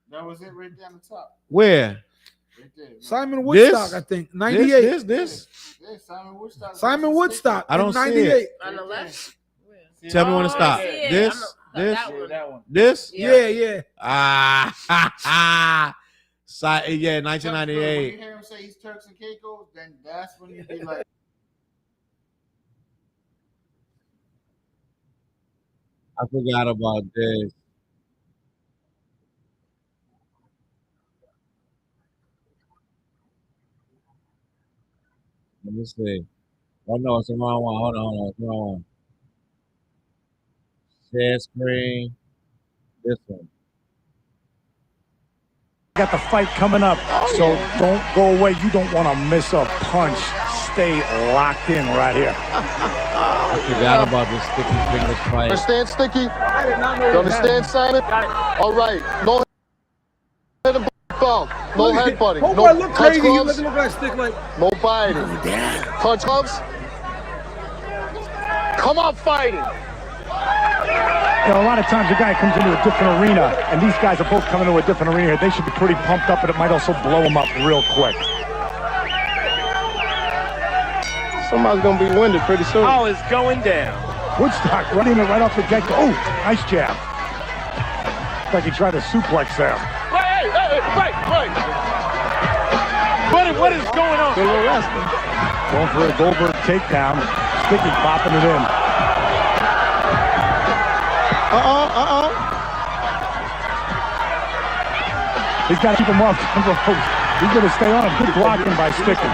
That was it right there on the top. Where? Right there. Simon Woodstock, I think. 98. This. Yeah, Simon Woodstock. Simon Woodstock. I don't 98. see it. On the left. Tell me when to stop. This. This? Yeah. Yeah, When 1998. you hear him say he's Turks and Caicos, then that's when you be like, I forgot about this. Let me see. Oh no, it's the wrong one. Hold on. It's the wrong one. Share screen. This one. Got the fight coming up, so don't go away. You don't want to miss a punch. Stay locked in right here. I forgot about this Sticky Fingers fight. Understand, Sticky? You understand, Simon? All right. No head and bump. No headbutting. Oh, No look punch crazy. gloves. You look like Stick like. No biting. Punch gloves. Come on, fighting. You know, a lot of times a guy comes into a different arena, and these guys are both coming into a different arena. They should be pretty pumped up, and it might also blow them up real quick. Somebody's going to be winded pretty soon. Oh, it's going down. Woodstock running it right off the get-go. Oh, nice jab. Looks like he tried to suplex there. Wait. What is going on? Going for a Goldberg takedown. Sticky popping it in. He's got to keep him off the ropes. He's going to stay on him. Good blocking by Sticky.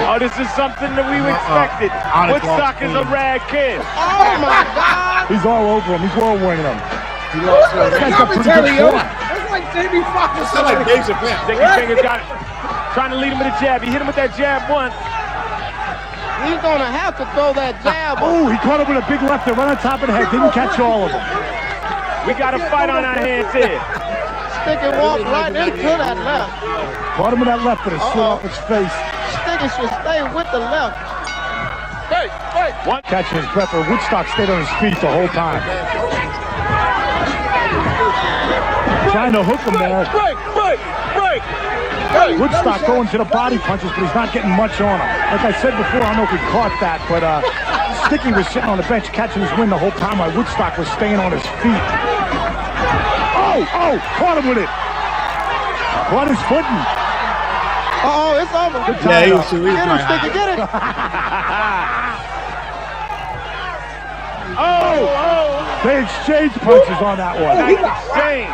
Oh, this is something that we expected. Woodstock is a rad kid. Oh my God! He's all over him. He's whirlwinding him. What's the commentary, yo? That's like Jamie Foxx. That's like Dave Chappelle. Sticky Fingers got it. Trying to lead him with a jab. He hit him with that jab once. He's gonna have to throw that jab. Oh, he caught him with a big left that right on top of the head. Didn't catch all of them. We got a fight on our hands here. Sticky walked right into that left. Caught him with that left, but it slid off his face. Sticky should stay with the left. Hey. One catching his breath, but Woodstock stayed on his feet the whole time. Trying to hook him there. Break. Woodstock going to the body punches, but he's not getting much on him. Like I said before, I don't know if he caught that, but Sticky was sitting on the bench catching his wind the whole time while Woodstock was staying on his feet. Oh, caught him with it. Caught his footing. Uh-oh, it's over. Good time. Get him, Sticky, get it. They exchanged punches on that one.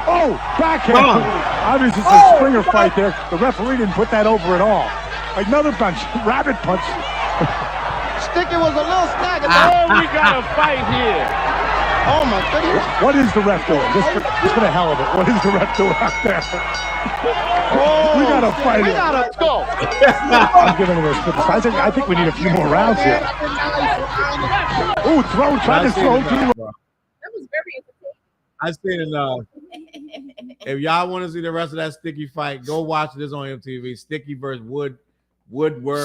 Oh, backhand. Obviously, it's a Springer fight there. The referee didn't put that over at all. Another punch, rabbit punch. Sticky was a little staggered. Oh, we got a fight here. Oh my goodness. What is the ref doing? Just for the hell of it. What is the ref doing out there? We got to fight it. Let's go. I'm giving him a split. I think we need a few more rounds here. Ooh, trying to throw too. That was very entertaining. I seen enough. If y'all want to see the rest of that Sticky fight, go watch this on MTV. Sticky versus Woodward.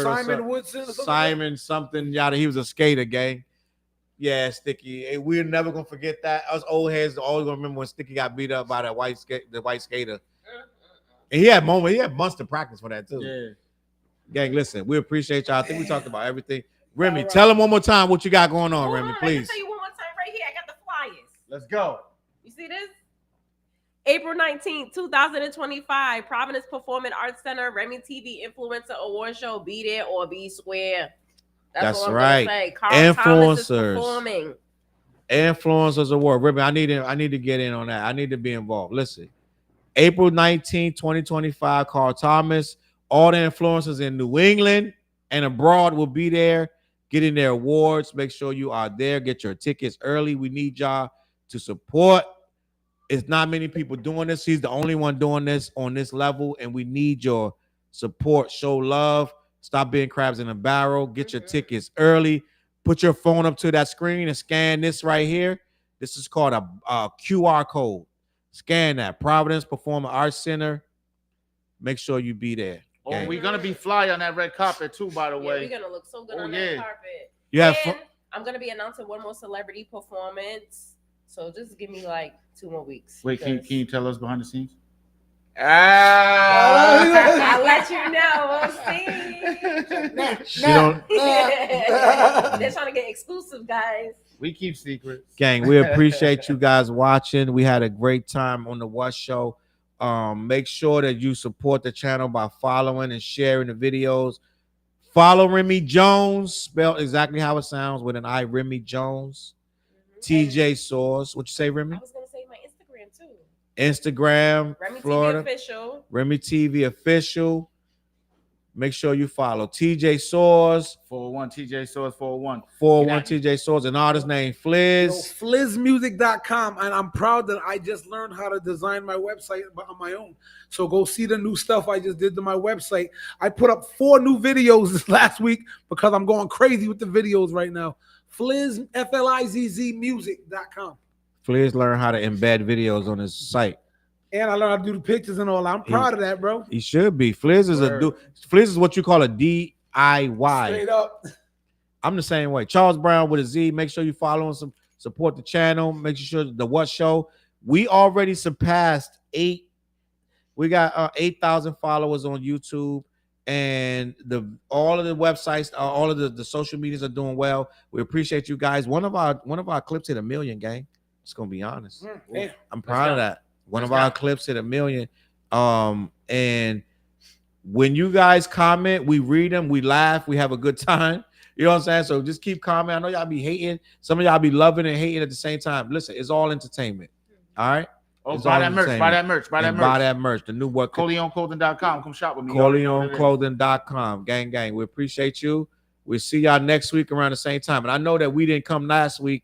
Simon Woodson. Simon something yada. He was a skater, gang. Yeah, Sticky. We're never gonna forget that. Us old heads are always gonna remember when Sticky got beat up by the white skater. And he had months to practice for that too. Yeah. Gang, listen, we appreciate y'all. I think we talked about everything. Remy, tell him one more time what you got going on, Remy, I can please. tell you one more time right here. I got the flyers. Let's go. You see this? April 19th, 2025, Providence Performing Arts Center, Remi TV Influencer Award Show. Be there or be square. That's all I'm right. gonna say. Carl Thomas is Influencers. performing. Influencers Award. Remy, I need to get in on that. I need to be involved. Listen, April 19th, 2025, Carl Thomas. All the influencers in New England and abroad will be there getting their awards. Make sure you are there. Get your tickets early. We need y'all to support. It's not many people doing this. He's the only one doing this on this level, and we need your support. Show love. Stop being crabs in a barrel. Get your tickets early. Put your phone up to that screen and scan this right here. This is called a QR code. Scan that. Providence Performing Arts Center. Make sure you be there. Oh, we're gonna be fly on that red carpet too, by the way. We're gonna look so good on that carpet. You have and I'm gonna be announcing one more celebrity performance. So just give me like 2 more weeks. Wait, can you tell us behind the scenes? I'll let you know. We'll see. They're trying to get exclusive, guys. We keep secrets. Gang, we appreciate you guys watching. We had a great time on the What Show. Make sure that you support the channel by following and sharing the videos. Follow Remi Jones, spelled exactly how it sounds with an I, Remi Jones. TJ Source. What you say, Remi? I was gonna say my Instagram too. Instagram, Remi Florida. TV official. Remi TV official. Make sure you follow TJ Source. 401 TJ Source 401. 401 TJ Source. And artist name Fliz. FlizzMusic.com. And I'm proud that I just learned how to design my website on my own. So go see the new stuff I just did to my website. I put up 4 new videos this last week because I'm going crazy with the videos right now. Flizz, Flizz music.com. Fliz learned how to embed videos on his site. And I learned how to do the pictures and all. I'm proud of that, bro. He should be. Fliz is Fliz is what you call a DIY. Straight up. I'm the same way. Charles Brown with a Z. Make sure you follow and support the channel. Make sure the What Show. We already surpassed 8. We got 8,000 followers on YouTube. And all of the websites, all of the social medias are doing well. We appreciate you guys. One of our clips hit 1 million, gang. Just gonna be honest. I'm proud of that. One of our clips hit 1 million. And when you guys comment, we read them, we laugh, we have a good time. You know what I'm saying? So just keep commenting. I know y'all be hating. Some of y'all be loving and hating at the same time. Listen, it's all entertainment. All right. Oh, buy that merch. Buy that merch. Buy that merch. Buy that merch. The new what? CorleoneClothing.com. Come shop with me. CorleoneClothing.com. Gang, gang. We appreciate you. We'll see y'all next week around the same time. And I know that we didn't come last week